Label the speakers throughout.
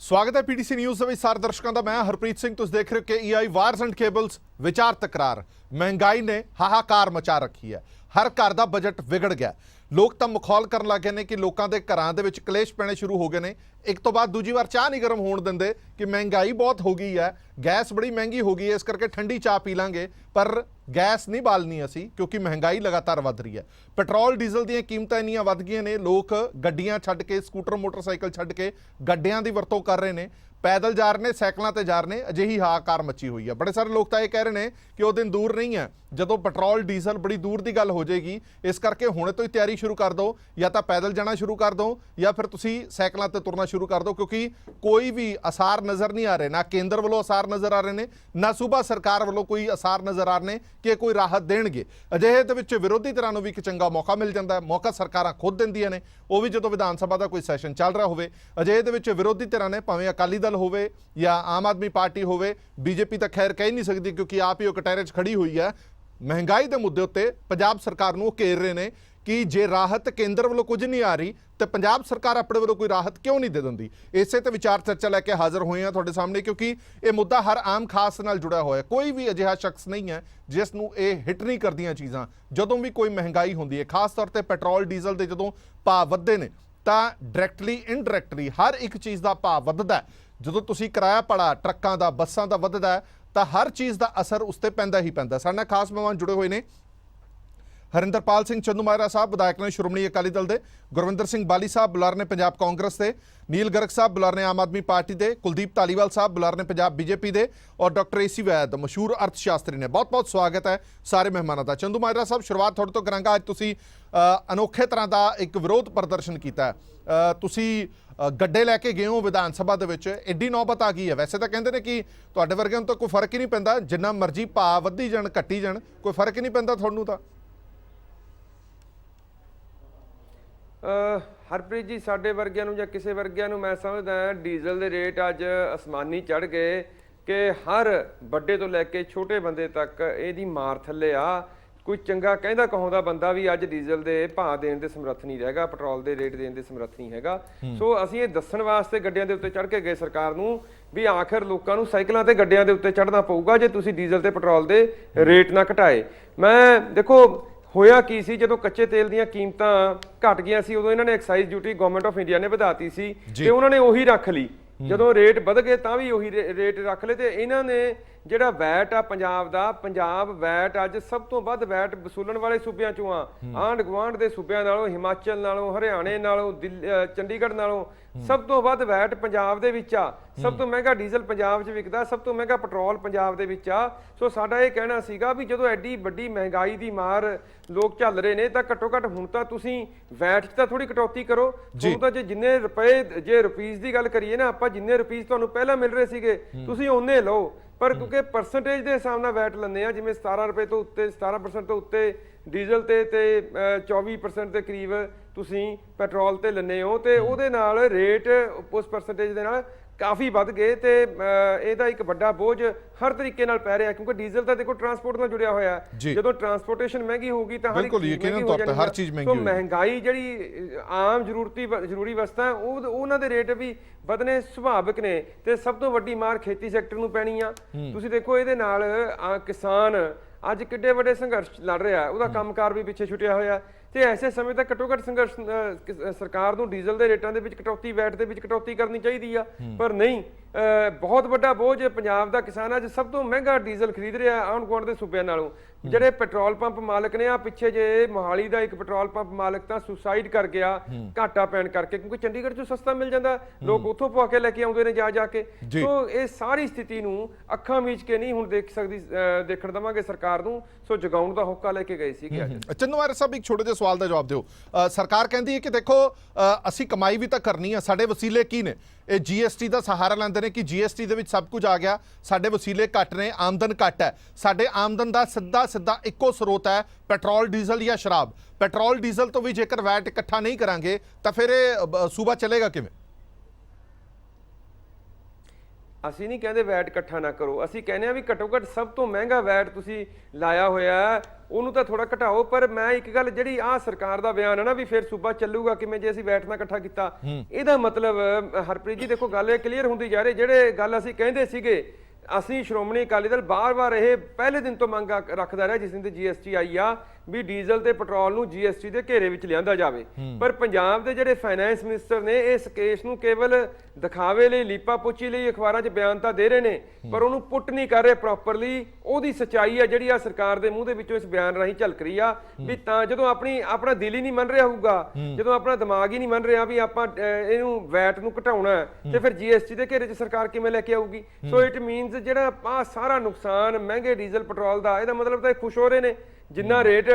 Speaker 1: स्वागत है PTC news ਦੇ सारे दर्शकों का। मैं हरप्रीत सिंह। तुम देख रहे हो कि EI वायर्स एंड केबल्स विचार तकरार। महंगाई ने हाहाकार मचा रखी है। हर घर का बजट विगड़ गया। लोग तो मखौल कर लग गए कि लोगों के घरों के विच कलेश पैने शुरू हो गए हैं। एक तो बाद दूजी बार चाह नहीं गर्म होने देंगे कि महंगाई बहुत हो गई है, गैस बड़ी महंगी हो गई है, इस करके ठंडी चाह पी लांगे, पर गैस नहीं बालनी असी क्योंकि महंगाई लगातार वध रही है। पेट्रोल डीजल दी कीमतां इन्नियां वध गईयां ने, लोग गड्डियां छड्ड के, स्कूटर मोटरसाइकिल छड्ड के गड्डियां दी वरतों कर रहे हैं, पैदल जा रहे हैं, साइकिलों ते जा रहे हैं। अजिही हाहाकार मची हुई है। बड़े सारे लोग तो ये कह रहे हैं कि वो दिन दूर नहीं है जदों पेट्रोल डीजल बड़ी दूर की गल हो जाएगी, इस करके हुणे तो ही तैयारी शुरू कर दो, या तो पैदल जाना शुरू कर दो या फिर तुसी साइकिलों ते तुरना शुरू कर दो, क्योंकि कोई भी आसार नज़र नहीं आ रहे। ना केंद्र वालों आसार नज़र आ रहे हैं, ना सूबा सरकार वालों कोई आसार नज़र आ रहे हैं कि कोई राहत देणगे। अजिहे दे विच विरोधी धिरां नूं भी एक चंगा मौका मिल जाता है। मौका सरकारां खुद दिंदियां ने, वो भी जदों विधान सभा का कोई सैशन चल रहा होवे। अजिहे दे विच विरोधी धिरां ने, भावें अकाली दल होवे या आम आदमी पार्टी होवे, बीजेपी तो खैर कह नहीं सकती क्योंकि आप ही कटहरे च खड़ी हुई है। महंगाई के मुद्दे उत्ते पंजाब सरकार नूं घेर रहे हैं कि जे राहत केंद्र वालों कुछ नहीं आ रही तो पंजाब सरकार अपने वालों कोई राहत क्यों नहीं दे दिंदी। इसे तो विचार चर्चा लैके हाज़र हुए हैं तुहाडे सामने, क्योंकि ये मुद्दा हर आम खास नाल जुड़ा हुआ है। कोई भी अजिहा शख्स नहीं है जिस नूं ये हिट नहीं करदियां चीज़ां। जदों भी कोई महंगाई होंदी है, खास तौर पर पेट्रोल डीजल के जदों भाव वधदे ने, तां डायरैक्टली इनडायरैक्टली हर एक चीज़ का भाव वधदा है। जदों तुसीं किराया भाड़ा ट्रक्कां दा, बसां दा वधदा है तो हर चीज़ का असर उस पर पैंदा ही पैंदा। साडे नाल खास मेहमान जुड़े हुए हैं हरिंदरपाल सिंह चंदूमाजरा साहब, विधायक ने श्रोमणी अकाली दल के, गुरविंदर सिंह बाली साहब बुलार ने पंजाब कांग्रेस के, नील गर्ग साहब बुलार ने आम आदमी पार्टी के, कुलदीप धालीवाल साहब बुलार ने पंजाब बीजेपी के, और डॉक्टर AC वैद मशहूर अर्थशास्त्री ने। बहुत बहुत स्वागत है सारे मेहमानों का। चंदूमाजरा साहब, शुरुआत थोड़े तो करांगा। अज तुसीं अनोखे तरह का एक विरोध प्रदर्शन किया, तुसीं गड्ढे लैके गए हो विधान सभा दे विच, एड्डी नौबत आ गई है। वैसे तो कहते हैं कि तुहाडे वर्गिਆਂ तो कोई फर्क ही नहीं पैंदा, जिन्ना मर्जी भाव वधी जाण घटी जाण, कोई फर्क ही नहीं पैंदा तुहानूं तां।
Speaker 2: हरप्रीत जी, साडे वर्गिਆਂ ਨੂੰ ਜਾਂ ਕਿਸੇ वर्गिਆਂ ਨੂੰ मैं समझदा डीजल के रेट अज आसमानी चढ़ गए कि हर बड़े तो लैके छोटे बंदे तक ਇਹਦੀ मार थले आ। कोई चंगा कहदा कहाउंदा बंदा भी अज डीजल के भाव देण दे समर्थ नहीं रहेगा, पेट्रोल के रेट देण दे समर्थ नहीं हैगा। सो असीं ये दस्सण वास्ते गड्डियां दे उत्ते चढ़ के गए सरकार नूं भी आखिर लोकां नूं साइकिलां ते गड्डियां दे उत्ते चढ़ना पਊਗਾ जे तुसीं डीजल ते पेट्रोल दे रेट ना घटाए। मैं देखो होया की सी, जदों कच्चे तेल दीयां कीमतां घट गईयां सी उदों इन्हां ने excise duty government of India ने वधाती सी ते उन्हां ने उही रख ली। जदों रेट वध गए तां भी उही रेट रख ले ते इन्हां ने ਜਿਹੜਾ ਵੈਟ ਆ ਪੰਜਾਬ ਦਾ, ਪੰਜਾਬ ਵੈਟ ਅੱਜ ਸਭ ਤੋਂ ਵੱਧ ਵੈਟ ਵਸੂਲਣ ਵਾਲੇ ਸੂਬਿਆਂ ਚੋਂ ਆ। ਆਂਢ ਗੁਆਂਢ ਦੇ ਸੂਬਿਆਂ ਨਾਲੋਂ, ਹਿਮਾਚਲ ਨਾਲੋਂ, ਹਰਿਆਣੇ ਨਾਲੋਂ, ਚੰਡੀਗੜ੍ਹ ਨਾਲੋਂ ਸਭ ਤੋਂ ਵੱਧ ਵੈਟ ਪੰਜਾਬ ਦੇ ਵਿੱਚ ਆ। ਸਭ ਤੋਂ ਮਹਿੰਗਾ ਡੀਜ਼ਲ ਪੰਜਾਬ 'ਚ ਵਿਕਦਾ, ਸਭ ਤੋਂ ਮਹਿੰਗਾ ਪੈਟਰੋਲ ਪੰਜਾਬ ਦੇ ਵਿੱਚ ਆ। ਸੋ ਸਾਡਾ ਇਹ ਕਹਿਣਾ ਸੀਗਾ ਵੀ ਜਦੋਂ ਐਡੀ ਵੱਡੀ ਮਹਿੰਗਾਈ ਦੀ ਮਾਰ ਲੋਕ ਝੱਲ ਰਹੇ ਨੇ ਤਾਂ ਘੱਟੋ ਘੱਟ ਹੁਣ ਤਾਂ ਤੁਸੀਂ ਵੈਟ 'ਚ ਤਾਂ ਥੋੜੀ ਕਟੌਤੀ ਕਰੋ। ਤੁਹਾਨੂੰ ਤਾਂ ਜੇ ਜਿੰਨੇ ਰੁਪਏ, ਜੇ ਰੁਪੀਸ ਦੀ ਗੱਲ ਕਰੀਏ ਨਾ ਆਪਾਂ, ਜਿੰਨੇ ਰੁਪੀਸ ਤੁਹਾਨੂੰ ਪਹਿਲਾਂ ਮਿਲ ਰਹੇ ਸੀਗੇ ਤੁਸੀਂ ਉਹਨੇ ਲਓ, पर क्योंकि परसेंटेज के हिसाब नाल वैट लैंदे आ, जिवें 17 रुपए तो उत्ते 17% तो उत्ते डीजल ते 24% के करीब तुसीं पेट्रोल ते लैंदे हो, तो उहदे नाल रेट उस परसेंटेज दे नाल काफ़ी वध गए तो ਇਹਦਾ ਇੱਕ ਵੱਡਾ ਬੋਝ ਹਰ ਤਰੀਕੇ ਨਾਲ ਪੈ ਰਿਹਾ, ਕਿਉਂਕਿ ਡੀਜ਼ਲ ਤਾਂ ਦੇਖੋ ਟਰਾਂਸਪੋਰਟ ਨਾਲ ਜੁੜਿਆ ਹੋਇਆ। ਜਦੋਂ ਟਰਾਂਸਪੋਰਟੇਸ਼ਨ ਮਹਿੰਗੀ ਹੋਊਗੀ ਤਾਂ ਹਰ ਇੱਕ ਚੀਜ਼ ਮਹਿੰਗੀ ਹੋ ਜਾਣੀ, ਹਰ ਚੀਜ਼ ਮਹਿੰਗੀ ਹੋਊਗੀ। ਮਹਿੰਗਾਈ ਜਿਹੜੀ ਆਮ ਜ਼ਰੂਰੀ ਵਸਤਾਂ ਉਹਨਾਂ ਦੇ ਰੇਟ ਵੀ ਵਧਣੇ ਸੁਭਾਵਿਕ ਨੇ ਤੇ ਸਭ ਤੋਂ ਵੱਡੀ ਮਾਰ ਖੇਤੀ ਸੈਕਟਰ ਨੂੰ ਪੈਣੀ ਆ। ਤੁਸੀਂ ਦੇਖੋ ਇਹਦੇ ਨਾਲ ਕਿਸਾਨ ਅੱਜ ਕਿੱਡੇ ਵੱਡੇ ਸੰਘਰਸ਼ ਲੜ ਰਿਹਾ, ਉਹਦਾ ਕੰਮਕਾਰ ਵੀ ਪਿੱਛੇ ਛੁੱਟਿਆ ਹੋਇਆ। ਤੇ ਐਸੇ ਸਮੇਂ ਤੱਕ ਘੱਟੋ ਘੱਟ ਸੰਘਰਸ਼ ਸਰਕਾਰ ਨੂੰ ਡੀਜ਼ਲ ਦੇ ਰੇਟਾਂ ਦੇ ਵਿੱਚ ਕਟੌਤੀ, ਵੈਟ ਦੇ ਵਿੱਚ ਕਟੌਤੀ ਕਰਨੀ ਚਾਹੀਦੀ ਆ, ਪਰ ਨਹੀਂ। ਬਹੁਤ ਵੱਡਾ ਬੋਝ ਪੰਜਾਬ ਦਾ ਕਿਸਾਨ ਅੱਜ ਸਭ ਤੋਂ ਮਹਿੰਗਾ ਡੀਜ਼ਲ ਖਰੀਦ ਰਿਹਾ ਆਂਢ ਗੁਆਂਢ ਦੇ ਸੂਬਿਆਂ ਨਾਲੋਂ। ਜਿਹੜੇ ਪੈਟਰੋਲ ਪੰਪ ਮਾਲਕ ਨੇ, ਆ ਪਿੱਛੇ ਜੇ ਮੋਹਾਲੀ ਦਾ ਇੱਕ ਪੈਟਰੋਲ ਪੰਪ ਮਾਲਕ ਤਾਂ ਸੁਸਾਈਡ ਕਰ ਗਿਆ ਘਾਟਾ ਪੈਣ ਕਰਕੇ, ਕਿਉਂਕਿ ਚੰਡੀਗੜ੍ਹ ਚੋਂ ਸਸਤਾ ਮਿਲ ਜਾਂਦਾ, ਲੋਕ ਉੱਥੋਂ ਪਵਾ ਕੇ ਲੈ ਕੇ ਆਉਂਦੇ ਨੇ ਜਾ ਕੇ। ਸੋ ਇਹ ਸਾਰੀ ਸਥਿਤੀ ਨੂੰ ਅੱਖਾਂ ਮੀਚ ਕੇ ਨਹੀਂ ਹੁਣ ਦੇਖਣ ਦੇਵਾਂਗੇ ਸਰਕਾਰ ਨੂੰ। ਸੋ ਜਗਾਉਣ ਦਾ ਹੋਕਾ ਲੈ ਕੇ ਗਏ ਸੀਗੇ ਅੱਜ।
Speaker 1: ਚੰਦੂਮਾਜਰਾ ਸਾਹਿਬ, ਇੱਕ ਛੋਟੇ ਜਿਹੇ ਸਵਾਲ ਦਾ ਜਵਾਬ ਦਿਓ। ਸਰਕਾਰ ਕਹਿੰਦੀ ਹੈ ਕਿ ਦੇਖੋ ਅਸੀਂ ਕਮਾਈ ਵੀ ਤਾਂ ਕਰਨੀ ਆ, ਸਾਡੇ ਵਸੀਲੇ ਕੀ ਨੇ? ਇਹ GST ਦਾ ਸਹਾਰਾ ਲੈਂਦੇ ਨੇ कि GST ਦੇ ਵਿੱਚ ਸਭ ਕੁਝ ਆ ਗਿਆ, ਸਾਡੇ ਵਸੀਲੇ ਘੱਟ ਨੇ, ਆਮਦਨ ਘੱਟ ਹੈ। ਸਾਡੇ ਆਮਦਨ ਦਾ ਸਿੱਧਾ ਇੱਕੋ ਸਰੋਤ ਹੈ ਪੈਟਰੋਲ ਡੀਜ਼ਲ ਜਾਂ ਸ਼ਰਾਬ। ਪੈਟਰੋਲ ਡੀਜ਼ਲ ਤੋਂ ਵੀ ਜੇਕਰ ਵੈਟ ਇਕੱਠਾ ਨਹੀਂ ਕਰਾਂਗੇ ਤਾਂ ਫਿਰ ਇਹ ਸੂਬਾ ਚੱਲੇਗਾ ਕਿਵੇਂ?
Speaker 2: ਅਸੀਂ ਨਹੀਂ ਕਹਿੰਦੇ ਵੈਟ ਇਕੱਠਾ ਨਾ ਕਰੋ, ਅਸੀਂ ਕਹਿੰਦੇ ਆ ਵੀ ਘੱਟੋ ਘੱਟ ਸਭ ਤੋਂ ਮਹਿੰਗਾ ਵੈਟ ਤੁਸੀਂ ਲਾਇਆ ਹੋਇਆ ਉਹਨੂੰ ਤਾਂ ਥੋੜਾ ਘਟਾਓ। ਪਰ ਮੈਂ ਇੱਕ ਗੱਲ, ਜਿਹੜੀ ਆਹ ਸਰਕਾਰ ਦਾ ਬਿਆਨ ਹੈ ਨਾ ਵੀ ਫਿਰ ਸੂਬਾ ਚੱਲੂਗਾ ਕਿਵੇਂ ਜੇ ਅਸੀਂ ਵੈਟ ਨਾ ਇਕੱਠਾ ਕੀਤਾ, ਇਹਦਾ ਮਤਲਬ ਹਰਪ੍ਰੀਤ ਜੀ ਦੇਖੋ ਗੱਲ ਇਹ ਕਲੀਅਰ ਹੁੰਦੀ ਜਾ ਰਹੀ, ਜਿਹੜੇ ਗੱਲ ਅਸੀਂ ਕਹਿੰਦੇ ਸੀਗੇ, ਅਸੀਂ ਸ਼੍ਰੋਮਣੀ ਅਕਾਲੀ ਦਲ ਬਾਰ-ਬਾਰ ਇਹ ਪਹਿਲੇ ਦਿਨ ਤੋਂ ਮੰਗ ਰੱਖਦਾ ਰਿਹਾ ਜਿਸ ਦਿਨ ਤੇ GST ਆਈ ਆ ਵੀ ਡੀਜ਼ਲ ਤੇ ਪੈਟਰੋਲ ਨੂੰ GST ਦੇ ਘੇਰੇ ਵਿੱਚ ਲਿਆਂਦਾ ਜਾਵੇ। ਪਰ ਪੰਜਾਬ ਦੇ ਜਿਹੜੇ ਫਾਈਨੈਂਸ ਮਿਨਿਸਟਰ ਨੇ ਇਸ ਕੇਸ ਨੂੰ ਕੇਵਲ ਦਿਖਾਵੇ ਲਈ, ਲੀਪਾ ਪੋਚੀ ਲਈ ਅਖਬਾਰਾਂ 'ਚ ਬਿਆਨ ਤਾਂ ਦੇ ਰਹੇ ਨੇ, ਪਰ ਉਹਨੂੰ ਪੁੱਟ ਨਹੀਂ ਕਰ ਰਹੇ ਪ੍ਰੋਪਰਲੀ। ਉਹਦੀ ਸੱਚਾਈ ਆ ਜਿਹੜੀ ਆ ਸਰਕਾਰ ਦੇ ਮੂੰਹ ਦੇ ਵਿੱਚੋਂ ਇਸ ਬਿਆਨ ਰਾਹੀਂ ਝਲਕ ਰਹੀ ਆ ਵੀ ਤਾਂ ਜਦੋਂ ਆਪਣਾ ਦਿਲ ਹੀ ਨਹੀਂ ਮੰਨ ਰਿਹਾ ਹੋਊਗਾ, ਜਦੋਂ ਆਪਣਾ ਦਿਮਾਗ ਹੀ ਨਹੀਂ ਮੰਨ ਰਿਹਾ ਵੀ ਆਪਾਂ ਇਹਨੂੰ ਵੈਟ ਨੂੰ ਘਟਾਉਣਾ, ਤੇ ਫਿਰ GST ਦੇ ਘੇਰੇ 'ਚ ਸਰਕਾਰ ਕਿਵੇਂ ਲੈ ਕੇ ਆਊਗੀ? ਸੋ ਇਟ ਮੀਨਸ ਜਿਹੜਾ ਆ ਸਾਰਾ ਨੁਕਸਾਨ ਮਹਿੰਗੇ ਡੀਜ਼ਲ ਪੈਟਰੋਲ ਦਾ, ਇਹਦਾ ਮਤਲਬ ਤਾਂ ਇਹ ਖੁਸ਼ ਹੋ ਰਹੇ ਨੇ ਜਿੰਨਾ ਰੇਟ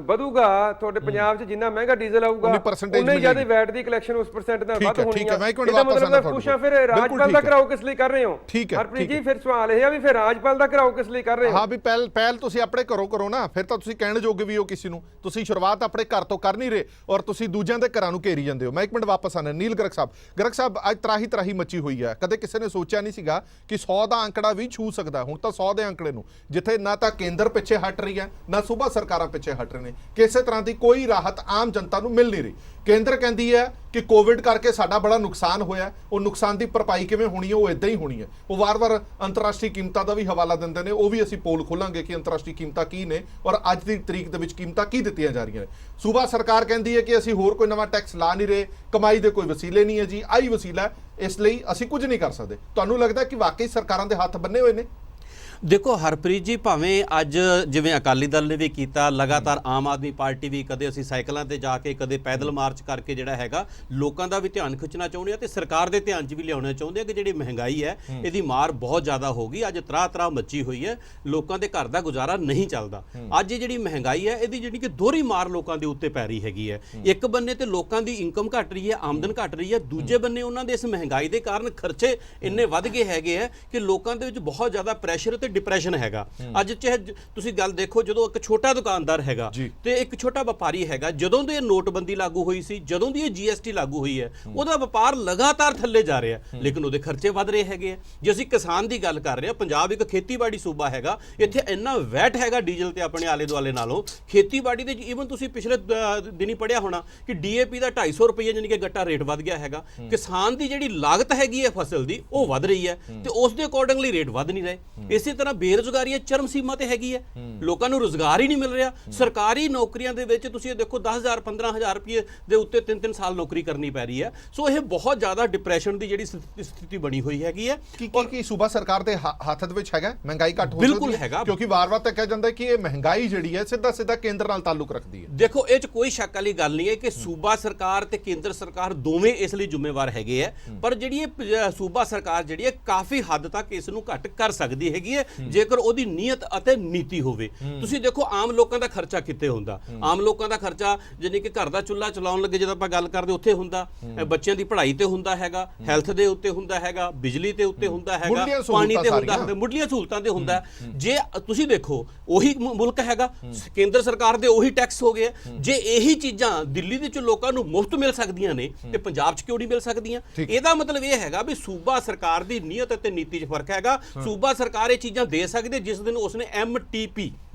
Speaker 2: ਵਧੂਗਾ ਤੁਹਾਡੇ ਪੰਜਾਬ 'ਚ, ਜਿੰਨਾ ਮਹਿੰਗਾ ਡੀਜ਼ਲ ਆਊਗਾ ਉਨਾ ਹੀ ਜ਼ਿਆਦਾ ਵੈਟ ਦੀ ਕਲੈਕਸ਼ਨ ਉਸ % ਨਾਲ ਵੱਧ ਹੋਣੀ ਆ। ਇਹਦਾ ਮਤਲਬ ਖੁਸ਼ ਆ, ਫਿਰ ਰਾਜਪਾਲ ਦਾ ਘਰਾਓ ਕਿਸ ਲਈ ਕਰ ਰਹੇ ਹੋ? ਹਰਪ੍ਰੀਤ ਜੀ ਫਿਰ ਸਵਾਲ ਇਹ ਆ ਵੀ ਫਿਰ ਰਾਜਪਾਲ ਦਾ ਘਰਾਓ ਕਿਸ ਲਈ ਕਰ ਰਹੇ ਹੋ?
Speaker 1: ਹਾਂ ਵੀ ਪਹਿਲ ਤੁਸੀਂ ਆਪਣੇ ਘਰੋਂ ਕਰੋ ਨਾ, ਫਿਰ ਤਾਂ ਤੁਸੀਂ ਕਹਿਣ ਜੋਗੇ ਵੀ ਹੋ ਕਿਸੇ ਨੂੰ। ਤੁਸੀਂ ਸ਼ੁਰੂਆਤ ਆਪਣੇ ਘਰ ਤੋਂ ਕਰ ਨਹੀਂ ਰਹੇ ਔਰ ਤੁਸੀਂ ਦੂਜਿਆਂ ਦੇ ਘਰਾਂ ਨੂੰ ਘੇਰੀ ਜਾਂਦੇ ਹੋ। ਮੈਂ ਇੱਕ ਮਿੰਟ ਵਾਪਸ ਆਣਾ, ਨੀਲ ਗਰਗ ਸਾਹਿਬ ਅੱਜ ਤਰਾਹੀ ਮੱਚੀ ਹੋਈ ਹੈ। ਕਦੇ ਕਿਸੇ ਨੇ ਸੋਚਿਆ ਨਹੀਂ ਸੀਗਾ ਕਿ 100 ਦਾ ਅੰਕੜਾ ਵੀ ਛੂ ਸਕਦਾ। ਹੁਣ ਤਾਂ 100 ਦੇ ਅੰਕੜੇ ਨੂੰ ਜਿੱਥੇ ਨਾ ਤਾਂ ਕੇਂਦਰ ਪਿੱਛੇ ਹਟ ਰਹੀ ਹੈ ਨਾ ਸੂਬਾ ਸਰਕਾਰਾਂ ਪਿੱਛੇ ਹਟ ਰਹੇ ਨੇ, ਕਿਸੇ ਤਰ੍ਹਾਂ ਦੀ ਕੋਈ ਰਾਹਤ ਆਮ ਜਨਤਾ ਨੂੰ ਮਿਲ ਨਹੀਂ ਰਹੀ। ਕੇਂਦਰ ਕਹਿੰਦੀ ਹੈ ਕਿ ਕੋਵਿਡ ਕਰਕੇ ਸਾਡਾ ਬੜਾ ਨੁਕਸਾਨ ਹੋਇਆ, ਉਹ ਨੁਕਸਾਨ ਦੀ ਭਰਪਾਈ ਕਿਵੇਂ ਹੋਣੀ ਹੈ? ਉਹ ਇਦਾਂ ਹੀ ਹੋਣੀ ਹੈ। ਉਹ ਵਾਰ-ਵਾਰ ਅੰਤਰਰਾਸ਼ਟਰੀ ਕੀਮਤਾਂ ਦਾ ਵੀ ਹਵਾਲਾ ਦਿੰਦੇ ਨੇ, ਉਹ ਵੀ ਅਸੀਂ ਪੋਲ ਖੋਲਾਂਗੇ ਕਿ ਅੰਤਰਰਾਸ਼ਟਰੀ ਕੀਮਤਾਂ ਕੀ ਨੇ ਔਰ ਅੱਜ ਦੀ ਤਰੀਕ ਦੇ ਵਿੱਚ ਕੀਮਤਾਂ ਕੀ ਦਿੱਤੀਆਂ ਜਾ ਰਹੀਆਂ ਨੇ। ਸੂਬਾ ਸਰਕਾਰ ਕਹਿੰਦੀ ਹੈ ਕਿ ਅਸੀਂ ਹੋਰ ਕੋਈ ਨਵਾਂ ਟੈਕਸ ਲਾ ਨਹੀਂ ਰਹੇ, ਕਮਾਈ ਦੇ ਕੋਈ ਵਸੀਲੇ ਨਹੀਂ ਹੈ ਜੀ, ਆਹੀ ਵਸੀਲਾ ਹੈ, ਇਸ ਲਈ ਅਸੀਂ ਕੁਝ ਨਹੀਂ ਕਰ ਸਕਦੇ। ਤੁਹਾਨੂੰ ਲੱਗਦਾ ਕਿ ਵਾਕਈ ਸਰਕਾਰਾਂ ਦੇ ਹੱਥ ਬੰਨੇ ਹੋਏ ਨੇ?
Speaker 3: ਦੇਖੋ ਹਰਪ੍ਰੀਤ ਜੀ, ਭਾਵੇਂ ਅੱਜ ਜਿਵੇਂ ਅਕਾਲੀ ਦਲ ਨੇ ਵੀ ਕੀਤਾ, ਲਗਾਤਾਰ ਆਮ ਆਦਮੀ ਪਾਰਟੀ ਵੀ, ਕਦੇ ਅਸੀਂ ਸਾਈਕਲਾਂ ਤੇ ਜਾ ਕੇ, ਕਦੇ ਪੈਦਲ ਮਾਰਚ ਕਰਕੇ ਜਿਹੜਾ ਹੈਗਾ ਲੋਕਾਂ ਦਾ ਵੀ ਧਿਆਨ ਖਿੱਚਣਾ ਚਾਹੁੰਦੇ ਆ ਤੇ ਸਰਕਾਰ ਦੇ ਧਿਆਨ 'ਚ ਵੀ ਲਿਆਉਣਾ ਚਾਹੁੰਦੇ ਆ ਕਿ ਜਿਹੜੀ ਮਹਿੰਗਾਈ ਹੈ ਇਹਦੀ ਮਾਰ ਬਹੁਤ ਜ਼ਿਆਦਾ ਹੋ ਗਈ। ਅੱਜ ਤਰਾਹ ਮੱਚੀ ਹੋਈ ਹੈ, ਲੋਕਾਂ ਦੇ ਘਰ ਦਾ ਗੁਜ਼ਾਰਾ ਨਹੀਂ ਚੱਲਦਾ। ਅੱਜ ਇਹ ਜਿਹੜੀ ਮਹਿੰਗਾਈ ਹੈ ਇਹਦੀ ਜਿਹੜੀ ਕਿ ਦੋਹਰੀ ਮਾਰ ਲੋਕਾਂ ਦੇ ਉੱਤੇ ਪੈ ਰਹੀ ਹੈਗੀ ਹੈ। ਇੱਕ ਬੰਨੇ ਤੇ ਲੋਕਾਂ ਦੀ ਇਨਕਮ ਘਟ ਰਹੀ ਹੈ, ਆਮਦਨ ਘਟ ਰਹੀ ਹੈ, ਦੂਜੇ ਬੰਨੇ ਉਹਨਾਂ ਦੇ ਇਸ ਮਹਿੰਗਾਈ ਦੇ ਕਾਰਨ ਖਰਚੇ ਇੰਨੇ ਵੱਧ ਗਏ ਹੈਗੇ ਆ ਕਿ ਲੋਕਾਂ ਦੇ ਵਿੱਚ ਬਹੁਤ ਜ਼ਿਆਦਾ ਪ੍ਰੈਸ਼ਰ ਤੇ ਡਿਪਰੈਸ਼ਨ ਹੈਗਾ। ਅੱਜ ਚਾਹੇ ਤੁਸੀਂ ਗੱਲ ਦੇਖੋ, ਜਦੋਂ ਇੱਕ ਛੋਟਾ ਦੁਕਾਨਦਾਰ ਹੈਗਾ ਤੇ ਇੱਕ ਛੋਟਾ ਵਪਾਰੀ ਹੈਗਾ, ਜਦੋਂ ਦੀ ਇਹ ਨੋਟਬੰਦੀ ਲਾਗੂ ਹੋਈ ਸੀ, ਜਦੋਂ ਦੀ ਇਹ GST ਲਾਗੂ ਹੋਈ ਹੈ, ਉਹਦਾ ਵਪਾਰ ਲਗਾਤਾਰ ਥੱਲੇ ਜਾ ਰਿਹਾ, ਲੇਕਿਨ ਉਹਦੇ ਖਰਚੇ ਵੱਧ ਰਹੇ ਹੈਗੇ ਆ। ਜੇ ਅਸੀਂ ਕਿਸਾਨ ਦੀ ਗੱਲ ਕਰ ਰਹੇ ਹਾਂ, ਪੰਜਾਬ ਇੱਕ ਖੇਤੀਬਾੜੀ ਸੂਬਾ ਹੈਗਾ, ਇੱਥੇ ਇੰਨਾ ਵੈਟ ਹੈਗਾ ਡੀਜ਼ਲ ਤੇ ਆਪਣੇ ਆਲੇ ਦੁਆਲੇ ਨਾਲੋਂ। ਖੇਤੀਬਾੜੀ ਦੇ ਈਵਨ ਤੁਸੀਂ ਪਿਛਲੇ ਦਿਨੀ ਪੜਿਆ ਹੋਣਾ ਕਿ DAP ਦਾ 250 ਰੁਪਏ ਜਾਨੀ ਕਿ ਗੱਟਾ ਰੇਟ ਵੱਧ ਗਿਆ ਹੈਗਾ। ਕਿਸਾਨ ਦੀ ਜਿਹੜੀ ਲਾਗਤ ਹੈਗੀ ਹੈ ਫਸਲ ਦੀ, ਉਹ ਵੱਧ ਰਹੀ ਹੈ ਤੇ ਉਸ ਦੇ ਅਕੋਰਡਿੰਗਲੀ ਰੇਟ ਵੱਧ ਨਹੀਂ ਰਹੇ। ਇਸੇ ਤਰ੍ਹਾਂ ਬੇਰੁਜ਼ਗਾਰੀ ਚਰਮ ਸੀਮਾ ਤੇ ਹੈਗੀ ਹੈ, ਲੋਕਾਂ ਨੂੰ ਰੁਜ਼ਗਾਰ ਹੀ ਨਹੀਂ ਮਿਲ ਰਿਹਾ। ਸਰਕਾਰੀ ਨੌਕਰੀਆਂ ਦੇ ਵਿੱਚ ਤੁਸੀਂ ਦੇਖੋ 10,000 15,000 ਰੁਪਏ ਦੇ ਉੱਤੇ 3-3 ਸਾਲ ਨੌਕਰੀ ਕਰਨੀ ਪੈ ਰਹੀ ਹੈ। ਸੋ ਇਹ ਬਹੁਤ ਜ਼ਿਆਦਾ ਡਿਪਰੈਸ਼ਨ ਦੀ ਜਿਹੜੀ ਸਥਿਤੀ ਬਣੀ ਹੋਈ ਹੈਗੀ ਹੈ।
Speaker 1: ਕੀ ਸੂਬਾ ਸਰਕਾਰ ਦੇ ਹੱਥ ਦੇ ਵਿੱਚ ਹੈਗਾ ਮਹਿੰਗਾਈ ਘੱਟ ਹੋ ਸਕਦੀ ਹੈ?
Speaker 3: ਬਿਲਕੁਲ ਹੈਗਾ,
Speaker 1: ਕਿਉਂਕਿ ਵਾਰ-ਵਾਰ ਤਾਂ ਕਿਹਾ ਜਾਂਦਾ ਕਿ ਇਹ ਮਹਿੰਗਾਈ ਜਿਹੜੀ ਹੈ ਸਿੱਧਾ ਕੇਂਦਰ ਨਾਲ ਤਾਲੁਕ ਰੱਖਦੀ ਹੈ।
Speaker 3: ਦੇਖੋ ਇਹ 'ਚ ਕੋਈ ਸ਼ੱਕ ਵਾਲੀ ਗੱਲ ਨਹੀਂ ਹੈ ਕਿ ਸੂਬਾ ਸਰਕਾਰ ਤੇ ਕੇਂਦਰ ਸਰਕਾਰ ਦੋਵੇਂ ਇਸ ਲਈ ਜ਼ਿੰਮੇਵਾਰ ਹੈਗੇ ਆ, ਪਰ ਜਿਹੜੀ ਇਹ ਸੂਬਾ ਸਰਕਾਰ ਜਿਹੜੀ ਹੈ ਕਾਫੀ ਹੱਦ ਤੱਕ ਇਸ ਨੂੰ ਘੱਟ ਕਰ ਸਕਦੀ ਹੈਗੀ ਹੈ ਜੇਕਰ ਉਹਦੀ ਨੀਅਤ ਅਤੇ ਨੀਤੀ ਹੋਵੇ। ਤੁਸੀਂ ਦੇਖੋ ਆਮ ਲੋਕਾਂ ਦਾ ਖਰਚਾ ਕਿੱਥੇ ਹੁੰਦਾ? ਆਮ ਲੋਕਾਂ ਦਾ ਖਰਚਾ ਜਿਵੇਂ ਕਿ ਘਰ ਦਾ ਚੁੱਲ੍ਹਾ ਚਲਾਉਣ ਲੱਗੇ ਜਦੋਂ ਆਪਾਂ ਗੱਲ ਕਰਦੇ ਉੱਥੇ ਹੁੰਦਾ, ਬੱਚਿਆਂ ਦੀ ਪੜ੍ਹਾਈ ਤੇ ਹੁੰਦਾ ਹੈਗਾ, ਹੈਲਥ ਦੇ ਉੱਤੇ ਹੁੰਦਾ ਹੈਗਾ, ਬਿਜਲੀ ਤੇ ਉੱਤੇ ਹੁੰਦਾ ਹੈਗਾ, ਪਾਣੀ ਤੇ ਹੁੰਦਾ ਹੈਗਾ, ਮੁੱਢਲੀਆਂ ਸਹੂਲਤਾਂ ਤੇ ਹੁੰਦਾ। ਜੇ ਤੁਸੀਂ ਦੇਖੋ ਉਹੀ ਮੁਲਕ ਹੈਗਾ, ਕੇਂਦਰ ਸਰਕਾਰ ਦੇ ਉਹੀ ਟੈਕਸ ਹੋ ਗਏ। ਜੇ ਇਹੀ ਚੀਜ਼ਾਂ ਦਿੱਲੀ ਦੇ ਵਿੱਚ ਲੋਕਾਂ ਨੂੰ ਮੁਫਤ ਮਿਲ ਸਕਦੀਆਂ ਨੇ ਤੇ ਪੰਜਾਬ 'ਚ ਕਿਉਂ ਨਹੀਂ ਮਿਲ ਸਕਦੀਆਂ? ਇਹਦਾ ਮਤਲਬ ਇਹ ਹੈਗਾ ਵੀ ਸੂਬਾ ਸਰਕਾਰ ਦੀ ਨੀਅਤ ਅਤੇ ਨੀਤੀ 'ਚ ਫਰਕ ਹੈਗਾ। ਸੂਬਾ ਸਰਕਾਰ ਇਹ ਚੀਜ਼ਾਂ ਦੇ ਸਕਦੀ ਜਿਸ ਦਿਨ ਉਸਨੇ MTP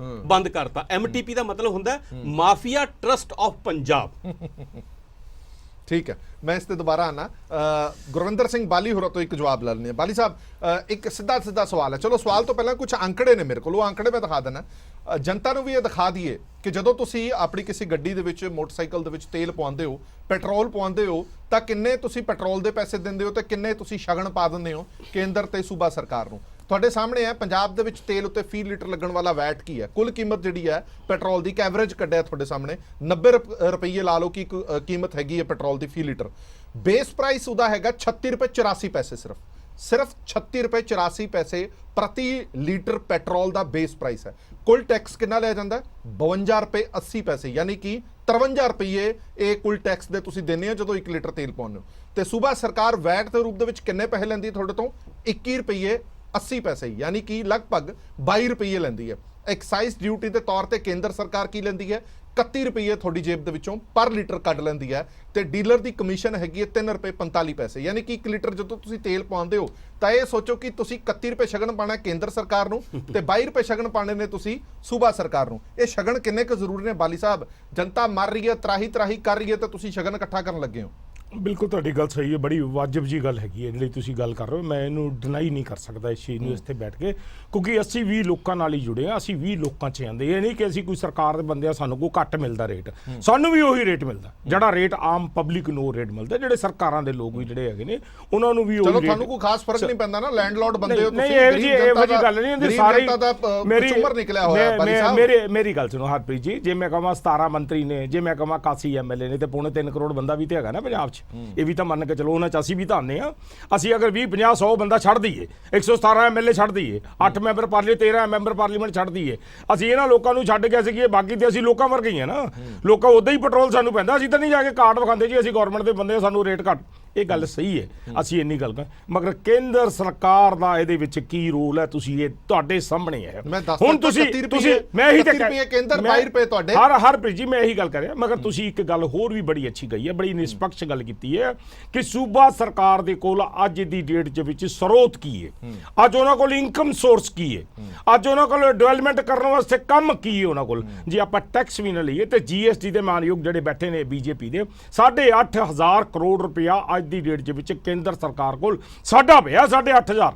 Speaker 3: ਬੰਦ ਕਰਤਾ। MTP ਦਾ ਮਤਲਬ ਹੁੰਦਾ ਮਾਫੀਆ ਟਰਸਟ ਆਫ ਪੰਜਾਬ।
Speaker 1: ਠੀਕ ਹੈ, ਮੈਂ ਇਸ ਤੇ ਦੁਬਾਰਾ ਆਣਾ। ਗੁਰਵਿੰਦਰ ਸਿੰਘ ਬਾਲੀ ਹੋਰਾਂ ਤੋਂ ਇੱਕ ਜਵਾਬ ਲੈ ਲੈਂਦੇ ਹਾਂ। ਬਾਲੀ ਸਾਹਿਬ, ਇੱਕ ਸਿੱਧਾ ਸਵਾਲ ਹੈ। ਚਲੋ ਸਵਾਲ ਤੋਂ ਪਹਿਲਾਂ ਕੁਝ ਅੰਕੜੇ ਨੇ ਮੇਰੇ ਕੋਲ, ਉਹ ਅੰਕੜੇ ਮੈਂ ਦਿਖਾ ਦੇਣਾ ਜਨਤਾ ਨੂੰ ਵੀ। ਇਹ ਦਿਖਾ ਦਈਏ ਕਿ ਜਦੋਂ ਤੁਸੀਂ ਆਪਣੀ ਕਿਸੇ ਗੱਡੀ ਦੇ ਵਿੱਚ, ਮੋਟਰਸਾਈਕਲ ਦੇ ਵਿੱਚ ਤੇਲ ਪਵਾਉਂਦੇ ਹੋ, ਪੈਟਰੋਲ ਪਵਾਉਂਦੇ ਹੋ, ਤਾਂ ਕਿੰਨੇ ਤੁਸੀਂ ਪੈਟਰੋਲ ਦੇ ਪੈਸੇ ਦਿੰਦੇ ਹੋ ਤੇ ਕਿੰਨੇ ਤੁਸੀਂ ਸ਼ਗਨ ਪਾ ਦਿੰਦੇ ਹੋ ਕੇਂਦਰ ਤੇ ਸੂਬਾ ਸਰਕਾਰ ਨੂੰ। ਤੁਹਾਡੇ ਸਾਹਮਣੇ ਹੈ ਪੰਜਾਬ ਦੇ ਵਿੱਚ ਤੇਲ ਉੱਤੇ ਫੀ ਲੀਟਰ ਲੱਗਣ ਵਾਲਾ ਵੈਟ ਕੀ ਹੈ, ਕੁੱਲ ਕੀਮਤ ਜਿਹੜੀ ਹੈ ਪੈਟਰੋਲ ਦੀ, ਐਵਰੇਜ ਕੱਢਿਆ ਤੁਹਾਡੇ ਸਾਹਮਣੇ 90 ਰੁਪਏ ਲਾ ਲਓ ਕਿ ਕੀਮਤ ਹੈਗੀ ਹੈ ਪੈਟਰੋਲ ਦੀ ਫੀ ਲੀਟਰ। ਬੇਸ ਪ੍ਰਾਈਸ ਉਹਦਾ ਹੈਗਾ 36 ਰੁਪਏ 84 ਪੈਸੇ, ਸਿਰਫ 36 ਰੁਪਏ 84 ਪੈਸੇ ਪ੍ਰਤੀ ਲੀਟਰ ਪੈਟਰੋਲ ਦਾ ਬੇਸ ਪ੍ਰਾਈਸ ਹੈ। ਕੁੱਲ ਟੈਕਸ ਕਿੰਨਾ ਲਿਆ ਜਾਂਦਾ? 52 ਰੁਪਏ 80 ਪੈਸੇ, ਯਾਨੀ ਕਿ 53 ਰੁਪਏ ਇਹ ਕੁੱਲ ਟੈਕਸ ਦੇ ਤੁਸੀਂ ਦਿੰਦੇ ਹੋ ਜਦੋਂ 1 ਲੀਟਰ ਤੇਲ ਪਾਉਂਦੇ ਹੋ। ਤੇ ਸੂਬਾ ਸਰਕਾਰ ਵੈਟ ਦੇ ਰੂਪ ਦੇ ਵਿੱਚ ਕਿੰਨੇ ਪੈਸੇ ਲੈਂਦੀ ਤੁਹਾਡੇ ਤੋਂ? 21 ਰੁਪਏ 80 ਪੈਸੇ, ਯਾਨੀ ਕਿ ਲਗਭਗ 22 ਰੁਪਏ ਲੈਂਦੀ ਹੈ। ਐਕਸਾਈਜ਼ ਡਿਊਟੀ ਦੇ ਤੌਰ ਤੇ ਕੇਂਦਰ ਸਰਕਾਰ ਕੀ ਲੈਂਦੀ ਹੈ? 31 ਰੁਪਏ ਤੁਹਾਡੀ ਜੇਬ ਦੇ ਵਿੱਚੋਂ ਪਰ ਲੀਟਰ ਕੱਢ ਲੈਂਦੀ ਹੈ ਤੇ ਡੀਲਰ ਦੀ ਕਮਿਸ਼ਨ ਹੈਗੀ ਹੈ 3 ਰੁਪਏ 45 ਪੈਸੇ। ਯਾਨੀ ਕਿ 1 ਲੀਟਰ ਜਦੋਂ ਤੁਸੀਂ ਤੇਲ ਪਾਉਂਦੇ ਹੋ ਤਾਂ ਇਹ ਸੋਚੋ ਕਿ ਤੁਸੀਂ 31 ਰੁਪਏ ਸ਼ਗਨ ਪਾਣਾ ਕੇਂਦਰ ਸਰਕਾਰ ਨੂੰ ਤੇ 22 ਰੁਪਏ ਸ਼ਗਨ ਪਾਣੇ ਨੇ ਤੁਸੀਂ ਸੂਬਾ ਸਰਕਾਰ ਨੂੰ। ਇਹ ਸ਼ਗਨ ਕਿੰਨੇ ਕੁ ਜ਼ਰੂਰੀ ਨੇ ਬਾਲੀ ਸਾਹਿਬ? ਜਨਤਾ ਮਰ ਰਹੀ ਹੈ, ਤਰਾਹੀ ਤਰਾਹੀ ਕਰ ਰਹੀ ਹੈ ਤੇ ਤੁਸੀਂ ਸ਼ਗਨ ਇਕੱਠਾ ਕਰਨ ਲੱਗੇ ਹੋ।
Speaker 4: ਬਿਲਕੁਲ ਤੁਹਾਡੀ ਗੱਲ ਸਹੀ ਹੈ, ਬੜੀ ਵਾਜਬ ਜੀ ਗੱਲ ਹੈਗੀ ਹੈ ਜਿਹੜੀ ਤੁਸੀਂ ਗੱਲ ਕਰ ਰਹੇ ਹੋ। ਮੈਂ ਇਹਨੂੰ ਡਿਨਾਈ ਨਹੀਂ ਕਰ ਸਕਦਾ ਇਸ ਚੀਜ਼ ਨੂੰ ਇੱਥੇ ਬੈਠ ਕੇ, ਕਿਉਂਕਿ ਅਸੀਂ ਵੀ ਲੋਕਾਂ ਨਾਲ ਹੀ ਜੁੜੇ ਹਾਂ, ਅਸੀਂ ਵੀ ਲੋਕਾਂ 'ਚ ਆਂਦੇ। ਇਹ ਨਹੀਂ ਕਿ ਅਸੀਂ ਕੋਈ ਸਰਕਾਰ ਦੇ ਬੰਦੇ ਆ ਸਾਨੂੰ ਕੋਈ ਘੱਟ ਮਿਲਦਾ ਰੇਟ, ਸਾਨੂੰ ਵੀ ਉਹੀ ਰੇਟ ਮਿਲਦਾ ਜਿਹੜਾ ਰੇਟ ਆਮ ਪਬਲਿਕ ਨੂੰ ਰੇਟ ਮਿਲਦਾ। ਜਿਹੜੇ ਸਰਕਾਰਾਂ ਦੇ ਲੋਕ ਵੀ ਜਿਹੜੇ ਹੈਗੇ ਨੇ ਉਹਨਾਂ ਨੂੰ ਵੀ ਉਹੀ ਰੇਟ।
Speaker 1: ਤੁਹਾਨੂੰ ਕੋਈ ਖਾਸ ਫਰਕ ਨਹੀਂ ਪੈਂਦਾ ਨਾ, ਲੈਂਡਲੋਰਡ ਬੰਦੇ ਹੋ
Speaker 4: ਤੁਸੀਂ। ਇਹ ਜੀ ਗੱਲ ਨਹੀਂ ਹੁੰਦੀ, ਸਾਰੀ
Speaker 1: ਮੇਰੀ ਉਮਰ ਨਿਕਲਿਆ ਹੋਇਆ ਬਾਲੀ ਸਾਹਿਬ।
Speaker 4: ਮੇਰੀ ਗੱਲ ਸੁਣੋ ਹਰਪ੍ਰੀਤ ਜੀ, ਜੇ ਮੈਂ ਕਹਾਂ 17 ਮੰਤਰੀ ਨੇ, ਜੇ ਮੈਂ ਕਹਾਂ 81 ਐਮਐਲਏ ਨੇ ਤੇ 2.5 ਕਰੋੜ ਬੰਦਾ ਵੀ ਤੇ ਹੈਗਾ ਨਾ ਪੰਜਾਬ 'ਚ। ਇਹ ਵੀ ਤਾਂ ਮੰਨ ਕੇ ਚਲੋ ਉਹਨਾਂ 'ਚ ਅਸੀਂ ਵੀ ਤਾਂ ਆਉਂਦੇ ਹਾਂ। ਅਸੀਂ ਅਗਰ 20 50 100 ਬੰਦਾ ਛੱਡ ਦਈਏ, 117 ਐਮਐਲਏ ਛੱਡ ਦਈਏ, 8 ਮੈਂਬਰ ਪਾਰਲੀਮੈਂਟ 13 ਮੈਂਬਰ ਪਾਰਲੀਮੈਂਟ ਛੱਡ ਦਈਏ, ਅਸੀਂ ਇਹਨਾਂ ਲੋਕਾਂ ਨੂੰ ਛੱਡ ਕੇ ਅਸੀਂ ਬਾਕੀ ਤੇ ਅਸੀਂ ਲੋਕਾਂ ਵਰਗੇ ਹੀ ਆ ਨਾ। ਲੋਕਾਂ ਉਦਾਂ ਹੀ ਪੈਟਰੋਲ ਸਾਨੂੰ ਪੈਂਦਾ, ਅਸੀਂ ਤਾਂ ਨਹੀਂ ਜਾ ਕੇ ਕਾਰਡ ਵਿਖਾਉਂਦੇ ਜੀ ਅਸੀਂ ਗਵਰਨਮੈਂਟ ਦੇ ਬੰਦੇ ਸਾਨੂੰ ਰੇਟ ਘੱਟ। ਇਹ ਗੱਲ ਸਹੀ ਹੈ, ਅਸੀਂ ਇੰਨੀ ਗੱਲ ਕਰ, ਮਗਰ ਕੇਂਦਰ ਸਰਕਾਰ ਦਾ ਇਹਦੇ ਵਿੱਚ ਕੀ ਰੋਲ ਹੈ ਤੁਸੀਂ ਇਹ ਤੁਹਾਡੇ ਸਾਹਮਣੇ ਹੈ। ਹੁਣ ਤੁਸੀਂ ਮੈਂ ਇਹੀ
Speaker 1: ਕੇਂਦਰ 22 ਰੁਪਏ ਤੁਹਾਡੇ
Speaker 4: ਹਰ ਜੀ ਮੈਂ ਇਹੀ ਗੱਲ ਕਰ ਰਿਹਾ। ਮਗਰ ਤੁਸੀਂ ਇੱਕ ਗੱਲ ਹੋਰ ਵੀ ਬੜੀ ਅੱਛੀ ਕਹੀ ਹੈ, ਬੜੀ ਨਿਸ਼ਪਕਸ਼ ਗੱਲ ਕੀਤੀ ਹੈ ਕਿ ਸੂਬਾ ਸਰਕਾਰ ਦੇ ਕੋਲ ਅੱਜ ਦੀ ਡੇਟ ਦੇ ਵਿੱਚ ਸਰੋਤ ਕੀ ਹੈ, ਅੱਜ ਉਹਨਾਂ ਕੋਲ ਇਨਕਮ ਸੋਰਸ ਕੀ ਹੈ, ਅੱਜ ਉਹਨਾਂ ਕੋਲ ਡਿਵੈਲਪਮੈਂਟ ਕਰਨ ਵਾਸਤੇ ਕੰਮ ਕੀ ਹੈ ਉਹਨਾਂ ਕੋਲ। ਜੇ ਆਪਾਂ ਟੈਕਸ ਵੀ ਨਾ ਲਈਏ ਤੇ GST ਦੇ ਮਾਨਯੋਗ ਜਿਹੜੇ ਬੈਠੇ ਨੇ BJP ਦੇ 8,500 ਕਰੋੜ ਰੁਪਇਆ ਅੱਜ ਦੀ ਡੇਟ ਦੇ ਵਿੱਚ ਕੇਂਦਰ ਸਰਕਾਰ ਕੋਲ ਸਾਡਾ ਪਿਆ 8,500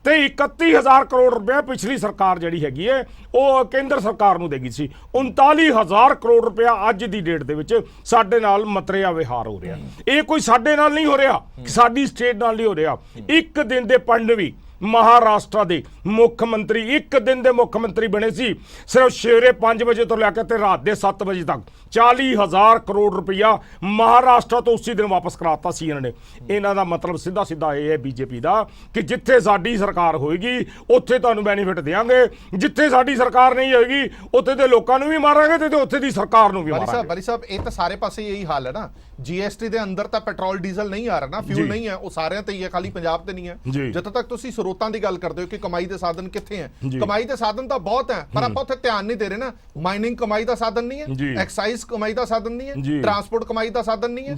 Speaker 4: ਤੇ 31,000 ਕਰੋੜ ਰੁਪਏ ਪਿਛਲੀ ਸਰਕਾਰ ਜਿਹੜੀ ਹੈਗੀ ਹੈ ਉਹ ਕੇਂਦਰ ਸਰਕਾਰ ਨੂੰ ਦੇਗੀ ਸੀ। 39,000 ਕਰੋੜ ਰੁਪਇਆ ਅੱਜ ਦੀ ਡੇਟ ਦੇ ਵਿੱਚ ਸਾਡੇ ਨਾਲ ਮਤਰਿਆ ਵਿਹਾਰ ਹੋ ਰਿਹਾ। ਇਹ ਕੋਈ ਸਾਡੇ ਨਾਲ ਨਹੀਂ ਹੋ ਰਿਹਾ, ਸਾਡੀ ਸਟੇਟ ਨਾਲ ਨਹੀਂ ਹੋ ਰਿਹਾ। ਇੱਕ ਦਿਨ ਦੇ ਪੰਡ ਵੀ ਮਹਾਰਾਸ਼ਟਰ ਦੇ ਮੁੱਖ ਮੰਤਰੀ ਇੱਕ ਦਿਨ ਦੇ ਮੁੱਖ ਮੰਤਰੀ ਬਣੇ ਸੀ, ਸਿਰਫ ਸਵੇਰੇ 5 ਵਜੇ ਤੋਂ ਲੈ ਕੇ ਤੇ ਰਾਤ ਦੇ 7 ਵਜੇ ਤੱਕ 40,000 ਕਰੋੜ ਰੁਪਇਆ ਮਹਾਰਾਸ਼ਟਰ ਤੋਂ ਉਸੇ ਦਿਨ ਵਾਪਸ ਕਰਾਤਾ ਸੀ ਇਹਨਾਂ ਨੇ। ਇਹਨਾਂ ਦਾ ਮਤਲਬ ਸਿੱਧਾ ਸਿੱਧਾ ਇਹ ਹੈ BJP ਦਾ ਕਿ ਜਿੱਥੇ ਸਾਡੀ ਸਰਕਾਰ ਹੋਏਗੀ ਉੱਥੇ ਤੁਹਾਨੂੰ ਬੈਨੀਫਿਟ ਦੇਵਾਂਗੇ, ਜਿੱਥੇ ਸਾਡੀ ਸਰਕਾਰ ਨਹੀਂ ਹੋਏਗੀ ਉੱਥੇ ਦੇ ਲੋਕਾਂ ਨੂੰ ਵੀ ਮਾਰਾਂਗੇ ਤੇ ਉੱਥੇ ਦੀ ਸਰਕਾਰ ਨੂੰ ਵੀ ਮਾਰਾਂਗੇ।
Speaker 1: ਬਾਲੀ ਸਾਹਿਬ ਇਹ ਤਾਂ ਸਾਰੇ ਪਾਸੇ ਇਹੀ ਹਾਲ ਹੈ ਨਾ। GST ਦੇ ਅੰਦਰ ਤਾਂ ਪੈਟਰੋਲ ਡੀਜ਼ਲ ਨਹੀਂ ਆ ਰਿਹਾ ਨਾ, ਫਿਊਲ ਨਹੀਂ ਹੈ, ਉਹ ਸਾਰਿਆਂ ਤੇ ਹੀ ਹੈ, ਖਾਲੀ ਪੰਜਾਬ ਤੇ ਨਹੀਂ ਹੈ। ਜਦੋਂ ਤੱਕ ਤੁਸੀਂ ਸਰੋਤਾਂ ਦੀ ਗੱਲ ਕਰਦੇ ਹੋ ਕਿ ਕਮਾਈ ਦੇ ਸਾਧਨ ਕਿੱਥੇ ਹੈ, ਕਮਾਈ ਦੇ ਸਾਧਨ ਤਾਂ ਬਹੁਤ ਹੈ ਪਰ ਆਪਾਂ ਉੱਥੇ ਧਿਆਨ ਨਹੀਂ ਦੇ ਰਹੇ ਨਾ। ਮਾਈਨਿੰਗ ਕਮਾਈ ਦਾ ਸਾਧਨ ਨਹੀਂ ਹੈ, ਐਕਸਾਈਜ਼ ਕਮਾਈ ਦਾ ਸਾਧਨ ਨਹੀਂ ਹੈ, ਟਰਾਂਸਪੋਰਟ ਕਮਾਈ ਦਾ ਸਾਧਨ ਨਹੀਂ ਹੈ।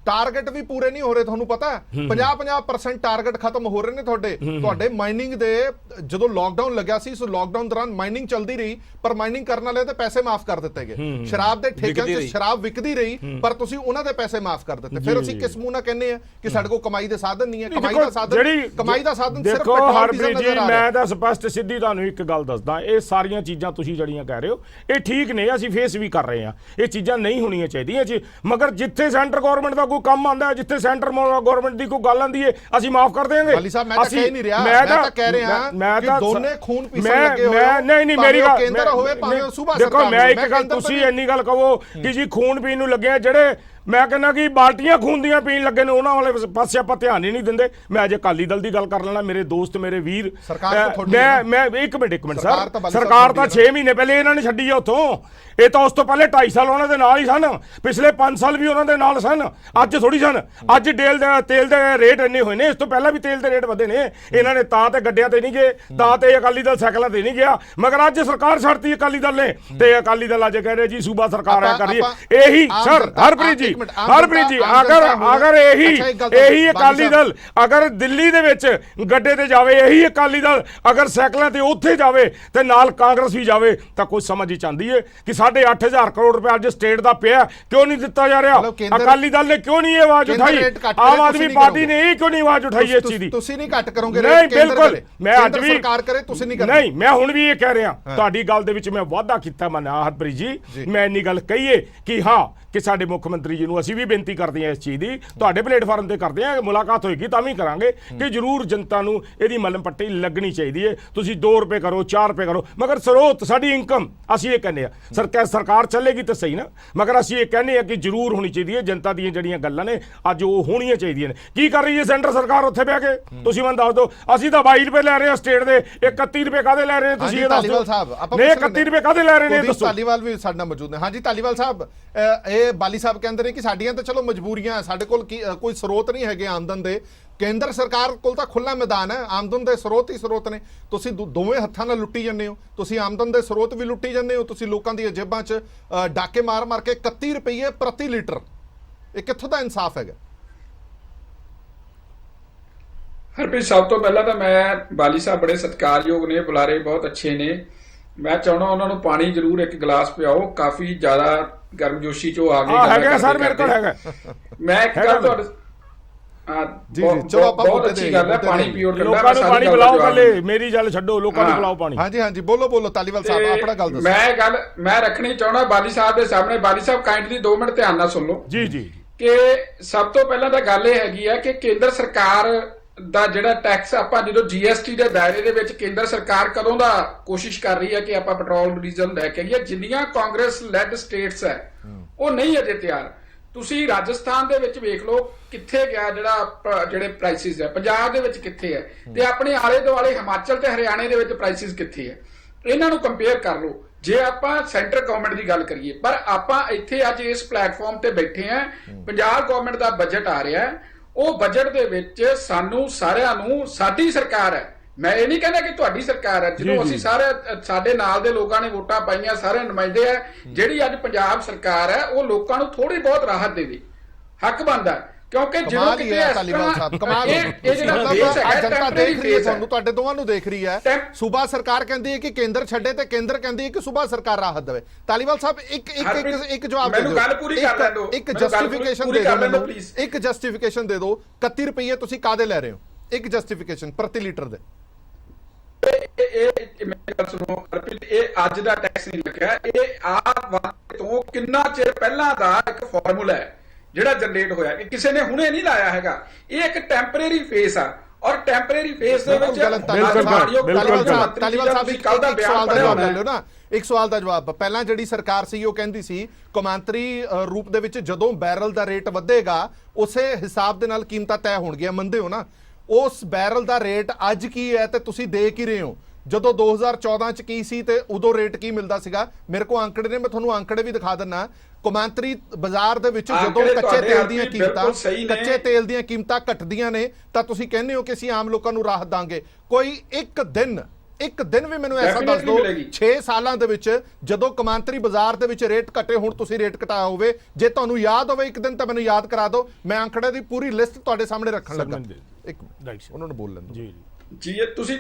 Speaker 1: ਟਾਰਗੇਟ ਵੀ ਪੂਰੇ ਨਹੀਂ ਹੋ ਰਹੇ, ਤੁਹਾਨੂੰ ਪਤਾ ਹੈ 50% ਟਾਰਗੇਟ ਖਤਮ ਹੋ ਰਹੇ ਨੇ ਤੁਹਾਡੇ ਮਾਈਨਿੰਗ ਦੇ। ਜਦੋਂ ਲਾਕਡਾਊਨ ਲੱਗਿਆ ਸੀ ਸੋ ਲਾਕਡਾਊਨ ਦੌਰਾਨ ਮਾਈਨਿੰਗ ਚੱਲਦੀ ਰਹੀ ਪਰ ਮਾਈਨਿੰਗ ਕਰਨ ਵਾਲੇ ਤੇ ਪੈਸੇ ਮਾਫ ਕਰ ਦਿੱਤੇ ਗਏ। ਸ਼ਰਾਬ ਦੇ ਠੇਕਿਆਂ 'ਚ ਸ਼ਰਾਬ ਵਿਕਦੀ ਰਹੀ ਪਰ ਤੁਸੀਂ ਉਹਨਾਂ ਦੇ ਪੈਸੇ ਮਾਫ ਕਰ ਦਿੱਤੇ। ਫਿਰ ਅਸੀਂ ਕਿਸ ਮੂੰਹ ਨਾਲ ਕਹਿੰਦੇ ਆ ਕਿ ਸਾਡੇ ਕੋਲ ਕਮਾਈ ਦੇ ਸਾਧਨ ਨਹੀਂ ਹੈ। ਕਮਾਈ ਦਾ ਸਾਧਨ ਸਿਰਫ ਪੈਟਰੋਲ ਡੀਜ਼ਲ ਨਜ਼ਰ ਆ ਰਿਹਾ।
Speaker 4: ਮੈਂ ਤਾਂ ਸਪਸ਼ਟ ਸਿੱਧੀ ਤੁਹਾਨੂੰ ਇੱਕ ਗੱਲ ਦੱਸਦਾ, ਇਹ ਸਾਰੀਆਂ ਚੀਜ਼ਾਂ ਤੁਸੀਂ ਜਿਹੜੀਆਂ ਕਹਿ ਰਹੇ ਹੋ ਇਹ ਠੀਕ ਨੇ, ਅਸੀਂ ਫੇਸ ਵੀ ਕਰ ਰਹੇ ਹਾਂ। ਇਹ ਚੀਜ਼ਾਂ ਨਹੀਂ ਹੋਣੀਆਂ ਚਾਹੀਦੀਆਂ ਜੀ, ਮਗਰ ਜਿੱਥੇ ਸੈਂਟਰ ਗਵਰਨਮੈਂਟ ਦਾ ਕੋਈ ਕੰਮ ਆਉਂਦਾ, ਜਿੱਥੇ ਸੈਂਟਰ ਗਵਰਨਮੈਂਟ ਦੀ ਕੋਈ ਗੱਲ ਆਉਂਦੀ ਹੈ ਅਸੀਂ ਮਾਫ ਕਰ ਦੇਵਾਂਗੇ।
Speaker 1: ਬਾਲੀ ਸਾਹਿਬ ਮੈਂ ਤਾਂ ਕਹਿ ਨਹੀਂ ਰਿਹਾ, ਮੈਂ ਤਾਂ ਕਹਿ ਰਿਹਾ ਕਿ ਦੋਨੇ ਖੂਨ ਪੀਸਣ ਲੱਗੇ ਹੋਏ।
Speaker 4: ਨਹੀਂ ਮੇਰੀ ਗੱਲ
Speaker 1: ਕੇਂਦਰ ਹੋਵੇ ਭਾਵੇਂ ਸੂਬਾ ਸਰਕਾਰ।
Speaker 4: ਦੇਖੋ ਮੈਂ ਇੱਕ ਗੱਲ, ਤੁਸੀਂ ਇੰਨੀ ਗੱਲ ਕਹੋ ਕਿ ਜੀ ਖੂਨ ਪੀਣ ਨੂੰ ਲੱਗੇ ਜਿਹੜੇ, ਮੈਂ ਕਹਿੰਦਾ ਕਿ ਬਾਲਟੀਆਂ ਖੂਨ ਦੀਆਂ ਪੀਣ ਲੱਗੇ ਨੇ ਉਹਨਾਂ ਵਾਲੇ ਪਾਸੇ ਆਪਾਂ ਧਿਆਨ ਹੀ ਨਹੀਂ ਦਿੰਦੇ। ਮੈਂ ਅੱਜ ਅਕਾਲੀ ਦਲ ਦੀ ਗੱਲ ਕਰ ਲੈਣਾ, ਮੇਰੇ ਦੋਸਤ ਮੇਰੇ ਵੀਰ। ਮੈਂ ਇੱਕ ਮਿੰਟ ਸਰ, ਸਰਕਾਰ ਤਾਂ 6 ਮਹੀਨੇ ਪਹਿਲੇ ਇਹਨਾਂ ਨੇ ਛੱਡੀ ਆ ਉੱਥੋਂ। ਇਹ ਤਾਂ ਉਸ ਤੋਂ ਪਹਿਲੇ 2.5 ਸਾਲ ਉਹਨਾਂ ਦੇ ਨਾਲ ਹੀ ਸਨ, ਪਿਛਲੇ 5 ਸਾਲ ਵੀ ਉਹਨਾਂ ਦੇ ਨਾਲ ਸਨ, ਅੱਜ ਥੋੜੀ ਸਨ। ਅੱਜ ਤੇਲ ਦੇ ਰੇਟ ਇੰਨੇ ਹੋਏ ਨੇ, ਇਸ ਤੋਂ ਪਹਿਲਾਂ ਵੀ ਤੇਲ ਦੇ ਰੇਟ ਵਧੇ ਨੇ। ਇਹਨਾਂ ਨੇ ਤਾਂ ਤੇ ਗੱਡਿਆਂ ਤੇ ਨਹੀਂ ਗਏ, ਤਾਂ ਤੇ ਅਕਾਲੀ ਦਲ ਸਾਈਕਲਾਂ ਤੇ ਨਹੀਂ ਗਿਆ, ਮਗਰ ਅੱਜ ਸਰਕਾਰ ਛੱਡਤੀ ਅਕਾਲੀ ਦਲ ਨੇ ਤੇ ਅਕਾਲੀ ਦਲ ਅੱਜ ਕਹਿ ਰਹੇ ਜੀ ਸੂਬਾ ਸਰਕਾਰ ਆ ਕਰ ਰਹੀ ਹੈ। ਇਹੀ ਸਰ ਹਰਪ੍ਰੀਤ ਜੀ ਅਗਰ ਇਹੀ ਅਕਾਲੀ ਦਲ ਅਗਰ ਦਿੱਲੀ ਦੇ ਵਿੱਚ ਗੱਡੇ ਤੇ ਜਾਵੇ, ਇਹੀ ਅਕਾਲੀ ਦਲ ਅਗਰ ਸਾਈਕਲਾਂ ਤੇ ਉੱਥੇ ਜਾਵੇ ਤੇ ਨਾਲ ਕਾਂਗਰਸ ਵੀ ਜਾਵੇ ਤਾਂ ਕੋਈ ਸਮਝ ਹੀ ਚਾਹੁੰਦੀ ਹੈ ਕਿ 8,500 ਕਰੋੜ ਰੁਪਏ ਅੱਜ ਸਟੇਟ ਦਾ ਪਿਆ, ਕਿਉਂ ਨਹੀਂ ਦਿੱਤਾ ਜਾ ਰਿਹਾ? ਅਕਾਲੀ ਦਲ ਨੇ ਕਿਉਂ ਨਹੀਂ ਇਹ ਆਵਾਜ਼ ਉਠਾਈ? ਆਮ ਆਦਮੀ ਪਾਰਟੀ ਨੇ ਇਹ ਕਿਉਂ ਨਹੀਂ ਆਵਾਜ਼ ਉਠਾਈ ਇਸ ਚੀਜ਼ ਦੀ?
Speaker 1: ਤੁਸੀਂ ਨਹੀਂ ਘੱਟ ਕਰੋਗੇ?
Speaker 4: ਨਹੀਂ ਬਿਲਕੁਲ, ਮੈਂ ਅੱਜ ਵੀ
Speaker 1: ਸਰਕਾਰ ਕਰੇ, ਤੁਸੀਂ ਨਹੀਂ ਕਰਦੇ।
Speaker 4: ਨਹੀਂ, ਮੈਂ ਹੁਣ ਵੀ ਇਹ ਕਹਿ ਰਿਹਾ, ਤੁਹਾਡੀ ਗੱਲ ਦੇ ਵਿੱਚ ਮੈਂ ਵਾਅਦਾ ਕੀਤਾ ਮੰਨਿਆ ਹਰਪ੍ਰੀਤ ਜੀ, ਮੈਂ ਇੰਨੀ ਗੱਲ ਕਹੀਏ ਕਿ ਹਾਂ ਕਿ ਸਾਡੇ ਮੁੱਖ ਮੰਤਰੀ ਜੀ ਨੂੰ ਅਸੀਂ ਵੀ ਬੇਨਤੀ ਕਰਦੇ ਹਾਂ ਇਸ ਚੀਜ਼ ਦੀ, ਤੁਹਾਡੇ ਪਲੇਟਫਾਰਮ ਤੇ ਕਰਦੇ ਹਾਂ, ਮੁਲਾਕਾਤ ਹੋਏਗੀ ਤਾਂ ਵੀ ਕਰਾਂਗੇ ਕਿ ਜ਼ਰੂਰ ਜਨਤਾ ਨੂੰ ਇਹਦੀ ਮਲਮ ਪੱਟੀ ਲੱਗਣੀ ਚਾਹੀਦੀ ਹੈ। ਤੁਸੀਂ 2 ਰੁਪਏ ਕਰੋ, 4 ਰੁਪਏ ਕਰੋ, ਮਗਰ ਸਰੋਤ ਸਾਡੀ ਇਨਕਮ ਅਸੀਂ ਇਹ ਕਹਿੰਦੇ ਆ ਸਰਕਾਰ ਚੱਲੇਗੀ ਤਾਂ ਸਹੀ ਨਾ, ਮਗਰ ਅਸੀਂ ਇਹ ਕਹਿੰਦੇ ਆ ਕਿ ਜ਼ਰੂਰ ਹੋਣੀ ਚਾਹੀਦੀ ਹੈ। ਜਨਤਾ ਦੀਆਂ ਜਿਹੜੀਆਂ ਗੱਲਾਂ ਨੇ ਅੱਜ ਉਹ ਹੋਣੀਆਂ ਚਾਹੀਦੀਆਂ ਨੇ। ਕੀ ਕਰ ਰਹੀ ਹੈ ਸੈਂਟਰ ਸਰਕਾਰ ਉੱਥੇ ਬਹਿ ਕੇ? ਤੁਸੀਂ ਮੈਨੂੰ ਦੱਸ ਦਿਓ। ਅਸੀਂ ਤਾਂ 22 ਰੁਪਏ ਲੈ ਰਹੇ ਹਾਂ ਸਟੇਟ ਦੇ, 31 ਰੁਪਏ ਕਾਹਦੇ ਲੈ ਰਹੇ ਨੇ ਤੁਸੀਂ ਇਹ ਦੱਸ ਦਿਓ। ਨਹੀਂ 31 ਰੁਪਏ ਕਾਹਦੇ ਲੈ ਰਹੇ ਨੇ ਦੱਸੋ।
Speaker 1: ਧਾਲੀਵਾਲ ਵੀ ਸਾਡੇ ਨਾਲ ਮੌਜੂਦ ਨੇ। ਹਾਂਜੀ ਧਾਲੀਵਾਲ ਸਾਹਿਬ, ਇਹ ਬਾਲੀ ਸਾਹਿਬ ਕਹਿੰਦੇ ਨੇ ਕਿ ਸਾਡੀਆਂ ਤਾਂ ਚਲੋ ਮਜਬੂਰੀਆਂ, ਸਾਡੇ ਕੋਲ ਕੋਈ ਸਰੋਤ ਨਹੀਂ ਹੈਗੇ ਆਮਦਨ ਦੇ, ਕੇਂਦਰ ਸਰਕਾਰ ਕੋਲ ਤਾਂ ਖੁੱਲਾ ਮੈਦਾਨ ਹੈ, ਆਮਦਨ ਦੇ ਸਰੋਤ ਹੀ ਸਰੋਤ ਨੇ। ਤੁਸੀਂ ਦੋਵੇਂ ਹੱਥਾਂ ਨਾਲ ਲੁੱਟੀ ਜਾਂਦੇ ਹੋ, ਤੁਸੀਂ ਆਮਦਨ ਦੇ ਸਰੋਤ ਵੀ ਲੁੱਟੀ ਜਾਂਦੇ ਹੋ, ਤੁਸੀਂ ਲੋਕਾਂ ਦੀਆਂ ਜੇਬਾਂ 'ਚ ਡਾਕੇ ਮਾਰ ਮਾਰ ਕੇ 31 ਰੁਪਏ ਪ੍ਰਤੀ ਲੀਟਰ, ਇਹ ਕਿੱਥੋਂ ਦਾ ਇਨਸਾਫ ਹੈਗਾ?
Speaker 5: ਹਰਪ੍ਰੀਤ, ਸਭ ਤੋਂ ਪਹਿਲਾਂ ਤਾਂ ਮੈਂ ਬਾਲੀ ਸਾਹਿਬ ਬੜੇ ਸਤਿਕਾਰਯੋਗ ਨੇ, ਬੁਲਾਰੇ ਬਹੁਤ ਅੱਛੇ ਨੇ। ਮੈਂ ਚਾਹੁੰਦਾ ਉਹਨਾਂ ਨੂੰ ਪਾਣੀ ਜ਼ਰੂਰ ਇੱਕ ਗਲਾਸ ਪਿਆਓ, ਕਾਫੀ ਜ਼ਿਆਦਾ ਗਰਮਜੋਸ਼ੀ 'ਚ ਉਹ ਆ ਗਏ।
Speaker 4: ਹੈਗਾ ਸਰ, ਮੇਰੇ ਕੋਲ ਹੈਗਾ।
Speaker 5: ਮੈਂ ਇੱਕ ਗੱਲ ਤੁਹਾਡੇ
Speaker 1: ਜੀ ਚਲੋ ਆਪਾਂ
Speaker 5: ਬਹੁਤ ਅੱਛੀ ਗੱਲ ਹੈ, ਪਾਣੀ ਪੀਓ।
Speaker 4: ਲੋਕਾਂ ਨੂੰ ਪਾਣੀ ਪਿਲਾਓ, ਪਹਿਲੇ ਮੇਰੀ ਗੱਲ ਛੱਡੋ, ਲੋਕਾਂ ਨੂੰ ਪਿਲਾਓ ਪਾਣੀ।
Speaker 1: ਹਾਂਜੀ ਹਾਂਜੀ, ਬੋਲੋ ਧਾਲੀਵਾਲ ਸਾਹਿਬ, ਆਪਣਾ ਗੱਲ ਦੱਸੋ।
Speaker 5: ਮੈਂ ਰੱਖਣੀ ਚਾਹੁੰਦਾ ਬਾਲੀ ਸਾਹਿਬ ਦੇ ਸਾਹਮਣੇ। ਬਾਲੀ ਸਾਹਿਬ ਕਾਈਂਡਲੀ 2 ਮਿੰਟ ਧਿਆਨ ਨਾਲ ਸੁਣ ਲਓ।
Speaker 4: ਜੀ ਜੀ।
Speaker 5: ਕਿ ਸਭ ਤੋਂ ਪਹਿਲਾਂ ਤਾਂ ਗੱਲ ਇਹ ਹੈਗੀ ਆ ਕਿ ਕੇਂਦਰ ਸਰਕਾਰ ਦਾ ਜਿਹੜਾ ਟੈਕਸ, ਆਪਾਂ ਜਦੋਂ GST ਦੇ ਦਾਇਰੇ ਦੇ ਵਿੱਚ ਕੇਂਦਰ ਸਰਕਾਰ ਕਦੋਂ ਦਾ ਕੋਸ਼ਿਸ਼ ਕਰ ਰਹੀ ਹੈ ਕਿ ਆਪਾਂ ਪੈਟਰੋਲ ਡੀਜ਼ਲ ਲੈ ਕੇ ਆਈਏ। ਜਿੰਨੀਆਂ ਕਾਂਗਰਸ ਲੈਡ ਸਟੇਟਸ ਹੈ ਉਹ ਨਹੀਂ ਅਜੇ ਤਿਆਰ। ਤੁਸੀਂ ਰਾਜਸਥਾਨ ਦੇ ਵਿੱਚ ਵੇਖ ਲਓ ਕਿੱਥੇ ਗਿਆ ਜਿਹੜੇ ਪ੍ਰਾਈਸਿਸ ਹੈ, ਪੰਜਾਬ ਦੇ ਵਿੱਚ ਕਿੱਥੇ ਹੈ, ਤੇ ਆਪਣੇ ਆਲੇ ਦੁਆਲੇ ਹਿਮਾਚਲ ਤੇ ਹਰਿਆਣੇ ਦੇ ਵਿੱਚ ਪ੍ਰਾਈਸਿਸ ਕਿੱਥੇ ਹੈ। ਇਹਨਾਂ ਨੂੰ ਕੰਪੇਅਰ ਕਰ ਲਓ ਜੇ ਆਪਾਂ ਸੈਂਟਰ ਗਵਰਨਮੈਂਟ ਦੀ ਗੱਲ ਕਰੀਏ। ਪਰ ਆਪਾਂ ਇੱਥੇ ਅੱਜ ਇਸ ਪਲੇਟਫਾਰਮ ਤੇ ਬੈਠੇ ਆ, ਪੰਜਾਬ ਗਵਰਨਮੈਂਟ ਦਾ ਬਜਟ ਆ ਰਿਹਾ ਹੈ, ਉਹ ਬਜਟ ਦੇ ਵਿੱਚ ਸਾਨੂੰ ਸਾਰਿਆਂ ਨੂੰ, ਸਾਡੀ ਸਰਕਾਰ ਹੈ, ਮੈਂ ਇਹ ਨਹੀਂ ਕਹਿੰਦਾ ਕਿ ਤੁਹਾਡੀ ਸਰਕਾਰ ਹੈ, ਜਦੋਂ ਅਸੀਂ ਸਾਡੇ ਨਾਲ ਦੇ ਲੋਕਾਂ ਨੇ ਵੋਟਾਂ ਪਾਈਆਂ, ਸਾਰੇ ਨੁਮਾਇੰਦੇ ਆ, ਜਿਹੜੀ ਅੱਜ ਪੰਜਾਬ ਸਰਕਾਰ ਹੈ ਉਹ ਲੋਕਾਂ ਨੂੰ ਥੋੜੀ ਬਹੁਤ ਰਾਹਤ ਦੇਵੇ, ਹੱਕ ਬਣਦਾ। ਕਿਉਂਕਿ ਜਦੋਂ ਕਿਤੇ
Speaker 1: ਧਾਲੀਵਾਲ ਸਾਹਿਬ ਕਮਾਲ,
Speaker 5: ਇਹ ਜਿਹੜਾ ਫੇਸ ਹੈ,
Speaker 1: ਜਨਤਾ ਦੇਖ ਰਹੀ ਹੈ ਤੁਹਾਨੂੰ, ਤੁਹਾਡੇ ਦੋਵਾਂ ਨੂੰ ਦੇਖ ਰਹੀ ਹੈ। ਸੂਬਾ ਸਰਕਾਰ ਕਹਿੰਦੀ ਹੈ ਕਿ ਕੇਂਦਰ ਛੱਡੇ ਤੇ ਕੇਂਦਰ ਕਹਿੰਦੀ ਹੈ ਕਿ ਸੂਬਾ ਸਰਕਾਰ ਰਾਹਤ ਦੇਵੇ। ਧਾਲੀਵਾਲ ਸਾਹਿਬ ਇੱਕ ਜਵਾਬ ਦੇ ਦਿਓ,
Speaker 5: ਗੱਲ ਪੂਰੀ ਕਰ ਲੈਣ ਦਿਓ,
Speaker 1: ਇੱਕ ਜਸਟੀਫਿਕੇਸ਼ਨ ਦੇ ਦਿਓ, ਇੱਕ ਜਸਟੀਫਿਕੇਸ਼ਨ ਦੇ ਦਿਓ। 31 ਰੁਪਏ ਤੁਸੀਂ ਕਾਦੇ ਲੈ ਰਹੇ ਹੋ? ਇੱਕ ਜਸਟੀਫਿਕੇਸ਼ਨ ਪ੍ਰਤੀ ਲੀਟਰ ਦੇ।
Speaker 5: ਮੇਰੀ ਗੱਲ ਸੁਣੋ ਹਰਪ੍ਰੀਤ, ਇਹ ਅੱਜ ਦਾ ਟੈਕਸ ਨਹੀਂ ਲੱਗਿਆ, ਇਹ ਆਪ ਤੋਂ ਕਿੰਨਾ ਚਿਰ ਪਹਿਲਾਂ ਦਾ ਇੱਕ ਫਾਰਮੂਲਾ ਹੈ ਜਿਹੜਾ ਜਨਰੇਟ ਹੋਇਆ, ਕਿ ਕਿਸੇ ਨੇ ਹੁਣੇ ਨਹੀਂ ਲਾਇਆ ਹੈਗਾ। ਇਹ ਇੱਕ ਟੈਂਪਰੇਰੀ ਫੇਸ ਆ, ਔਰ ਟੈਂਪਰੇਰੀ ਫੇਸ ਦੇ ਵਿੱਚ
Speaker 1: ਧਾਲੀਵਾਲ ਸਾਹਿਬ ਇੱਕ ਸਵਾਲ ਦਾ ਜਵਾਬ ਲੈ ਲਿਓ ਨਾ, ਇੱਕ ਸਵਾਲ ਦਾ ਜਵਾਬ। ਪਹਿਲਾਂ ਜਿਹੜੀ ਸਰਕਾਰ ਸੀ ਉਹ ਕਹਿੰਦੀ ਸੀ ਕੌਮਾਂਤਰੀ ਰੂਪ ਦੇ ਵਿੱਚ ਜਦੋਂ ਬੈਰਲ ਦਾ ਰੇਟ ਵਧੇਗਾ ਉਸੇ ਹਿਸਾਬ ਦੇ ਨਾਲ ਕੀਮਤਾਂ ਤੈਅ ਹੋਣਗੀਆਂ, ਮੰਨਦੇ ਹੋ ਨਾ? ਉਸ ਬੈਰਲ ਦਾ ਰੇਟ ਅੱਜ ਕੀ ਹੈ ਤੇ ਤੁਸੀਂ ਦੇ ਕੀ ਰਹੇ ਹੋ? ਜਦੋਂ 2014 ਚ ਕੀ ਸੀ ਤੇ ਉਦੋਂ ਰੇਟ ਕੀ ਮਿਲਦਾ ਸੀਗਾ? ਮੇਰੇ ਕੋਲ ਅੰਕੜੇ ਨੇ, ਮੈਂ ਤੁਹਾਨੂੰ ਅੰਕੜੇ ਵੀ ਦਿਖਾ ਦਿੰਨਾ। ਕੌਮਾਂਤਰੀ ਬਾਜ਼ਾਰ ਦੇ ਵਿੱਚ ਜਦੋਂ ਕੱਚੇ ਤੇਲ ਦੀਆਂ ਕੀਮਤਾਂ ਘਟਦੀਆਂ ਨੇ ਤਾਂ ਤੁਸੀਂ ਕਹਿੰਦੇ ਹੋ ਕਿ ਅਸੀਂ ਆਮ ਲੋਕਾਂ ਨੂੰ ਰਾਹਤ ਦਾਂਗੇ। ਕੋਈ ਇੱਕ ਦਿਨ ਵੀ ਮੈਨੂੰ ਐਸਾ ਦੱਸ ਦਿਓ 6 ਸਾਲਾਂ ਦੇ ਵਿੱਚ ਜਦੋਂ ਕੌਮਾਂਤਰੀ ਬਾਜ਼ਾਰ ਦੇ ਵਿੱਚ ਰੇਟ ਘਟੇ, ਹੁਣ ਤੁਸੀਂ ਰੇਟ ਘਟਾਇਆ ਹੋਵੇ। ਜੇ ਤੁਹਾਨੂੰ ਯਾਦ ਹੋਵੇ ਇੱਕ ਦਿਨ ਤਾਂ ਮੈਨੂੰ ਯਾਦ ਕਰਾ ਦਿਓ, ਮੈਂ ਅੰਕੜੇ ਦੀ ਪੂਰੀ ਲਿਸਟ ਤੁਹਾਡੇ ਸਾਹਮਣੇ ਰੱਖਣ ਲੱਗਾ। ਇੱਕ ਮਿੰਟ ਉਹਨਾਂ ਨੂੰ ਬੋਲ ਲੈਣ ਦਿਓ।
Speaker 5: ਜੀ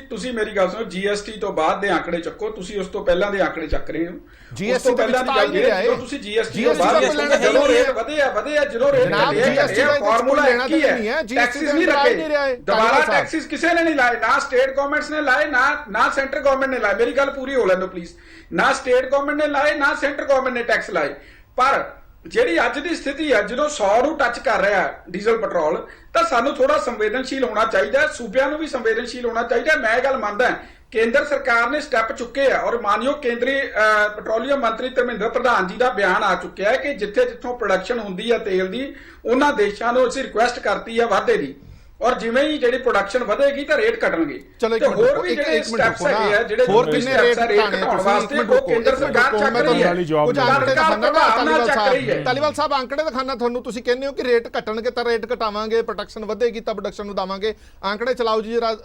Speaker 5: ਤੁਸੀਂ ਮੇਰੀ ਗੱਲ ਸੁਣੋ, GST ਤੋਂ ਬਾਅਦ ਦੇ ਆંકੜੇ ਚੱਕੋ, ਤੁਸੀਂ ਉਸ ਤੋਂ ਪਹਿਲਾਂ ਦੇ ਆંકੜੇ ਚੱਕ ਰਹੇ ਹੋ।
Speaker 1: GST ਤੋਂ ਪਹਿਲਾਂ ਦੀ ਗੱਲ
Speaker 5: ਜਦੋਂ ਤੁਸੀਂ GST ਤੋਂ ਬਾਅਦ ਜਦੋਂ ਰੇਟ ਵਧਿਆ ਜਦੋਂ ਰੇਟ ਘਟਿਆ, ਫਾਰਮੂਲਾ ਇੱਕ ਹੀ ਹੈ, ਟੈਕਸਿਸ ਨਹੀਂ ਲੱਗੇ, ਦੁਬਾਰਾ ਟੈਕਸਿਸ ਕਿਸੇ ਨੇ ਨਹੀਂ ਲਾਏ, ਨਾ ਸਟੇਟ ਗਵਰਨਮੈਂਟਸ ਨੇ ਲਾਏ, ਨਾ ਸੈਂਟਰ ਗਵਰਨਮੈਂਟ ਨੇ ਲਾਏ। ਮੇਰੀ ਗੱਲ ਪੂਰੀ ਹੋ ਲੈਣ ਦਿਓ ਪਲੀਜ਼। ਨਾ ਸਟੇਟ ਗਵਰਨਮੈਂਟ ਨੇ ਲਾਏ, ਨਾ ਸੈਂਟਰ ਗਵਰਨਮੈਂਟ ਨੇ ਟੈਕਸ ਲਾਏ। ਪਰ ਜਿਹੜੀ ਅੱਜ ਦੀ ਸਥਿਤੀ ਹੈ, ਜਦੋਂ 100 ਨੂੰ ਟੱਚ ਕਰ ਰਿਹਾ ਡੀਜ਼ਲ ਪੈਟਰੋਲ, ਤਾਂ ਸਾਨੂੰ ਥੋੜਾ ਸੰਵੇਦਨਸ਼ੀਲ ਹੋਣਾ ਚਾਹੀਦਾ, ਸੂਬਿਆਂ ਨੂੰ ਵੀ ਸੰਵੇਦਨਸ਼ੀਲ ਹੋਣਾ ਚਾਹੀਦਾ। ਮੈਂ ਇਹ ਗੱਲ ਮੰਨਦਾ ਕੇਂਦਰ ਸਰਕਾਰ ਨੇ ਸਟੈਪ ਚੁੱਕੇ ਆ, ਔਰ ਮਾਨਯੋਗ ਕੇਂਦਰੀ ਪੈਟਰੋਲੀਅਮ ਮੰਤਰੀ ਧਰਮਿੰਦਰ ਪ੍ਰਧਾਨ ਜੀ ਦਾ ਬਿਆਨ ਆ ਚੁੱਕਿਆ ਹੈ ਕਿ ਜਿੱਥੋਂ ਪ੍ਰੋਡਕਸ਼ਨ ਹੁੰਦੀ ਹੈ ਤੇਲ ਦੀ, ਉਹਨਾਂ ਦੇਸ਼ਾਂ ਨੂੰ ਅਸੀਂ ਰਿਕੁਐਸਟ ਕਰਤੀ ਹੈ ਵਾਧੇ ਦੀ, ਔਰ ਜਿਵੇਂ ਹੀ ਜਿਹੜੀ ਪ੍ਰੋਡਕਸ਼ਨ ਵਧੇਗੀ ਤਾਂ ਰੇਟ ਘਟਣਗੇ।
Speaker 1: ਚਲੋ
Speaker 5: ਤੇ ਹੋਰ ਵੀ ਜਿਹੜੇ ਸਟੈਪਸ ਹੈਗੇ ਆ, ਜਿਹੜੇ
Speaker 1: ਹੋਰ ਕਿੰਨੇ ਰੇਟ ਘਟਾਉਣ ਵਾਸਤੇ ਉਹ
Speaker 5: ਕੇਂਦਰ ਸਰਕਾਰ ਚੱਕ ਰਹੀ ਹੈ।
Speaker 1: ਕੁਝ ਅੰਕੜੇ ਧਾਲੀਵਾਲ ਸਾਹਿਬ ਅੰਕੜੇ ਦਿਖਾਣਾ ਤੁਹਾਨੂੰ, ਤੁਸੀਂ ਕਹਿੰਦੇ ਹੋ ਕਿ ਰੇਟ ਘਟਣਗੇ ਤਾਂ ਰੇਟ ਘਟਾਵਾਂਗੇ, ਪ੍ਰੋਡਕਸ਼ਨ ਵਧੇਗੀ ਤਾਂ ਪ੍ਰੋਡਕਸ਼ਨ ਵਧਾਵਾਂਗੇ। ਅੰਕੜੇ ਚਲਾਓ ਜੀ ਜਰਾ,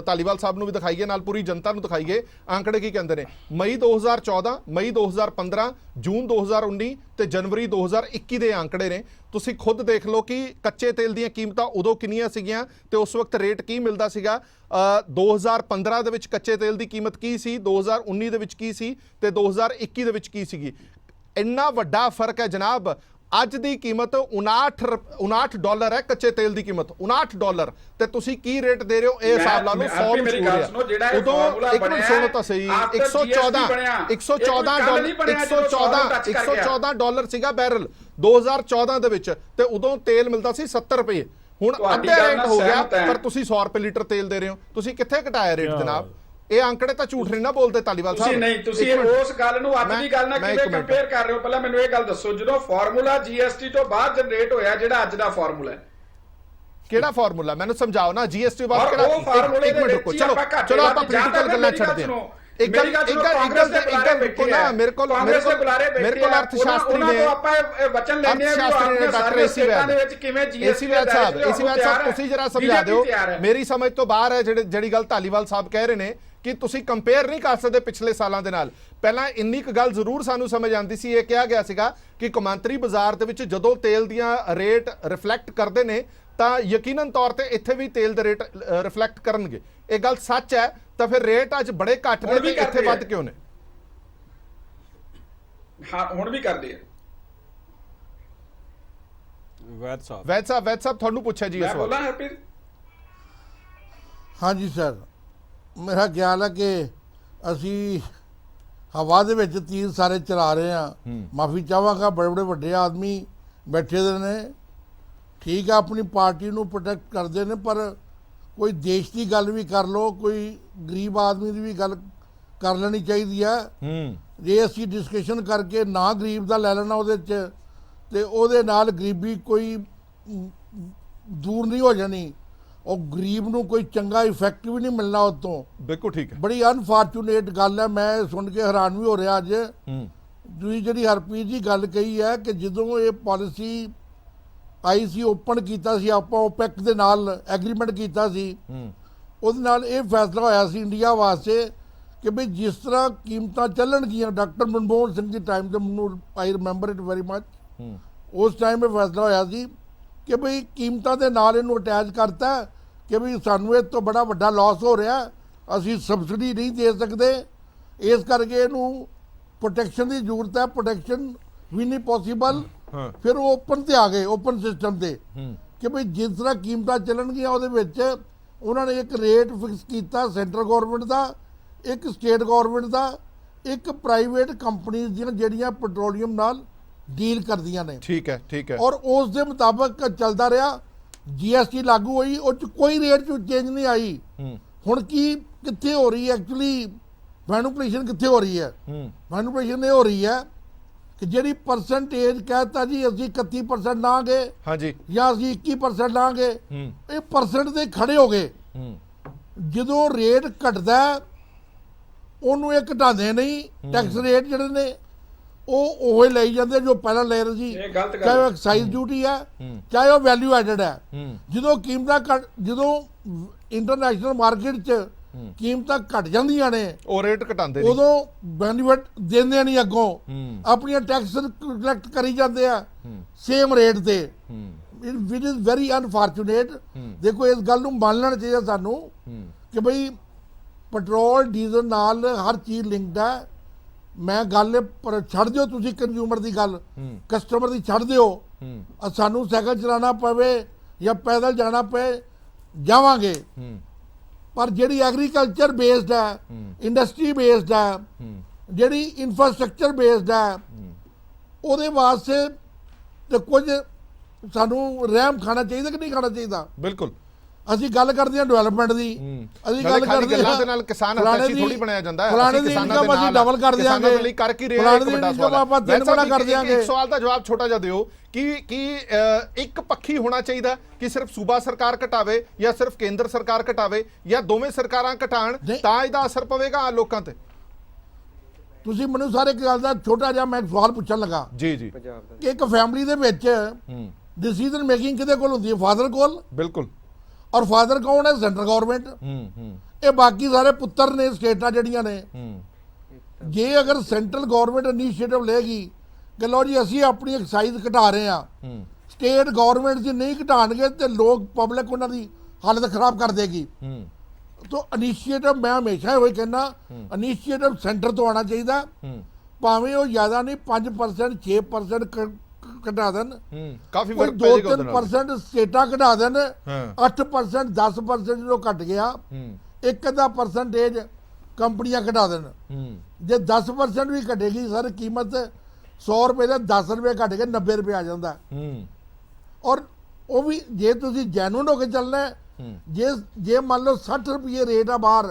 Speaker 1: ਧਾਲੀਵਾਲ ਸਾਹਿਬ ਨੂੰ ਵੀ ਦਿਖਾਈਏ, ਨਾਲ ਪੂਰੀ ਜਨਤਾ ਨੂੰ ਦਿਖਾਈਏ ਅੰਕੜੇ ਕੀ ਕਹਿੰਦੇ ਨੇ। ਮਈ 2014, ਮਈ 2015, ਜੂਨ 2019 ਤੇ ਜਨਵਰੀ 2021 ਦੇ ਅੰਕੜੇ ਨੇ। ਤੁਸੀਂ ਖੁਦ ਦੇਖ ਲਓ ਕਿ ਕੱਚੇ ਤੇਲ ਦੀਆਂ ਕੀਮਤਾਂ ਉਦੋਂ ਕਿੰਨੀਆਂ ਸੀਗੀਆਂ ਤੇ ਉਸ ਵਕਤ ਰੇਟ ਕੀ ਮਿਲਦਾ ਸੀਗਾ। 2015 ਦੇ ਵਿੱਚ ਕੱਚੇ ਤੇਲ ਦੀ ਕੀਮਤ ਕੀ ਸੀ, 2019 ਦੇ ਵਿੱਚ ਕੀ ਸੀ ਤੇ 2021 ਦੇ ਵਿੱਚ ਕੀ ਸੀਗੀ। ਇੰਨਾ ਵੱਡਾ ਫਰਕ ਹੈ ਜਨਾਬ। ਅੱਜ ਦੀ ਕੀਮਤ 59 ਡਾਲਰ ਹੈ, ਕੱਚੇ ਤੇਲ ਦੀ ਕੀਮਤ $59 ਤੇ ਤੁਸੀਂ ਕੀ ਰੇਟ ਦੇ ਰਹੇ ਹੋ? ਇਹ ਹਿਸਾਬ ਲਾ ਲਓ 100 ਨੂੰ ਛੂ ਰਿਹਾ। ਉਦੋਂ ਇੱਕ ਮਿੰਟ ਸੁਣੋ ਤਾਂ ਸਹੀ, 114 ਡਾਲਰ ਸੀਗਾ ਬੈਰਲ 2014 ਦੇ ਵਿੱਚ, ਤੇ ਉਦੋਂ ਤੇਲ ਮਿਲਦਾ ਸੀ 70 ਰੁਪਏ। ਹੁਣ ਅੱਧੇ ਰੇਟ ਹੋ ਗਿਆ, ਪਰ ਤੁਸੀਂ 100 ਰੁਪਏ ਲੀਟਰ ਤੇਲ ਦੇ ਰਹੇ ਹੋ। ਤੁਸੀਂ ਕਿੱਥੇ ਘਟਾਇਆ ਰੇਟ ਜਨਾਬ? ਇਹ ਅੰਕੜੇ ਤਾਂ ਝੂਠ ਨਹੀਂ ਨਾ ਬੋਲਦੇ ਧਾਲੀਵਾਲ ਸਾਹਿਬ।
Speaker 5: ਤੁਸੀਂ ਉਸ ਗੱਲ ਨੂੰ ਅੱਜ ਦੀ ਗੱਲ ਨਾਲ ਕਿਵੇਂ ਕੰਪੇਅਰ ਕਰ ਰਹੇ ਹੋ? ਪਹਿਲਾਂ ਮੈਨੂੰ ਇਹ ਗੱਲ ਦੱਸੋ, ਜਦੋਂ ਫਾਰਮੂਲਾ GST ਤੋਂ ਬਾਅਦ ਜਨਰੇਟ ਹੋਇਆ, ਜਿਹੜਾ ਅੱਜ ਦਾ ਫਾਰਮੂਲਾ ਹੈ,
Speaker 1: ਕਿਹੜਾ ਫਾਰਮੂਲਾ ਮੈਨੂੰ ਸਮਝਾਓ ਨਾ। GST ਬਾਅਦ ਕਿਹੜਾ? ਇੱਕ ਮਿੰਟ ਰੁਕੋ, ਚਲੋ ਆਪਾਂ ਪੋਲੀਟੀਕਲ ਗੱਲਾਂ ਛੱਡਦੇ ਹਾਂ। ਇੱਕ ਗੱਲ
Speaker 5: ਮੇਰੀ ਗੱਲ ਸੁਣੋ,
Speaker 1: ਇੱਕ ਗੱਲ
Speaker 5: ਕਾਂਗਰਸ ਦੇ ਬੁਲਾਰੇ
Speaker 1: ਰੁਕੋ
Speaker 5: ਬੈਠੇ
Speaker 1: ਨਾ,
Speaker 5: ਆ,
Speaker 1: ਮੇਰੇ ਕੋਲ
Speaker 5: ਕਾਂਗਰਸ ਦੇ ਬੁਲਾਰੇ ਬੈਠੇ
Speaker 1: ਮੇਰੇ ਕੋਲ
Speaker 5: ਆ,
Speaker 1: ਅਰਥਸ਼ਾਸਤਰੀ
Speaker 5: ਉਹਨਾਂ
Speaker 1: ਨੇ
Speaker 5: ਤੋਂ ਆਪਾਂ ਇਹ ਵਚਨ ਲੈਣੇ ਆ ਵੀ
Speaker 1: ਅਰਥਸ਼ਾਸਤਰੀ ਨੇ
Speaker 5: ਆਪਣੀਆਂ
Speaker 1: ਡਾਕਟਰ
Speaker 5: ਸਾਰੀਆਂ
Speaker 1: ਏਸੀ
Speaker 5: ਸਟੇਟਾਂ ਦੇ
Speaker 1: ਵੈਦ
Speaker 5: ਵਿੱਚ ਕਿਵੇਂ
Speaker 1: ਏਸੀ
Speaker 5: ਜੀਐਸਟੀ
Speaker 1: ਵੈਦ ਸਾਹਿਬ ਤੁਸੀਂ ਜਰਾ ਸਮਝਾ ਦਿਓ, ਮੇਰੀ ਸਮਝ ਤੋਂ ਬਾਹਰ ਹੈ ਜਿਹੜੀ ਗੱਲ ਧਾਲੀਵਾਲ ਸਾਹਿਬ ਕਹਿ ਰਹੇ ਨੇ ਕਿ ਤੁਸੀਂ ਕੰਪੇਅਰ ਨਹੀਂ ਕਰ ਸਕਦੇ ਪਿਛਲੇ ਸਾਲਾਂ ਦੇ ਨਾਲ। ਪਹਿਲਾਂ ਇੰਨੀ ਕੁ ਗੱਲ ਜ਼ਰੂਰ ਸਾਨੂੰ ਸਮਝ ਆਉਂਦੀ ਸੀ, ਇਹ ਕਿਹਾ ਗਿਆ ਸੀਗਾ ਕਿ ਕੌਮਾਂਤਰੀ ਬਾਜ਼ਾਰ ਦੇ ਵਿੱਚ ਜਦੋਂ ਤੇਲ ਦੀਆਂ ਰੇਟ ਰਿਫਲੈਕਟ ਕਰਦੇ ਨੇ ਤਾਂ ਯਕੀਨਨ ਤੌਰ ਤੇ ਇੱਥੇ ਵੀ ਤੇਲ ਦੇ ਰੇਟ ਰਿਫਲੈਕਟ ਕਰਨਗੇ। ਇਹ ਗੱਲ ਸੱਚ ਹੈ ਤਾਂ ਫਿਰ ਰੇਟ ਅੱਜ ਬੜੇ ਘੱਟ ਨੇ ਤੇ ਇੱਥੇ ਵੱਧ ਕਿਉਂ ਨੇ?
Speaker 5: ਹਾਂ, ਹੁਣ ਵੀ ਕਰਦੇ ਆ।
Speaker 3: ਵੈਦ ਸਾਹਿਬ
Speaker 1: ਤੁਹਾਨੂੰ ਪੁੱਛਿਆ ਜੀ
Speaker 5: ਮੈਂ
Speaker 1: ਇਸ
Speaker 5: ਬੋਲਾਂ
Speaker 1: ਵਾਰ।
Speaker 5: ਹਰਪ੍ਰੀਤ?
Speaker 6: ਹਾਂਜੀ ਸਰ, ਮੇਰਾ ਖਿਆਲ ਹੈ ਕਿ ਅਸੀਂ ਹਵਾ ਦੇ ਵਿੱਚ ਤੀਰ ਸਾਰੇ ਚਲਾ ਰਹੇ ਹਾਂ। ਮਾਫੀ ਚਾਹਾਂਗਾ, ਬੜੇ ਬੜੇ ਵੱਡੇ ਆਦਮੀ ਬੈਠੇ ਦੇ ਨੇ, ਠੀਕ ਹੈ ਆਪਣੀ ਪਾਰਟੀ ਨੂੰ ਪ੍ਰੋਟੈਕਟ ਕਰਦੇ ਨੇ, ਪਰ ਕੋਈ ਦੇਸ਼ ਦੀ ਗੱਲ ਵੀ ਕਰ ਲੋ, ਕੋਈ ਗਰੀਬ ਆਦਮੀ ਦੀ ਵੀ ਗੱਲ ਕਰ ਲੈਣੀ ਚਾਹੀਦੀ ਹੈ। ਜੇ ਅਸੀਂ ਡਿਸਕਸ਼ਨ ਕਰਕੇ ਨਾ ਗਰੀਬ ਦਾ ਲੈ ਲੈਣਾ ਉਹਦੇ 'ਚ, ਤੇ ਉਹਦੇ ਨਾਲ ਗਰੀਬੀ ਕੋਈ ਦੂਰ ਨਹੀਂ ਹੋ ਜਾਣੀ, ਉਹ ਗਰੀਬ ਨੂੰ ਕੋਈ ਚੰਗਾ ਇਫੈਕਟ ਵੀ ਨਹੀਂ ਮਿਲਣਾ ਉਹ ਤੋਂ।
Speaker 1: ਬਿਲਕੁਲ ਠੀਕ ਹੈ।
Speaker 6: ਬੜੀ ਅਨਫੋਰਚੂਨੇਟ ਗੱਲ ਹੈ, ਮੈਂ ਸੁਣ ਕੇ ਹੈਰਾਨ ਵੀ ਹੋ ਰਿਹਾ ਅੱਜ। ਤੁਸੀਂ ਜਿਹੜੀ ਹਰਪ੍ਰੀਤ ਜੀ ਗੱਲ ਕਹੀ ਹੈ ਕਿ ਜਦੋਂ ਇਹ ਪਾਲਿਸੀ ਆਈ ਸੀ, ਓਪਨ ਕੀਤਾ ਸੀ ਆਪਾਂ, ਓਪੈਕ ਦੇ ਨਾਲ ਐਗਰੀਮੈਂਟ ਕੀਤਾ ਸੀ, ਉਹਦੇ ਨਾਲ ਇਹ ਫੈਸਲਾ ਹੋਇਆ ਸੀ ਇੰਡੀਆ ਵਾਸਤੇ ਕਿ ਵੀ ਜਿਸ ਤਰ੍ਹਾਂ ਕੀਮਤਾਂ ਚੱਲਣਗੀਆਂ, ਡਾਕਟਰ ਮਨਮੋਹਨ ਸਿੰਘ ਦੇ ਟਾਈਮ ਤੇ, ਮੈਨੂੰ I remember it very much, ਉਸ ਟਾਈਮ ਇਹ ਫੈਸਲਾ ਹੋਇਆ ਸੀ ਕਿ ਭਈ ਕੀਮਤਾਂ ਦੇ ਨਾਲ ਇਹਨੂੰ ਅਟੈਚ ਕਰਤਾ ਕਿ ਵੀ ਸਾਨੂੰ ਇਹ ਤੋਂ ਬੜਾ ਵੱਡਾ ਲਾਸ ਹੋ ਰਿਹਾ, ਅਸੀਂ ਸਬਸਿਡੀ ਨਹੀਂ ਦੇ ਸਕਦੇ, ਇਸ ਕਰਕੇ ਇਹਨੂੰ ਪ੍ਰੋਟੈਕਸ਼ਨ ਦੀ ਜ਼ਰੂਰਤ ਹੈ, ਪ੍ਰੋਟੈਕਸ਼ਨ ਵੀ ਨਹੀਂ ਪੋਸੀਬਲ। ਫਿਰ ਉਹ ਓਪਨ ਤੇ ਆ ਗਏ, ਓਪਨ ਸਿਸਟਮ ਤੇ, ਕਿ ਭਈ ਜਿਸ ਤਰ੍ਹਾਂ ਕੀਮਤਾਂ ਚੱਲਣਗੀਆਂ ਉਹਦੇ ਵਿੱਚ ਉਹਨਾਂ ਨੇ ਇੱਕ ਰੇਟ ਫਿਕਸ ਕੀਤਾ, ਸੈਂਟਰਲ ਗਵਰਨਮੈਂਟ ਦਾ, ਇੱਕ ਸਟੇਟ ਗਵਰਨਮੈਂਟ ਦਾ, ਇੱਕ ਪ੍ਰਾਈਵੇਟ ਕੰਪਨੀਆਂ ਦੀਆਂ ਜਿਹੜੀਆਂ ਪੈਟਰੋਲੀਅਮ ਨਾਲ ਡੀਲ ਕਰਦੀਆਂ ਨੇ।
Speaker 1: ਠੀਕ ਹੈ।
Speaker 6: ਔਰ ਉਸ ਦੇ ਮੁਤਾਬਕ ਚੱਲਦਾ ਰਿਹਾ। ਜੀਐਸਟੀ ਲਾਗੂ ਹੋਈ, ਉਹ 'ਚ ਕੋਈ ਰੇਟ 'ਚ ਚੇਂਜ ਨਹੀਂ ਆਈ। ਹੁਣ ਕੀ ਕਿੱਥੇ ਹੋ ਰਹੀ ਹੈ ਐਕਚੁਅਲੀ ਮੈਨੂਪੂਲੇਸ਼ਨ, ਕਿੱਥੇ ਹੋ ਰਹੀ ਹੈ? ਮੈਨੂਪੂਲੇਸ਼ਨ ਇਹ ਹੋ ਰਹੀ ਹੈ ਕਿ ਜਿਹੜੀ ਪਰਸੈਂਟੇਜ ਕਹਿਤਾ ਜੀ ਅਸੀਂ 31% ਲਾਂਗੇ,
Speaker 1: ਹਾਂਜੀ,
Speaker 6: ਜਾਂ ਅਸੀਂ 21% ਲਾਂਗੇ, ਇਹ ਪਰਸੈਂਟ ਦੇ ਖੜੇ ਹੋ ਗਏ। ਜਦੋਂ ਰੇਟ ਘਟਦਾ ਉਹਨੂੰ ਇਹ ਘਟਾਉਂਦੇ ਨਹੀਂ, ਟੈਕਸ ਰੇਟ ਜਿਹੜੇ ਨੇ ਉਹ ਉਹੇ ਲਈ ਜਾਂਦੇ ਜੋ ਪਹਿਲਾਂ ਲੈ ਰਹੇ ਸੀ,
Speaker 5: ਇਹ ਗਲਤ ਗੱਲ
Speaker 6: ਚਾਹੇ ਉਹ ਐਕਸਾਈਜ਼ ਡਿਊਟੀ ਹੈ, ਚਾਹੇ ਉਹ ਵੈਲਿਊ ਐਡਡ ਹੈ। ਜਦੋਂ ਕੀਮਤਾਂ ਜਦੋਂ ਇੰਟਰਨੈਸ਼ਨਲ ਮਾਰਕੀਟ 'ਚ ਕੀਮਤਾਂ ਘਟ ਜਾਂਦੀਆਂ ਨੇ,
Speaker 1: ਉਹ ਰੇਟ ਘਟਾਉਂਦੇ ਨੇ,
Speaker 6: ਉਦੋਂ ਬੈਨੀਫਿਟ ਦਿੰਦੇ ਨਹੀਂ, ਅੱਗੋਂ ਆਪਣੀਆਂ ਟੈਕਸ ਕਲੈਕਟ ਕਰੀ ਜਾਂਦੇ ਆ ਸੇਮ ਰੇਟ ਤੇ, ਵਿਚ ਇਜ਼ ਵੈਰੀ ਅਨਫੋਰਚੂਨੇਟ। ਦੇਖੋ ਇਸ ਗੱਲ ਨੂੰ ਮੰਨ ਲੈਣਾ ਚਾਹੀਦਾ ਸਾਨੂੰ ਕਿ ਬਈ ਪੈਟਰੋਲ ਡੀਜ਼ਲ ਨਾਲ ਹਰ ਚੀਜ਼ ਲਿੰਕਡ ਹੈ। ਮੈਂ ਗੱਲ ਪਰ ਛੱਡ ਦਿਓ ਤੁਸੀਂ ਕੰਜ਼ਿਊਮਰ ਦੀ ਗੱਲ, ਕਸਟਮਰ ਦੀ ਛੱਡ ਦਿਓ, ਸਾਨੂੰ ਸਾਈਕਲ ਚਲਾਉਣਾ ਪਵੇ ਜਾਂ ਪੈਦਲ ਜਾਣਾ ਪਏ ਜਾਵਾਂਗੇ, ਪਰ ਜਿਹੜੀ ਐਗਰੀਕਲਚਰ ਬੇਸਡ ਹੈ, ਇੰਡਸਟਰੀ ਬੇਸਡ ਹੈ, ਜਿਹੜੀ ਇਨਫਰਾਸਟ੍ਰਕਚਰ ਬੇਸਡ ਹੈ, ਉਹਦੇ ਵਾਸਤੇ ਤੇ ਕੁਝ ਸਾਨੂੰ ਰਹਿਮ ਖਾਣਾ ਚਾਹੀਦਾ ਕਿ ਨਹੀਂ ਖਾਣਾ ਚਾਹੀਦਾ?
Speaker 1: ਬਿਲਕੁਲ।
Speaker 6: ਅਸੀਂ ਗੱਲ ਕਰਦੇ ਹਾਂ ਡਿਵੈਲਪਮੈਂਟ ਦੀ, ਅਸੀਂ ਗੱਲ ਕਰਦੇ
Speaker 1: ਹਾਂ ਦੇ ਨਾਲ ਕਿਸਾਨ ਹੱਥੀ ਥੋੜੀ ਬਣਾਇਆ ਜਾਂਦਾ ਹੈ।
Speaker 6: ਫਲਾਣੇ ਦੀ ਇਨਕਮ ਅਸੀਂ ਡਬਲ ਕਰ ਦਿਆਂਗੇ,
Speaker 1: ਲਈ ਕਰ ਕੀ ਰਹੇ
Speaker 6: ਫਲਾਣੇ ਦੀ ਇਨਕਮ ਆਪਾਂ ਤਿੰਨ ਗੁਣਾ ਕਰ ਦਿਆਂਗੇ।
Speaker 1: ਇੱਕ ਸਵਾਲ ਦਾ ਜਵਾਬ ਛੋਟਾ ਜਿਹਾ ਦਿਓ ਕਿ ਇੱਕ ਪੱਖੀ ਹੋਣਾ ਚਾਹੀਦਾ ਕਿ ਸਿਰਫ ਸੂਬਾ ਸਰਕਾਰ ਘਟਾਵੇ ਜਾਂ ਸਿਰਫ ਕੇਂਦਰ ਸਰਕਾਰ ਘਟਾਵੇ ਜਾਂ ਦੋਵੇਂ ਸਰਕਾਰਾਂ ਘਟਾਣ ਤਾਂ ਇਹਦਾ ਅਸਰ ਪਵੇਗਾ ਲੋਕਾਂ ਤੇ?
Speaker 6: ਤੁਸੀਂ ਮੈਨੂੰ ਸਾਰੇ ਇੱਕ ਗੱਲ ਦਾ ਛੋਟਾ ਜਿਹਾ ਮੈਂ ਸਵਾਲ ਪੁੱਛਣ ਲੱਗਾ
Speaker 1: ਜੀ।
Speaker 6: ਇੱਕ ਫੈਮਿਲੀ ਦੇ ਵਿੱਚ ਡਿਸੀਜਨ ਮੇਕਿੰਗ ਕਿਹਦੇ ਕੋਲ ਹੁੰਦੀ ਹੈ? ਫਾਦਰ ਕੋਲ।
Speaker 1: ਬਿਲਕੁਲ।
Speaker 6: ਔਰ ਫਾਦਰ ਕੌਣ ਹੈ? Central government. ਇਹ ਬਾਕੀ ਸਾਰੇ ਪੁੱਤਰ ਨੇ ਸਟੇਟਾਂ ਜਿਹੜੀਆਂ ਨੇ। ਜੇ ਅਗਰ ਸੈਂਟਰਲ ਗਵਰਨਮੈਂਟ ਇਨੀਸ਼ੀਏਟਿਵ ਲਏਗੀ ਕਿ ਲਓ ਜੀ ਅਸੀਂ ਆਪਣੀ ਐਕਸਾਈਜ਼ ਘਟਾ ਰਹੇ ਹਾਂ, ਸਟੇਟ ਗਵਰਨਮੈਂਟ ਜੇ ਨਹੀਂ ਘਟਾਣਗੇ ਤੇ ਲੋਕ ਪਬਲਿਕ ਉਹਨਾਂ ਦੀ ਹਾਲਤ ਖਰਾਬ ਕਰ ਦੇਗੀ। तो इनिशिएटिव मैं हमेशा ही कहना इनिशिएटिव सेंटर तो आना चाहिए, भावें वो ज्यादा नहीं 5% 6% घटा देन,
Speaker 1: काफी
Speaker 6: 2-3% स्टेटा घटा देन, 8% 10% जो घट गया, एक अद्धा परसेंटेज कंपनियां घटा देन। जे 10% भी घटेगी सर कीमत 100 रुपए का 10 रुपए घट के 90 रुपए आ जाता है। और वो भी जे तुसी जैनुअन होकर चलना है, जे मान लो 60 रुपये रेट है बाहर,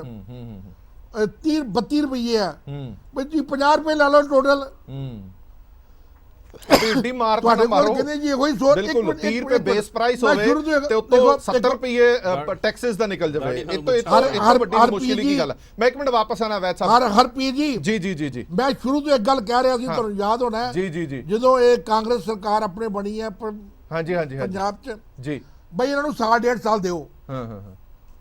Speaker 6: 32 रुपये है, भाई तुम 50 रुपये ला लो टोटल,
Speaker 1: ਏਡੀ ਮਾਰ ਤਾਂ
Speaker 6: ਤੁਹਾਡੇ ਕੋਲ
Speaker 1: ਮਾਰੋ
Speaker 6: ਕਹਿੰਦੇ ਜੀ ਇਹੋ ਹੀ ਸੋਚ
Speaker 1: ਬਿਲਕੁਲ 30 ਰੁਪਏ ਬੇਸ ਪ੍ਰਾਈਸ ਹੋਵੇ ਤੇ ਉੱਤੋਂ 70 ਰੁਪਏ ਟੈਕਸਸ ਦਾ ਨਿਕਲ ਜਾਵੇ ਇਹ ਤੋਂ ਵੱਡੀ ਮੁਸ਼ਕਿਲ ਕੀ ਗੱਲ ਹੈ। ਮੈਂ ਇੱਕ ਮਿੰਟ ਵਾਪਸ ਆਣਾ ਵੈਦ ਸਾਹਿਬ
Speaker 6: ਹਰਪ੍ਰੀਤ ਜੀ
Speaker 1: ਜੀ ਜੀ ਜੀ ਜੀ
Speaker 6: ਮੈਂ ਸ਼ੁਰੂ ਤੋਂ ਇੱਕ ਗੱਲ ਕਹਿ ਰਿਹਾ ਸੀ, ਤੁਹਾਨੂੰ ਯਾਦ ਹੋਣਾ
Speaker 1: ਜੀ ਜੀ ਜੀ
Speaker 6: ਜਦੋਂ ਇਹ ਕਾਂਗਰਸ ਸਰਕਾਰ ਆਪਣੇ ਬਣੀ ਹੈ
Speaker 1: ਹਾਂਜੀ ਹਾਂਜੀ
Speaker 6: ਪੰਜਾਬ 'ਚ
Speaker 1: ਜੀ
Speaker 6: ਬਈ ਇਹਨਾਂ ਨੂੰ 1.5 ਸਾਲ ਦਿਓ।
Speaker 1: ਹਾਂ ਹਾਂ ਹਾਂ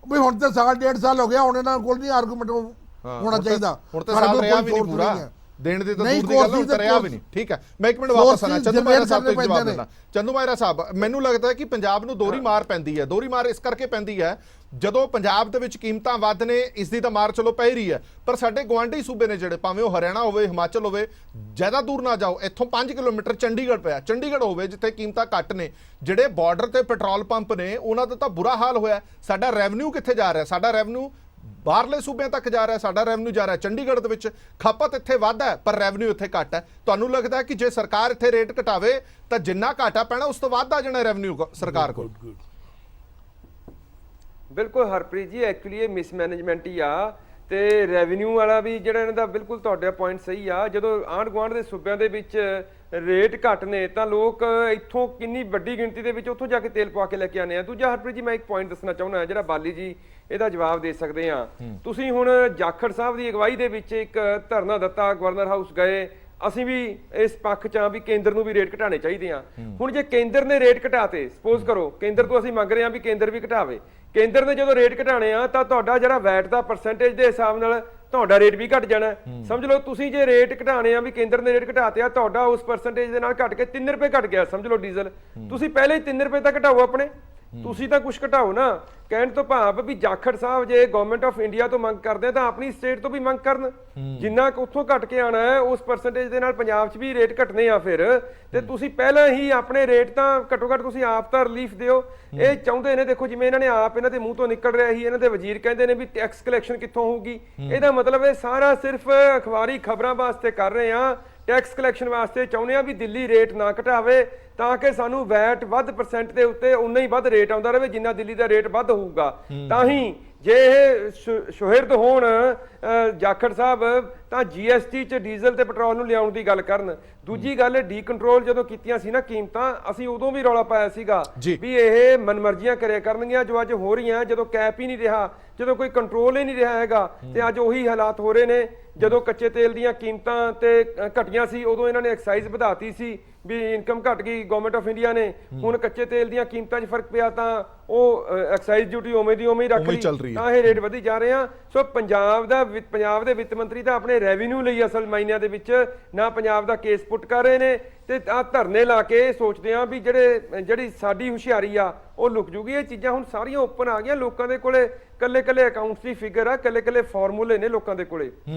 Speaker 6: ਬਈ ਹੁਣ ਤੇ 1.5 ਸਾਲ ਹੋ ਗਿਆ, ਹੁਣ ਇਹਨਾਂ ਕੋਲ ਨਹੀਂ ਆਰਗੂਮੈਂਟ ਹੋਣਾ ਚਾਹੀਦਾ।
Speaker 1: ਹੁਣ ਤਾਂ ਸਾਲ ਰਿਹਾ ਵੀ ਨਹੀਂ ਪੂਰਾ ਦੇਣ ਦੇ ਤਾਂ ਦੂਰ ਦੀ ਗੱਲ ਹੁਣ ਤਾਂ ਰਿਹਾ ਵੀ ਨਹੀਂ। ਠੀਕ ਹੈ, ਮੈਂ ਇੱਕ ਮਿੰਟ ਵਾਪਸ ਆਣਾ ਚੰਦੂ ਮਾਇਰਾ ਸਾਹਿਬ ਤੋਂ ਜਵਾਬ ਦੇਣਾ। ਚੰਦੂ ਮਾਇਰਾ ਸਾਹਿਬ, ਮੈਨੂੰ ਲੱਗਦਾ ਹੈ ਕਿ ਪੰਜਾਬ ਨੂੰ ਦੋਹਰੀ ਮਾਰ ਪੈਂਦੀ ਹੈ। ਦੋਹਰੀ ਮਾਰ ਇਸ ਕਰਕੇ ਪੈਂਦੀ ਹੈ ਜਦੋਂ ਪੰਜਾਬ ਦੇ ਵਿੱਚ ਕੀਮਤਾਂ ਵੱਧ ਨੇ, ਇਸ ਦੀ ਤਾਂ ਮਾਰ ਚਲੋ ਪੈ ਰਹੀ ਹੈ, ਪਰ ਸਾਡੇ ਗੁਆਂਢੀ ਸੂਬੇ ਨੇ ਜਿਹੜੇ, ਭਾਵੇਂ ਉਹ ਹਰਿਆਣਾ ਹੋਵੇ, ਹਿਮਾਚਲ ਹੋਵੇ, ਜ਼ਿਆਦਾ ਦੂਰ ਨਾ ਜਾਓ, ਇੱਥੋਂ 5 ਕਿਲੋਮੀਟਰ ਚੰਡੀਗੜ੍ਹ ਪਿਆ। ਚੰਡੀਗੜ੍ਹ ਹੋਵੇ ਜਿੱਥੇ ਕੀਮਤਾਂ ਘੱਟ ਨੇ, ਜਿਹੜੇ ਬਾਰਡਰ ਤੇ ਪੈਟਰੋਲ ਪੰਪ ਨੇ ਉਹਨਾਂ ਦਾ ਤਾਂ ਬੁਰਾ ਹਾਲ ਹੋਇਆ। ਸਾਡਾ ਰੈਵਨਿਊ ਕਿੱਥੇ ਜਾ ਰਿਹਾ? ਸਾਡਾ ਰੈਵਨਿਊ ਬਾਹਰਲੇ ਸੂਬਿਆਂ ਤੱਕ ਜਾ ਰਿਹਾ, ਸਾਡਾ ਰੈਵਨਿਊ ਜਾ ਰਿਹਾ ਚੰਡੀਗੜ੍ਹ ਦੇ ਵਿੱਚ। ਖਪਤ ਇੱਥੇ ਵੱਧ ਹੈ ਪਰ ਰੈਵਨਿਊ ਇੱਥੇ ਘੱਟ ਹੈ। ਤੁਹਾਨੂੰ ਲੱਗਦਾ ਹੈ ਕਿ ਜੇ ਸਰਕਾਰ ਇੱਥੇ ਰੇਟ ਘਟਾਵੇ ਤਾਂ ਜਿੰਨਾ ਘਾਟਾ ਪੈਣਾ ਉਸ ਤੋਂ ਵੱਧ ਆ ਜਾਣਾ ਰੈਵਨਿਊ ਸਰਕਾਰ ਕੋਲ?
Speaker 2: ਬਿਲਕੁਲ ਹਰਪ੍ਰੀਤ ਜੀ, ਐਕਚੁਅਲੀ ਇਹ ਮਿਸਮੈਨੇਜਮੈਂਟ ਹੀ ਆ ਤੇ ਰੈਵਨਿਊ ਵਾਲਾ ਵੀ ਜਿਹੜਾ ਇਹਨਾਂ ਦਾ ਬਿਲਕੁਲ ਤੁਹਾਡਾ ਪੁਆਇੰਟ ਸਹੀ ਆ। ਜਦੋਂ ਆਂਢ ਗੁਆਂਢ ਦੇ ਸੂਬਿਆਂ ਦੇ ਵਿੱਚ ਰੇਟ ਘੱਟ ਨੇ ਤਾਂ ਲੋਕ ਇੱਥੋਂ ਕਿੰਨੀ ਵੱਡੀ ਗਿਣਤੀ ਦੇ ਵਿੱਚ ਉੱਥੋਂ ਜਾ ਕੇ ਤੇਲ ਪਵਾ ਕੇ ਲੈ ਕੇ ਆਉਂਦੇ ਆ। ਦੂਜਾ ਹਰਪ੍ਰੀਤ ਜੀ, ਮੈਂ ਇੱਕ ਪੁਆਇੰਟ ਦੱਸਣਾ ਚਾਹੁੰਦਾ ਜਿਹੜਾ ਬਾਲੀ ਜੀ ਇਹਦਾ ਜਵਾਬ ਦੇ ਸਕਦੇ ਆ। ਤੁਸੀਂ ਹੁਣ ਜਾਖੜ ਸਾਹਿਬ ਦੀ ਅਗਵਾਈ ਦੇ ਵਿੱਚ ਇੱਕ ਧਰਨਾ ਦਿੱਤਾ, ਗਵਰਨਰ ਹਾਊਸ ਗਏ, ਅਸੀਂ ਵੀ ਇਸ ਪੱਖ 'ਚ ਆ ਵੀ ਕੇਂਦਰ ਨੂੰ ਵੀ ਰੇਟ ਘਟਾਣੇ ਚਾਹੀਦੇ ਆ। ਹੁਣ ਜੇ ਕੇਂਦਰ ਨੇ ਰੇਟ ਘਟਾਤੇ, ਸਪੋਜ਼ ਕਰੋ ਕੇਂਦਰ ਤੋਂ ਅਸੀਂ ਮੰਗ ਰਹੇ ਆ ਵੀ ਕੇਂਦਰ ਵੀ ਘਟਾਵੇ, ਕੇਂਦਰ ਨੇ ਜਦੋਂ ਰੇਟ ਘਟਾਣੇ ਆ ਤਾਂ ਤੁਹਾਡਾ ਜਿਹੜਾ ਵੈਟ ਦਾ ਪਰਸੈਂਟੇਜ ਦੇ ਹਿਸਾਬ ਨਾਲ ਤੁਹਾਡਾ ਰੇਟ ਵੀ ਘਟ ਜਾਣਾ। ਸਮਝ ਲਓ ਤੁਸੀਂ ਜੇ ਰੇਟ ਘਟਾਣੇ ਆ ਵੀ ਕੇਂਦਰ ਨੇ ਰੇਟ ਘਟਾਤੇ ਆ, ਤੁਹਾਡਾ ਉਸ ਪਰਸੈਂਟੇਜ ਦੇ ਨਾਲ ਘਟ ਕੇ 3 ਰੁਪਏ ਘਟ ਗਿਆ ਸਮਝ ਲਓ ਡੀਜ਼ਲ। ਤੁਸੀਂ ਪਹਿਲੇ ਹੀ 3 ਰੁਪਏ ਤਾਂ ਘਟਾਓ ਆਪਣੇ, ਤੁਸੀਂ ਤਾਂ ਕੁਝ ਘਟਾਓ ਨਾ। ਕਹਿਣ ਤੋਂ ਭਾਵ ਵੀ ਜਾਖੜ ਸਾਹਿਬ ਜੇ ਗਵਰਨਮੈਂਟ ਆਫ ਇੰਡੀਆ ਤੋਂ ਮੰਗ ਕਰਦੇ ਆ ਤਾਂ ਆਪਣੀ ਸਟੇਟ ਤੋਂ ਵੀ ਮੰਗ ਕਰਨ, ਜਿੰਨਾ ਕੁ ਉੱਥੋਂ ਘਟ ਕੇ ਆਣਾ ਹੈ ਉਸ ਪਰਸੈਂਟੇਜ ਦੇ ਨਾਲ ਪੰਜਾਬ 'ਚ ਵੀ ਰੇਟ ਘਟਨੇ ਆ ਫਿਰ। ਤੇ ਤੁਸੀਂ ਪਹਿਲਾਂ ਹੀ ਆਪਣੇ ਰੇਟ ਤਾਂ ਘੱਟੋ ਘੱਟ ਤੁਸੀਂ ਆਪ ਤਾਂ ਰਿਲੀਫ ਦਿਓ। ਇਹ ਚਾਹੁੰਦੇ ਨੇ, ਦੇਖੋ ਜਿਵੇਂ ਇਹਨਾਂ ਨੇ ਆਪ ਇਹਨਾਂ ਦੇ ਮੂੰਹ ਤੋਂ ਨਿਕਲ ਰਿਹਾ ਸੀ, ਇਹਨਾਂ ਦੇ ਵਜ਼ੀਰ ਕਹਿੰਦੇ ਨੇ ਵੀ ਟੈਕਸ ਕਲੈਕਸ਼ਨ ਕਿੱਥੋਂ ਹੋਊਗੀ। ਇਹਦਾ ਮਤਲਬ ਇਹ ਸਾਰਾ ਸਿਰਫ ਅਖਬਾਰੀ ਖਬਰਾਂ ਵਾਸਤੇ ਕਰ ਰਹੇ ਆ, ਟੈਕਸ ਕਲੈਕਸ਼ਨ ਵਾਸਤੇ ਚਾਹੁੰਦੇ ਆ ਵੀ ਦਿੱਲੀ ਰੇਟ ਨਾ ਘਟਾਵੇ ਤਾਂ ਕਿ ਸਾਨੂੰ ਵੈਟ ਵੱਧ ਪਰਸੈਂਟ ਦੇ ਉੱਤੇ ਉਨਾ ਹੀ ਵੱਧ ਰੇਟ ਆਉਂਦਾ ਰਹੇ ਜਿੰਨਾ ਦਿੱਲੀ ਦਾ ਰੇਟ ਵੱਧ ਹੋਊਗਾ। ਤਾਂ ਹੀ ਜੇ ਇਹ ਸੁਹਿਰਦ ਹੋਣ ਜਾਖੜ ਸਾਹਿਬ ਤਾਂ GST 'ਚ ਡੀਜ਼ਲ ਤੇ ਪੈਟਰੋਲ ਨੂੰ ਲਿਆਉਣ ਦੀ ਗੱਲ ਕਰਨ। ਦੂਜੀ ਗੱਲ, ਡੀ ਕੰਟਰੋਲ ਜਦੋਂ ਕੀਤੀਆਂ ਸੀ ਨਾ ਕੀਮਤਾਂ, ਅਸੀਂ ਉਦੋਂ ਵੀ ਰੌਲਾ ਪਾਇਆ ਸੀਗਾ ਵੀ ਇਹ ਮਨਮਰਜ਼ੀਆਂ ਕਰਿਆ ਕਰਨਗੀਆਂ ਜੋ ਅੱਜ ਹੋ ਰਹੀਆਂ, ਜਦੋਂ ਕੈਪ ਹੀ ਨਹੀਂ ਰਿਹਾ, ਜਦੋਂ ਕੋਈ ਕੰਟਰੋਲ ਹੀ ਨਹੀਂ ਰਿਹਾ ਹੈਗਾ। ਤੇ ਅੱਜ ਉਹੀ ਹਾਲਾਤ ਹੋ ਰਹੇ ਨੇ। ਜਦੋਂ ਕੱਚੇ ਤੇਲ ਦੀਆਂ ਕੀਮਤਾਂ ਤੇ ਘਟੀਆਂ ਸੀ ਉਦੋਂ ਇਹਨਾਂ ਨੇ ਐਕਸਾਈਜ਼ ਵਧਾਤੀ ਸੀ ਵੀ ਇਨਕਮ ਘਟ ਗਈ ਗਵਰਨਮੈਂਟ ਆਫ ਇੰਡੀਆ ਨੇ। ਹੁਣ ਕੱਚੇ ਤੇਲ ਦੀਆਂ ਕੀਮਤਾਂ 'ਚ ਫਰਕ ਪਿਆ ਤਾਂ ਉਹ ਐਕਸਾਈਜ਼ ਡਿਊਟੀ ਉਵੇਂ ਦੀ ਉਵੇਂ ਹੀ ਰੱਖ ਲਈ, ਤਾਂ ਇਹ ਰੇਟ ਵਧੀ ਜਾ ਰਹੇ ਆ। ਸੋ ਪੰਜਾਬ ਦੇ ਵਿੱਤ ਮੰਤਰੀ ਤਾਂ ਆਪਣੇ ਰੈਵਨਿਊ ਲਈ ਅਸਲ ਮਾਇਨਿਆਂ ਦੇ ਵਿੱਚ ਨਾ ਪੰਜਾਬ ਦਾ ਕੇਸ ਪੁੱਟ ਕਰ ਰਹੇ ਨੇ ਤੇ ਆ ਧਰਨੇ ਲਾ ਕੇ ਸੋਚਦੇ ਆ ਵੀ ਜਿਹੜੀ ਸਾਡੀ ਹੁਸ਼ਿਆਰੀ ਆ ਉਹ ਲੁਕ ਜੂਗੀ। ਇਹ ਚੀਜ਼ਾਂ ਹੁਣ ਸਾਰੀਆਂ ਓਪਨ ਆ ਗਈਆਂ ਲੋਕਾਂ ਦੇ ਕੋਲੇ, ਕੱਲੇ ਅਕਾਊਂਟਸ ਦੀ ਫਿਗਰ ਆ, ਕੱਲੇ ਫਾਰਮੂਲੇ ਨੇ ਲੋਕਾਂ ਦੇ ਕੋਲੇ।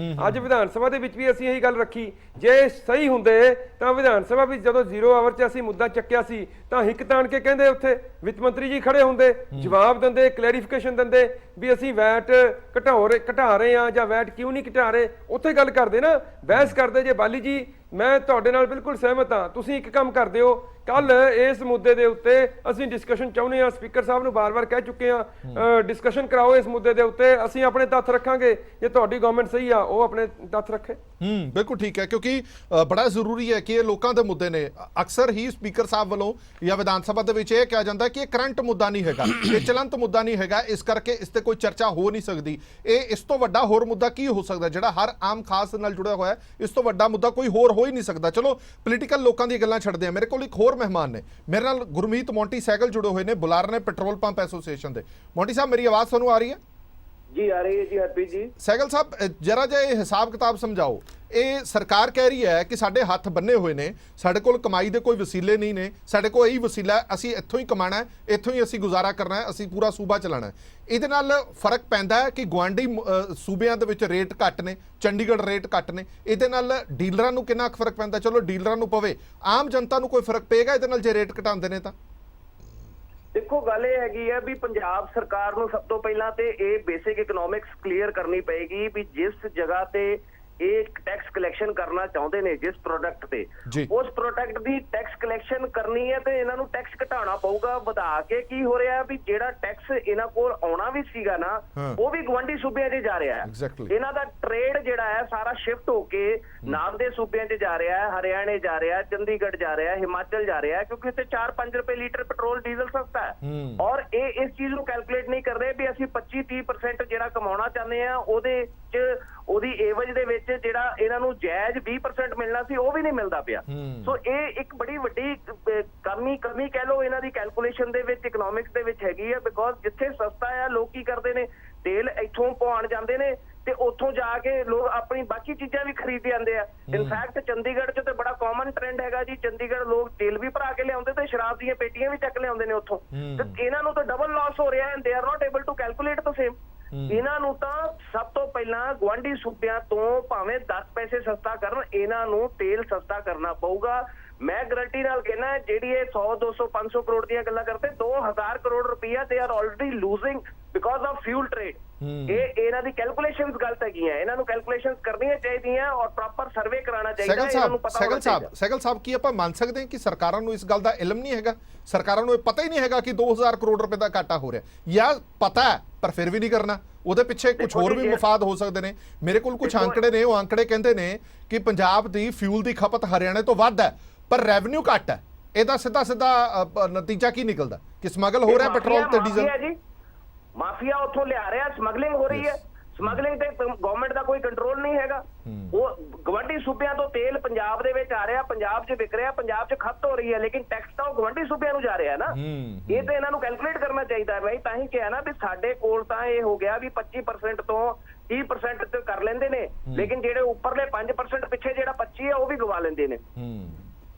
Speaker 2: ਅੱਜ ਵਿਧਾਨ ਸਭਾ ਦੇ ਵਿੱਚ ਵੀ ਅਸੀਂ ਇਹੀ ਗੱਲ ਰੱਖੀ, ਜੇ ਸਹੀ ਹੁੰਦੇ ਤਾਂ ਵਿਧਾਨ ਸਭਾ ਵਿੱਚ ਜਦੋਂ 0 ਆਵਰ 'ਚ ਅਸੀਂ ਮੁੱਦਾ ਚੱਕਿਆ ਸੀ ਤਾਂ ਹਿੱਕ ਤਾਣ ਕੇ ਕਹਿੰਦੇ ਉੱਥੇ ਵਿੱਤ ਮੰਤਰੀ ਜੀ ਖੜੇ ਹੁੰਦੇ, ਜਵਾਬ ਦਿੰਦੇ, ਕਲੈਰੀਫਿਕੇਸ਼ਨ ਦਿੰਦੇ ਵੀ ਅਸੀਂ ਵੈਟ ਘਟਾ ਰਹੇ ਆ ਜਾਂ ਵੈਟ ਕਿਉਂ ਨਹੀਂ ਘਟਾ ਰਹੇ, ਉੱਥੇ ਗੱਲ ਕਰਦੇ ਨਾ, ਬਹਿਸ ਕਰਦੇ। ਜੇ ਬਾਲੀ ਜੀ ਮੈਂ ਤੁਹਾਡੇ ਨਾਲ ਬਿਲਕੁਲ ਸਹਿਮਤ ਹਾਂ, ਤੁਸੀਂ ਇੱਕ ਕੰਮ ਕਰਦੇ ਹੋ, ਕੱਲ ਇਸ ਮੁੱਦੇ ਦੇ ਉੱਤੇ ਅਸੀਂ ਡਿਸਕਸ਼ਨ ਚਾਹੁੰਦੇ ਹਾਂ, ਸਪੀਕਰ ਸਾਹਿਬ ਨੂੰ ਬਾਰ-ਬਾਰ ਕਹਿ ਚੁੱਕੇ ਹਾਂ, ਡਿਸਕਸ਼ਨ ਕਰਾਓ ਇਸ ਮੁੱਦੇ ਦੇ ਉੱਤੇ, ਅਸੀਂ ਆਪਣੇ ਤੱਥ ਰੱਖਾਂਗੇ, ਜੇ ਤੁਹਾਡੀ ਗਵਰਨਮੈਂਟ ਸਹੀ ਆ ਉਹ ਆਪਣੇ ਤੱਥ ਰੱਖੇ।
Speaker 1: ਬਿਲਕੁਲ ਠੀਕ ਹੈ, ਕਿਉਂਕਿ ਬੜਾ ਜ਼ਰੂਰੀ ਹੈ ਕਿ ਇਹ ਲੋਕਾਂ ਦੇ ਮੁੱਦੇ ਨੇ। ਅਕਸਰ ਹੀ ਸਪੀਕਰ ਸਾਹਿਬ ਵੱਲੋਂ ਜਾਂ ਵਿਧਾਨ ਸਭਾ ਦੇ ਵਿੱਚ ਇਹ ਕਿਹਾ ਜਾਂਦਾ ਕਿ ਇਹ ਕਰੰਟ ਮੁੱਦਾ ਨਹੀਂ ਹੈਗਾ, ਇਹ ਚਲੰਤ ਮੁੱਦਾ ਨਹੀਂ ਹੈਗਾ, ਇਸ ਕਰਕੇ ਇਸ ਤੇ ਕੋਈ ਚਰਚਾ ਹੋ ਨਹੀਂ ਸਕਦੀ। ਇਹ ਇਸ ਤੋਂ ਵੱਡਾ ਹੋਰ ਮੁੱਦਾ ਕੀ ਹੋ ਸਕਦਾ ਜਿਹੜਾ ਹਰ ਆਮ ਖਾਸ ਨਾਲ ਜੁੜਿਆ ਹੋਇਆ ਹੈ? ਇਸ ਤੋਂ ਵੱਡਾ ਮੁੱਦਾ ਕੋਈ ਹੋਰ ਹੋ ਹੀ ਨਹੀਂ ਸਕਦਾ। ਚਲੋ ਪੋਲੀਟੀਕਲ ਲੋਕਾਂ ਦੀ ਗੱਲਾਂ ਛੱਡਦੇ ਆ, ਮੇਰੇ ਕੋਲ ਇੱਕ ਹੋਰ ਮਹਿਮਾਨ ਨੇ, ਮੇਰੇ ਨਾਲ ਗੁਰਮੀਤ ਮੌਂਟੀ ਸਹਿਗਲ ਜੁੜੇ ਹੋਏ ਨੇ, ਬੁਲਾਰ ਨੇ ਪੈਟਰੋਲ ਪੰਪ ਐਸੋਸੀਏਸ਼ਨ ਦੇ। ਮੌਂਟੀ ਸਾਹਿਬ ਮੇਰੀ ਆਵਾਜ਼ ਤੁਹਾਨੂੰ ਆ ਰਹੀ ਹੈ?
Speaker 7: ਜੀ ਆ ਰਹੀ ਹੈ ਜੀ ਹਰਪ੍ਰੀਤ ਜੀ।
Speaker 1: ਸਹਿਗਲ ਸਾਹਿਬ ਜਰਾ ਜਿਹਾ ਇਹ ਹਿਸਾਬ ਕਿਤਾਬ ਸਮਝਾਓ। ਇਹ ਸਰਕਾਰ ਕਹਿ ਰਹੀ ਹੈ ਕਿ ਸਾਡੇ ਹੱਥ ਬੰਨੇ ਹੋਏ ਨੇ, ਸਾਡੇ ਕੋਲ ਕਮਾਈ ਦੇ ਕੋਈ ਵਸੀਲੇ ਨਹੀਂ ਨੇ, ਸਾਡੇ ਕੋਲ ਇਹੀ ਵਸੀਲਾ ਹੈ, ਅਸੀਂ ਇੱਥੋਂ ਹੀ ਕਮਾਣਾ ਹੈ, ਇੱਥੋਂ ਹੀ ਅਸੀਂ ਗੁਜ਼ਾਰਾ ਕਰਨਾ ਹੈ, ਅਸੀਂ ਪੂਰਾ ਸੂਬਾ ਚਲਾਣਾ ਹੈ। ਇਹਦੇ ਨਾਲ ਫਰਕ ਪੈਂਦਾ ਹੈ ਕਿ ਗੁਆਂਢੀ ਸੂਬਿਆਂ ਦੇ ਵਿੱਚ ਰੇਟ ਘੱਟ ਨੇ, ਚੰਡੀਗੜ੍ਹ ਰੇਟ ਘੱਟ ਨੇ, ਇਹਦੇ ਨਾਲ ਡੀਲਰਾਂ ਨੂੰ ਕਿੰਨਾ ਕੁ ਫਰਕ ਪੈਂਦਾ? ਚਲੋ ਡੀਲਰਾਂ ਨੂੰ ਪਵੇ, ਆਮ ਜਨਤਾ ਨੂੰ ਕੋਈ ਫਰਕ ਪਏਗਾ ਇਹਦੇ ਨਾਲ ਜੇ ਰੇਟ ਘਟਾਉਂਦੇ ਨੇ ਤਾਂ?
Speaker 7: ਦੇਖੋ ਗੱਲ ਇਹ ਹੈਗੀ ਹੈ ਵੀ ਪੰਜਾਬ ਸਰਕਾਰ ਨੂੰ ਸਭ ਤੋਂ ਪਹਿਲਾਂ ਤੇ ਇਹ ਬੇਸਿਕ ਇਕਨੋਮਿਕਸ ਕਲੀਅਰ ਕਰਨੀ ਪਏਗੀ ਵੀ ਜਿਸ ਜਗ੍ਹਾ ਤੇ ਇਹ ਟੈਕਸ ਕਲੈਕਸ਼ਨ ਕਰਨਾ ਚਾਹੁੰਦੇ ਨੇ ਜਿਸ ਪ੍ਰੋਡਕਟ ਤੇ, ਉਸ ਪ੍ਰੋਡਕਟ ਦੀ ਟੈਕਸ ਕਲੈਕਸ਼ਨ ਕਰਨੀ ਹੈ ਤੇ ਇਹਨਾਂ ਨੂੰ ਟੈਕਸ ਘਟਾਉਣਾ ਪਊਗਾ। ਵਧਾ ਕੇ ਕੀ ਹੋ ਰਿਹਾ ਵੀ ਜਿਹੜਾ ਟੈਕਸ ਇਹਨਾਂ ਕੋਲ ਆਉਣਾ ਵੀ ਸੀਗਾ ਨਾ, ਉਹ ਵੀ ਗਵਾਂਢੀ ਸੂਬਿਆਂ 'ਚ ਜਾ ਰਿਹਾ ਹੈ। ਇਹਨਾਂ ਦਾ ਟ੍ਰੇਡ ਜਿਹੜਾ ਹੈ ਸਾਰਾ ਸ਼ਿਫਟ ਹੋ ਕੇ ਨਾਲ ਦੇ ਸੂਬਿਆਂ 'ਚ ਜਾ ਰਿਹਾ ਹੈ, ਹਰਿਆਣੇ ਜਾ ਰਿਹਾ, ਚੰਡੀਗੜ੍ਹ ਜਾ ਰਿਹਾ, ਹਿਮਾਚਲ ਜਾ ਰਿਹਾ, ਕਿਉਂਕਿ ਇੱਥੇ 4-5 ਰੁਪਏ ਲੀਟਰ ਪੈਟਰੋਲ ਡੀਜ਼ਲ ਸਸਤਾ ਹੈ। ਔਰ ਇਹ ਇਸ ਚੀਜ਼ ਨੂੰ ਕੈਲਕੂਲੇਟ ਨਹੀਂ ਕਰ ਰਹੇ ਵੀ ਅਸੀਂ 25-30% ਜਿਹੜਾ ਕਮਾਉਣਾ ਚਾਹੁੰਦੇ ਆ ਉਹਦੇ 'ਚ ਉਹਦੀ ਏਵਜ ਦੇ ਵਿੱਚ ਜਿਹੜਾ ਇਹਨਾਂ ਨੂੰ ਜਾਇਜ਼ 20% ਮਿਲਣਾ ਸੀ ਉਹ ਵੀ ਨਹੀਂ ਮਿਲਦਾ ਪਿਆ। ਸੋ ਇਹ ਇੱਕ ਬੜੀ ਵੱਡੀ ਕਮੀ ਕਹਿ ਲਓ ਇਹਨਾਂ ਦੀ ਕੈਲਕੂਲੇਸ਼ਨ ਦੇ ਵਿੱਚ, ਇਕਨੋਮਿਕਸ ਦੇ ਵਿੱਚ ਹੈਗੀ ਹੈ। ਬਿਕੋਜ਼ ਜਿੱਥੇ ਸਸਤਾ ਆ ਲੋਕ ਕੀ ਕਰਦੇ ਨੇ, ਤੇਲ ਇੱਥੋਂ ਪਵਾਉਣ ਜਾਂਦੇ ਨੇ ਤੇ ਉੱਥੋਂ ਜਾ ਕੇ ਲੋਕ ਆਪਣੀ ਬਾਕੀ ਚੀਜ਼ਾਂ ਵੀ ਖਰੀਦ ਜਾਂਦੇ ਆ। ਇਨਫੈਕਟ ਚੰਡੀਗੜ੍ਹ 'ਚ ਤੇ ਬੜਾ ਕਾਮਨ ਟ੍ਰੈਂਡ ਹੈਗਾ ਜੀ, ਚੰਡੀਗੜ੍ਹ ਲੋਕ ਤੇਲ ਵੀ ਭਰਾ ਕੇ ਲਿਆਉਂਦੇ ਤੇ ਸ਼ਰਾਬ ਦੀਆਂ ਪੇਟੀਆਂ ਵੀ ਚੱਕ ਲਿਆਉਂਦੇ ਨੇ ਉੱਥੋਂ। ਤੇ ਇਹਨਾਂ ਨੂੰ ਤਾਂ ਡਬਲ ਲਾਸ ਹੋ ਰਿਹਾ, and they are not able to calculate the same. ਇਹਨਾਂ ਨੂੰ ਤਾਂ ਸਭ ਤੋਂ ਪਹਿਲਾਂ ਗੁਆਂਢੀ ਸੂਬਿਆਂ ਤੋਂ ਭਾਵੇਂ 10 ਪੈਸੇ ਸਸਤਾ ਕਰਨ, ਇਹਨਾਂ ਨੂੰ ਤੇਲ ਸਸਤਾ ਕਰਨਾ ਪਊਗਾ। ਮੈਂ ਗਰੰਟੀ ਨਾਲ ਕਹਿਣਾ ਜਿਹੜੀ ਇਹ 100, 200, 500 ਕਰੋੜ ਦੀਆਂ ਗੱਲਾਂ ਕਰਦੇ, 2000 ਕਰੋੜ ਰੁਪਈਆ they are already losing because of fuel trade. ਇਹ ਇਹਨਾਂ ਦੀ ਕੈਲਕੂਲੇਸ਼ਨਸ ਗਲਤ ਹੈਗੀਆਂ, ਇਹਨਾਂ ਨੂੰ ਕੈਲਕੂਲੇਸ਼ਨਸ ਕਰਨੀਆਂ ਚਾਹੀਦੀਆਂ ਔਰ ਪ੍ਰੋਪਰ ਸਰਵੇ ਕਰਾਉਣਾ ਚਾਹੀਦਾ। ਇਹਨਾਂ ਨੂੰ ਪਤਾ ਹੋਣਾ ਚਾਹੀਦਾ।
Speaker 1: ਸਹਿਗਲ ਸਾਹਿਬ, ਕੀ ਆਪਾਂ ਮੰਨ ਸਕਦੇ ਹਾਂ ਕਿ ਸਰਕਾਰਾਂ ਨੂੰ ਇਸ ਗੱਲ ਦਾ ਇਲਮ ਨਹੀਂ ਹੈਗਾ? ਸਰਕਾਰਾਂ ਨੂੰ ਇਹ ਪਤਾ ਹੀ ਨਹੀਂ ਹੈਗਾ ਕਿ 2000 ਕਰੋੜ ਰੁਪਏ ਦਾ ਘਾਟਾ ਹੋ ਰਿਹਾ, ਜਾਂ ਪਤਾ ਹੈ ਪਰ ਫਿਰ ਵੀ ਨਹੀਂ ਕਰਨਾ? ਉਹਦੇ ਪਿੱਛੇ ਕੁਝ ਹੋਰ ਵੀ ਮਫਾਦ ਹੋ ਸਕਦੇ ਨੇ। ਮੇਰੇ ਕੋਲ ਕੁਝ ਅੰਕੜੇ ਨੇ, ਉਹ ਅੰਕੜੇ ਕਹਿੰਦੇ ਨੇ ਕਿ ਪੰਜਾਬ ਦੀ ਫਿਊਲ ਦੀ ਖਪਤ ਹਰਿਆਣੇ ਤੋਂ ਵੱਧ ਹੈ ਪਰ ਰੈਵਨਿਊ ਘੱਟ ਹੈ। ਇਹਦਾ ਸਿੱਧਾ ਨਤੀਜਾ ਕੀ ਨਿਕਲਦਾ ਕਿ ਸਮਗਲ ਹੋ ਰਿਹਾ ਪੈਟਰੋਲ ਤੇ ਡੀਜ਼ਲ?
Speaker 7: ਮਾਫੀਆ ਉੱਥੋਂ ਲਿਆ ਰਿਹਾ, ਸਮਗਲਿੰਗ ਹੋ ਰਹੀ ਹੈ। ਸਮਗਲਿੰਗ ਤੇ ਗਵਰਨਮੈਂਟ ਦਾ ਕੋਈ ਕੰਟਰੋਲ ਨਹੀਂ ਹੈਗਾ। ਉਹ ਗਵਾਂਢੀ ਸੂਬਿਆਂ ਤੋਂ ਤੇਲ ਪੰਜਾਬ ਦੇ ਵਿੱਚ ਆ ਰਿਹਾ, ਪੰਜਾਬ 'ਚ ਵਿਕ ਰਿਹਾ, ਪੰਜਾਬ 'ਚ ਖਪਤ ਹੋ ਰਹੀ ਹੈ, ਲੇਕਿਨ ਟੈਕਸ ਤਾਂ ਉਹ ਗਵਾਂਢੀ ਸੂਬਿਆਂ ਨੂੰ ਜਾ ਰਿਹਾ ਨਾ। ਇਹ ਤਾਂ ਇਹਨਾਂ ਨੂੰ ਕੈਲਕੂਲੇਟ ਕਰਨਾ ਚਾਹੀਦਾ। ਮੈਂ ਤਾਂ ਹੀ ਕਿਹਾ ਨਾ ਵੀ ਸਾਡੇ ਕੋਲ ਤਾਂ ਇਹ ਹੋ ਗਿਆ ਵੀ 25% ਤੋਂ 30% ਤੇ ਕਰ ਲੈਂਦੇ ਨੇ, ਲੇਕਿਨ ਜਿਹੜੇ ਉੱਪਰਲੇ 5% ਪਿੱਛੇ ਜਿਹੜਾ 25 ਹੈ ਉਹ ਵੀ ਗਵਾ ਲੈਂਦੇ ਨੇ।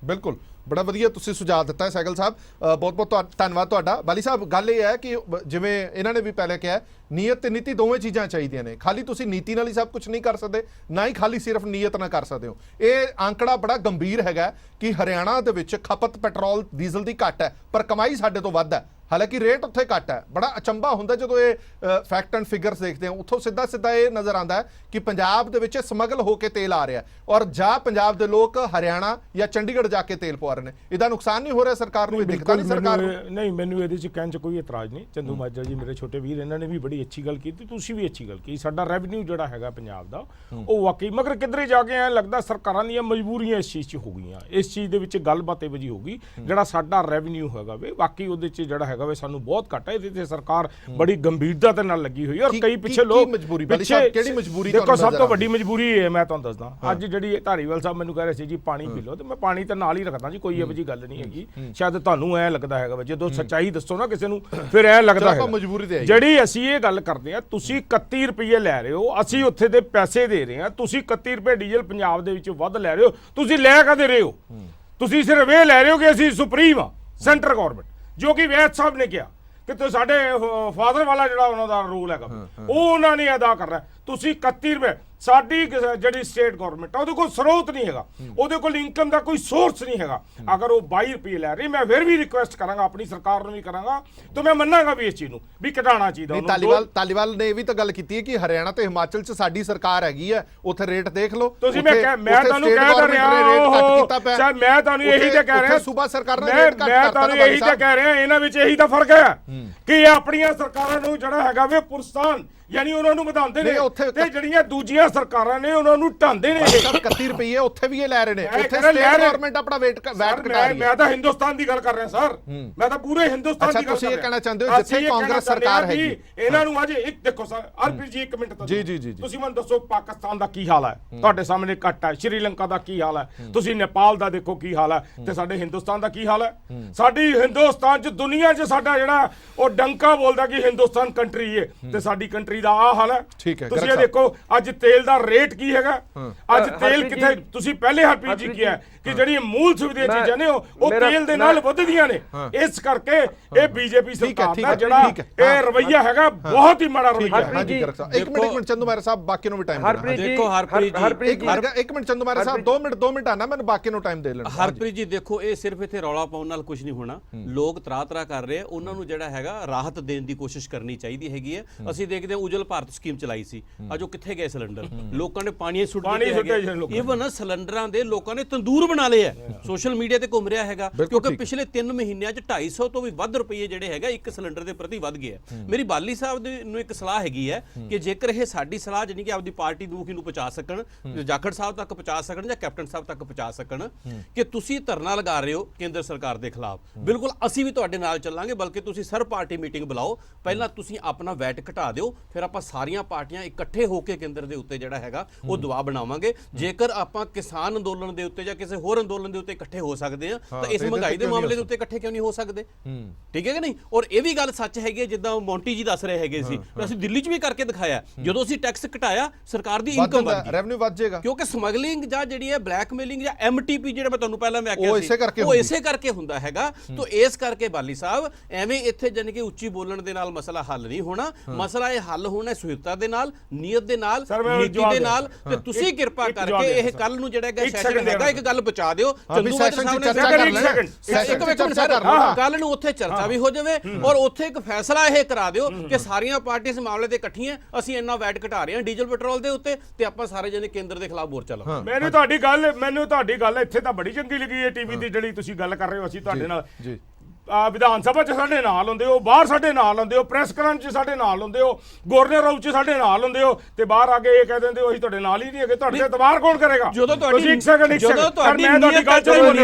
Speaker 1: ਬਿਲਕੁਲ, ਬੜਾ ਵਧੀਆ ਤੁਸੀਂ ਸੁਝਾਅ ਦਿੱਤਾ ਹੈ ਸਹਿਗਲ ਸਾਹਿਬ, ਬਹੁਤ ਧੰਨਵਾਦ ਤੁਹਾਡਾ। ਬਾਲੀ ਸਾਹਿਬ, ਗੱਲ ਇਹ ਹੈ ਕਿ ਜਿਵੇਂ ਇਹਨਾਂ ਨੇ ਵੀ ਪਹਿਲੇ ਕਿਹਾ, ਨੀਅਤ ਤੇ ਨੀਤੀ ਦੋਵੇਂ ਚੀਜ਼ਾਂ ਚਾਹੀਦੀਆਂ ਨੇ। ਖਾਲੀ ਤੁਸੀਂ ਨੀਤੀ ਨਾਲ ਹੀ ਸਭ ਕੁਝ ਨਹੀਂ ਕਰ ਸਕਦੇ, ਨਾ ਹੀ ਖਾਲੀ ਸਿਰਫ ਨੀਅਤ ਨਾਲ ਕਰ ਸਕਦੇ ਹੋ। ਇਹ ਅੰਕੜਾ ਬੜਾ ਗੰਭੀਰ ਹੈਗਾ ਕਿ ਹਰਿਆਣਾ ਦੇ ਵਿੱਚ ਖਪਤ ਪੈਟਰੋਲ ਡੀਜ਼ਲ ਦੀ ਘੱਟ ਹੈ ਪਰ ਕਮਾਈ ਸਾਡੇ ਤੋਂ ਵੱਧ ਹੈ, ਹਾਲਾਂਕਿ ਰੇਟ ਉੱਥੇ ਘੱਟ ਹੈ। ਬੜਾ ਅਚੰਭਾ ਹੁੰਦਾ ਜਦੋਂ ਇਹ ਫੈਕਟ ਐਂਡ ਫਿਗਰਸ ਦੇਖਦੇ ਹਾਂ। ਉੱਥੋਂ ਸਿੱਧਾ ਇਹ ਨਜ਼ਰ ਆਉਂਦਾ ਹੈ ਕਿ ਪੰਜਾਬ ਦੇ ਵਿੱਚ ਸਮਗਲ ਹੋ ਕੇ ਤੇਲ ਆ ਰਿਹਾ ਔਰ ਜਾਂ ਪੰਜਾਬ ਦੇ ਲੋਕ ਹਰਿਆਣਾ ਜਾਂ ਚੰਡੀਗੜ੍ਹ ਜਾ ਕੇ ਤੇਲ ਪਵਾ ਰਹੇ ਨੇ। ਇਹਦਾ ਨੁਕਸਾਨ ਨਹੀਂ ਹੋ ਰਿਹਾ ਸਰਕਾਰ ਨੂੰ? ਇਹ ਦਿਖਦਾ ਨਹੀਂ ਸਰਕਾਰ ਨੂੰ?
Speaker 4: ਨਹੀਂ, ਮੈਨੂੰ ਇਹਦੇ 'ਚ ਕਹਿਣ 'ਚ ਕੋਈ ਇਤਰਾਜ਼ ਨਹੀਂ। ਚੰਦੂ ਮਾਜਰਾ ਜੀ ਮੇਰੇ ਛੋਟੇ ਵੀਰ, ਇਹਨਾਂ ਨੇ ਵੀ ਬੜੀ ਅੱਛੀ ਗੱਲ ਕੀਤੀ, ਤੁਸੀਂ ਵੀ ਅੱਛੀ ਗੱਲ ਕੀਤੀ। ਸਾਡਾ ਰੈਵਨਿਊ ਜਿਹੜਾ ਹੈਗਾ ਪੰਜਾਬ ਦਾ ਉਹ ਵਾਕਈ, ਮਗਰ ਕਿਧਰੇ ਜਾ ਕੇ ਐਂ ਲੱਗਦਾ ਸਰਕਾਰਾਂ ਦੀਆਂ ਮਜਬੂਰੀਆਂ ਇਸ ਚੀਜ਼ 'ਚ ਹੋ ਗਈਆਂ। ਇਸ ਚੀਜ਼ ਦੇ ਵਿੱਚ ਗੱਲਬਾਤ ਇਹ ਵਜੀ ਹੋ ਗਈ, ਜਿਹੜਾ ਸਾਡਾ ਰੈਵਨਿਊ ਹੈਗਾ ਵੇ ਵਾਕਈ ਉਹਦੇ 'ਚ ਜਿਹੜਾ ਹੈਗਾ ਵੇ ਸਾਨੂੰ ਬਹੁਤ ਘੱਟ ਹੈ। ਇਹਦੇ ਤੇ ਸਰਕਾਰ ਬੜੀ ਗੰਭੀਰਤਾ ਦੇ ਨਾਲ ਲੱਗੀ ਹੋਈ ਹੈ। ਔਰ ਕਈ ਪਿੱਛੇ ਲੋਕ
Speaker 1: ਕਿਹੜੀ ਮਜਬੂਰੀ?
Speaker 4: ਦੇਖੋ, ਸਭ ਤੋਂ ਵੱਡੀ ਮਜਬੂਰੀ ਇਹ ਮੈਂ ਤੁਹਾਨੂੰ ਦੱਸਦਾ। ਅੱਜ ਜਿਹੜੀ ਧਾਰੀਵਾਲ ਸਾਹਿਬ ਮੈਨੂੰ ਕਹਿ ਰਹੇ ਸੀ ਜੀ ਪਾਣੀ ਪੀ ਲਓ, ਤੇ ਮੈਂ ਪਾਣੀ ਤਾਂ ਨਾਲ ਹੀ ਰੱਖਦਾ ਜੀ, ਕੋਈ ਇਹੋ ਜਿਹੀ ਗੱਲ ਨਹੀਂ ਹੈਗੀ। ਸ਼ਾਇਦ ਤੁਹਾਨੂੰ ਐ ਲੱਗਦਾ ਹੈਗਾ ਜਦੋਂ ਸੱਚਾਈ ਦੱਸੋ ਨਾ ਕਿਸੇ ਨੂੰ, ਫਿਰ ਐ ਲੱਗਦਾ ਹੈ ਜਿਹੜੀ ਅਸੀਂ ਇਹ ਗੱਲ ਕਰਦੇ ਆ, ਤੁਸੀਂ 31 ਰੁਪਏ ਲੈ ਰਹੇ ਹੋ, ਅਸੀਂ ਉੱਥੇ ਦੇ ਪੈਸੇ ਦੇ ਰਹੇ ਹਾਂ। ਤੁਸੀਂ 31 ਰੁਪਏ ਡੀਜ਼ਲ ਪੰਜਾਬ ਦੇ ਵਿੱਚ ਵੱਧ ਲੈ ਰਹੇ ਹੋ, ਤੁਸੀਂ ਲੈ ਕਾਹਦੇ ਰਹੇ ਹੋ? ਤੁਸੀਂ ਸਿਰਫ ਇਹ ਲੈ ਰਹੇ ਹੋ ਕਿ ਅਸੀਂ ਸੁਪਰੀਮ ਆ, ਸੈਂਟਰ ਗਵਰਨਮੈਂਟ, ਜੋ ਕਿ ਵੈਦ ਸਾਹਿਬ ਨੇ ਕਿਹਾ ਕਿ ਸਾਡੇ ਫਾਦਰ ਵਾਲਾ ਜਿਹੜਾ ਉਹਨਾਂ ਦਾ ਰੋਲ ਹੈਗਾ ਉਹ ਉਹਨਾਂ ਨੇ ਅਦਾ ਕਰਨਾ। ਤੁਸੀਂ 31 ਰੁਪਏ, ਸਾਡੀ ਜਿਹੜੀ ਸਟੇਟ ਗਵਰਨਮੈਂਟ ਆ ਉਹਦੇ ਕੋਲ ਸਰੋਤ ਨਹੀਂ ਹੈਗਾ, ਉਹਦੇ ਕੋਲ ਇਨਕਮ ਦਾ ਕੋਈ ਸੋਰਸ ਨਹੀਂ ਹੈਗਾ। ਅਗਰ ਉਹ 22 ਰੁਪਏ ਲੈ ਰਹੀ, ਮੈਂ ਫਿਰ ਵੀ ਰਿਕੁਐਸਟ ਕਰਾਂਗਾ, ਆਪਣੀ ਸਰਕਾਰ ਨੂੰ ਵੀ ਕਰਾਂਗਾ, ਤੇ ਮੈਂ ਮੰਨਾਂਗਾ ਵੀ ਇਸ ਚੀਜ਼ ਨੂੰ ਵੀ ਘਟਾਉਣਾ ਚਾਹੀਦਾ।
Speaker 1: ਧਾਲੀਵਾਲ ਨੇ ਇਹ ਵੀ ਤਾਂ ਗੱਲ ਕੀਤੀ ਹੈ ਕਿ ਹਰਿਆਣਾ ਤੇ ਹਿਮਾਚਲ 'ਚ ਸਾਡੀ ਸਰਕਾਰ ਹੈਗੀ ਹੈ, ਉੱਥੇ ਰੇਟ ਦੇਖ ਲਓ।
Speaker 4: ਤੁਸੀਂ ਮੈਂ ਤੁਹਾਨੂੰ ਕਹਿ ਰਿਹਾ, ਮੈਂ ਤੁਹਾਨੂੰ ਇਹੀ ਤਾਂ ਕਹਿ ਰਿਹਾ,
Speaker 1: ਸੂਬਾ ਸਰਕਾਰ ਨੇ
Speaker 4: ਮੈਂ ਤੁਹਾਨੂੰ ਇਹੀ ਤਾਂ ਕਹਿ ਰਿਹਾ, ਇਹਨਾਂ ਵਿੱਚ ਇਹੀ ਤਾਂ ਫਰਕ ਹੈ ਕਿ ਆਪਣੀਆਂ ਸਰਕਾਰਾਂ ਨੂੰ ਜਿਹੜਾ ਹੈਗਾ ਵੇ ਪੁਰਸਤਾਨ, ਯਾਨੀ ਉਹਨਾਂ ਨੂੰ ਵਧਾਉਂਦੇ ਨੇ, ਤੇ ਜਿਹੜੀਆਂ ਦੂਜੀਆਂ ਸਰਕਾਰਾਂ ਨੇ ਉਹਨਾਂ ਨੂੰ ਢਾਉਂਦੇ ਨੇ।
Speaker 1: 31 ਰੁਪਏ ਉੱਥੇ ਵੀ ਇਹ ਲੈ ਰਹੇ ਨੇ, ਉੱਥੇ ਸਟੇਟ ਗਵਰਨਮੈਂਟ ਆਪਣਾ ਵੈਟ ਘਟਾ ਰਹੀ ਹੈ।
Speaker 4: ਮੈਂ ਤਾਂ ਹਿੰਦੁਸਤਾਨ ਦੀ ਗੱਲ ਕਰ ਰਿਹਾ ਸਰ, ਮੈਂ ਤਾਂ ਪੂਰੇ ਹਿੰਦੁਸਤਾਨ ਦੀ ਗੱਲ ਕਰ ਰਿਹਾ।
Speaker 1: ਤੁਸੀਂ ਇਹ ਕਹਿਣਾ ਚਾਹੁੰਦੇ ਹੋ ਜਿੱਥੇ ਕਾਂਗਰਸ ਸਰਕਾਰ ਹੈਗੀ,
Speaker 4: ਇਹਨਾਂ ਨੂੰ ਅੱਜ ਇੱਕ ਦੇਖੋ ਸਰ, ਹਰਪ੍ਰੀਤ ਜੀ 1 ਮਿੰਟ
Speaker 1: ਜੀ
Speaker 4: ਤੁਸੀਂ ਮੈਨੂੰ ਦੱਸੋ ਪਾਕਿਸਤਾਨ ਦਾ ਕੀ ਹਾਲ ਹੈ? ਤੁਹਾਡੇ ਸਾਹਮਣੇ ਕੱਟ ਹੈ। ਸ਼੍ਰੀਲੰਕਾ ਦਾ ਕੀ ਹਾਲ ਹੈ? ਤੁਸੀਂ ਨੇਪਾਲ ਦਾ ਦੇਖੋ ਕੀ ਹਾਲ ਹੈ, ਤੇ ਸਾਡੇ ਹਿੰਦੁਸਤਾਨ ਦਾ ਕੀ ਹਾਲ ਹੈ? ਸਾਡੀ ਹਿੰਦੁਸਤਾਨ 'ਚ ਦੁਨੀਆ 'ਚ ਸਾਡਾ ਜਿਹੜਾ ਉਹ ਡੰਕਾ ਬੋਲਦਾ ਕਿ ਹਿੰਦੁਸਤਾਨ ਕੰਟਰੀ ਹੈ, ਤੇ ਸਾਡੀ ਕੰਟਰੀ ਦਾ ਆਹ ਹਾਲ ਹੈ।
Speaker 1: ਠੀਕ ਹੈ,
Speaker 4: ਤੁਸੀਂ ਇਹ ਦੇਖੋ ਅੱਜ ਤੇਲ ਦਾ ਰੇਟ ਕੀ ਹੈਗਾ, ਅੱਜ ਤੇਲ ਕਿੱਥੇ? ਤੁਸੀਂ ਪਹਿਲੇ ਹਰਪ੍ਰੀਤ ਜੀ ਕਿਹਾ ਕਿ ਜਿਹੜੀ ਮੂਲ ਸੁਵਿਧਾ ਚੀਜ਼ਾਂ ਨੇ ਉਹ ਤੇਲ ਦੇ ਨਾਲ ਵੱਧਦੀਆਂ ਨੇ। ਇਸ ਕਰਕੇ ਇਹ ਬੀਜੇਪੀ ਸਰਕਾਰ ਦਾ ਜਿਹੜਾ ਇਹ ਰਵੱਈਆ ਹੈਗਾ ਬਹੁਤ ਹੀ ਮਾੜਾ ਰਵੱਈਆ ਹੈ।
Speaker 1: ਇੱਕ ਮਿੰਟ ਚੰਦੂ ਮਾਰਾ ਸਾਹਿਬ, ਬਾਕੀ ਨੂੰ ਵੀ ਟਾਈਮ
Speaker 3: ਦੇਖੋ। ਹਰਪ੍ਰੀਤ ਜੀ
Speaker 1: ਇੱਕ ਮਿੰਟ ਚੰਦੂ ਮਾਰਾ ਸਾਹਿਬ, 2 ਮਿੰਟ ਆਣਾ, ਮੈਨੂੰ ਬਾਕੀ ਨੂੰ ਟਾਈਮ ਦੇ ਲੈਣ।
Speaker 3: ਹਰਪ੍ਰੀਤ ਜੀ ਦੇਖੋ, ਇਹ ਸਿਰਫ ਇੱਥੇ ਰੌਲਾ ਪਾਉਣ ਨਾਲ ਕੁਝ ਨਹੀਂ ਹੋਣਾ। ਲੋਕ ਤਰਾ ਤਰਾ ਕਰ ਰਹੇ, ਉਹਨਾਂ ਨੂੰ ਜਿਹੜਾ ਹੈਗਾ ਰਾਹਤ ਦੇਣ ਦੀ ਕੋਸ਼ਿਸ਼ ਕਰਨੀ ਚਾਹੀਦੀ ਹੈਗੀ ਹੈ। ਅਸੀਂ ਦੇਖਦੇ ਹਾਂ ਉਜਲ ਭਾਰਤ ਸਕੀਮ ਚਲਾਈ ਸੀ, ਅੱਜ ਉਹ ਕਿੱਥੇ ਗਏ ਸਿਲੰਡਰ? ਲੋਕਾਂ ਨੇ ਪਾਣੀ ਸੁੱਟ
Speaker 4: ਪਾਣੀ
Speaker 3: ਦਿੱਤੇ
Speaker 4: ਸੁੱਟਿਆ ਜੀ
Speaker 3: ਹੈਗੇ।
Speaker 4: ਲੋਕਾਂ ਨੇ।
Speaker 3: ਈਵਨ ਸਿਲੰਡਰਾਂ ਦੇ ਲੋਕਾਂ ਨੇ ਤੰਦੂਰ ਬਣਾ ਲਏ ਆ, ਸੋਸ਼ਲ ਮੀਡੀਆ ਤੇ ਘੁੰਮ ਰਿਹਾ ਹੈਗਾ, ਕਿਉਂਕਿ ਪਿਛਲੇ 3 ਮਹੀਨਿਆਂ 'ਚ 250 ਤੋਂ ਵੀ ਵੱਧ ਰੁਪਏ ਜਿਹੜੇ ਹੈਗਾ ਇੱਕ ਸਿਲੰਡਰ ਦੇ ਪ੍ਰਤੀ ਵੱਧ ਗਏ ਆ। ਮੇਰੀ ਬਾਲੀ ਸਾਹਿਬ ਨੂੰ ਇੱਕ ਸਲਾਹ ਹੈਗੀ ਹੈ ਕਿ ਜੇਕਰ ਇਹ ਸਾਡੀ ਸਲਾਹ ਜਾਨੀ ਕਿ ਆਪਦੀ ਪਾਰਟੀ ਨੂੰ ਪਹੁੰਚਾ ਸਕਣ, ਜਾਖੜ ਸਾਹਿਬ ਤੱਕ ਪਹੁੰਚਾ ਸਕਣ ਜਾਂ ਕੈਪਟਨ ਸਾਹਿਬ ਤੱਕ ਪਹੁੰਚਾ ਸਕਣ ਕਿ ਤੁਸੀਂ ਧਰਨਾ ਲਗਾ ਰਹੇ ਹੋ ਕੇਂਦਰ ਸਰਕਾਰ ਦੇ ਖਿਲਾਫ, ਬਿਲਕੁਲ ਅਸੀਂ ਵੀ ਤੁਹਾਡੇ ਨਾਲ ਚੱਲਾਂਗੇ, ਬਲਕਿ ਤੁਸੀਂ ਸਰ ਪਾਰਟੀ ਮੀਟਿੰਗ ਬੁਲਾਓ, ਪਹਿਲਾਂ ਤੁਸੀਂ ਆਪਣਾ ਵੈਟ ਘਟਾ ਦਿਓ, ਫਿਰ ਆਪਾਂ ਸਾਰੀਆਂ ਪਾਰਟੀਆਂ ਇਕੱਠੇ ਹੋ ਕੇ ਕੇਂਦਰ ਦੇ ਉੱਤੇ ਜਿਹੜਾ ਹੈਗਾ ਉਹ ਦਬਾਅ ਬਣਾਵਾਂਗੇ। ਜੇਕਰ ਆਪਾਂ ਕਿਸਾਨ ਅੰਦੋਲਨ ਦੇ ਉੱਤੇ ਜਾਂ ਕਿਸੇ ਹੋਰ ਅੰਦੋਲਨ ਦੇ ਉੱਤੇ ਇਕੱਠੇ ਹੋ ਸਕਦੇ ਆ ਤਾਂ ਇਸ ਮਹਿੰਗਾਈ ਦੇ ਮਾਮਲੇ ਦੇ ਉੱਤੇ ਇਕੱਠੇ ਕਿਉਂ ਨਹੀਂ ਹੋ ਸਕਦੇ? ਠੀਕ ਹੈ ਕਿ ਨਹੀਂ? ਔਰ ਇਹ ਵੀ ਗੱਲ ਸੱਚ ਹੈਗੀ ਜਿੱਦਾਂ ਮੌਂਟੀ ਜੀ ਦੱਸ ਰਹੇ ਹੈਗੇ ਸੀ, ਅਸੀਂ ਦਿੱਲੀ 'ਚ ਵੀ ਕਰਕੇ ਦਿਖਾਇਆ, ਜਦੋਂ ਅਸੀਂ ਟੈਕਸ ਘਟਾਇਆ ਸਰਕਾਰ ਦੀ ਇਨਕਮ ਵੱਧ ਗਈ,
Speaker 1: ਰੈਵਨਿਊ ਵੱਧ ਜਾਏਗਾ,
Speaker 3: ਕਿਉਂਕਿ ਸਮਗਲਿੰਗ ਜਾਂ ਜਿਹੜੀ ਹੈ ਬਲੈਕਮੇਲਿੰਗ ਜਾਂ MTP ਜਿਹੜਾ ਮੈਂ ਤੁਹਾਨੂੰ ਪਹਿਲਾਂ ਮੈਂ ਆਖਿਆ
Speaker 1: ਉਹ
Speaker 3: ਸੀ ਇਸੇ ਕਰਕੇ ਹੁੰਦਾ ਹੈਗਾ। ਤਾਂ ਇਸ ਕਰਕੇ ਬਾਲੀ ਸਾਹਿਬ ਐਵੇਂ ਇੱਥੇ ਜਾਨੀ ਕਿ ਉੱਚੀ ਬੋਲਣ ਦੇ ਨਾਲ ਮਸਲਾ ਹੱਲ ਨਹੀਂ ਹੋਣਾ, ਮਸਲਾ ਇਹ ਹੱਲ ਹੋਣਾ ਸੁਹਿਰਤਾ ਦੇ ਨਾਲ, ਨੀਅਤ ਦੇ ਨਾਲ, ਨੀਤੀ ਦੇ ਨਾਲ। ਤੇ ਤੁਸੀਂ ਕਿਰਪਾ ਕਰਕੇ ਇਹ ਕੱਲ ਨੂੰ ਜਿਹੜਾ ਸੈਸ਼ਨ ਹੈਗਾ ਇੱਕ ਗੱਲ ਬਚਾ ਦਿਓ, ਚੰਦੂ ਮਾਜਰਾ ਸਾਹਿਬ ਨੇ ਕੱਲ ਨੂੰ ਉੱਥੇ ਚਰਚਾ ਵੀ ਹੋ ਜਾਵੇ ਔਰ ਉੱਥੇ ਇੱਕ ਫੈਸਲਾ ਇਹ ਕਰਾ ਦਿਓ ਕਿ ਸਾਰੀਆਂ ਪਾਰਟੀਆਂ ਇਸ ਮਾਮਲੇ ਤੇ ਇਕੱਠੀਆਂ, ਅਸੀਂ ਇੰਨਾ ਵੈਟ ਘਟਾ ਰਹੇ ਹਾਂ ਡੀਜ਼ਲ ਪੈਟਰੋਲ ਦੇ ਉੱਤੇ ਤੇ ਆਪਾਂ ਸਾਰੇ ਜਣੇ ਕੇਂਦਰ ਦੇ ਖਿਲਾਫ ਮੋਰਚਾ ਲਾਓ।
Speaker 4: ਮੈਨੂੰ ਤੁਹਾਡੀ ਗੱਲ ਇੱਥੇ ਤਾਂ ਬੜੀ ਚੰਗੀ ਲੱਗੀ ਹੈ ਟੀਵੀ ਦੀ ਜਿਹੜੀ ਤੁਸੀਂ ਗੱਲ ਕਰ ਰਹੇ ਹੋ, ਅਸੀਂ ਤੁਹਾਡੇ ਨਾਲ ਵਿਧਾਨ ਸਭਾ 'ਚ ਸਾਡੇ ਨਾਲ ਹੁੰਦੇ ਹੋ, ਬਾਹਰ ਸਾਡੇ ਨਾਲ ਹੁੰਦੇ ਹੋ, ਪ੍ਰੈਸ ਕਰਨ 'ਚ ਸਾਡੇ ਨਾਲ ਹੁੰਦੇ ਹੋ, ਗਵਰਨਰ ਹਾਊਸ 'ਚ ਸਾਡੇ ਨਾਲ ਹੁੰਦੇ ਹੋ, ਤੇ ਬਾਹਰ ਆ ਕੇ ਇਹ ਕਹਿ ਦਿੰਦੇ ਹੋ ਅਸੀਂ ਤੁਹਾਡੇ ਨਾਲ ਹੀ ਨਹੀਂ ਹੈਗੇ। ਤੁਹਾਡੇ ਤੇ ਇਤਬਾਰ ਕੌਣ ਕਰੇਗਾ?
Speaker 3: ਜਦੋਂ ਤੁਹਾਡੀ
Speaker 4: ਇੱਕ ਸੈਕਿੰਡ ਮੈਂ ਤੁਹਾਡੀ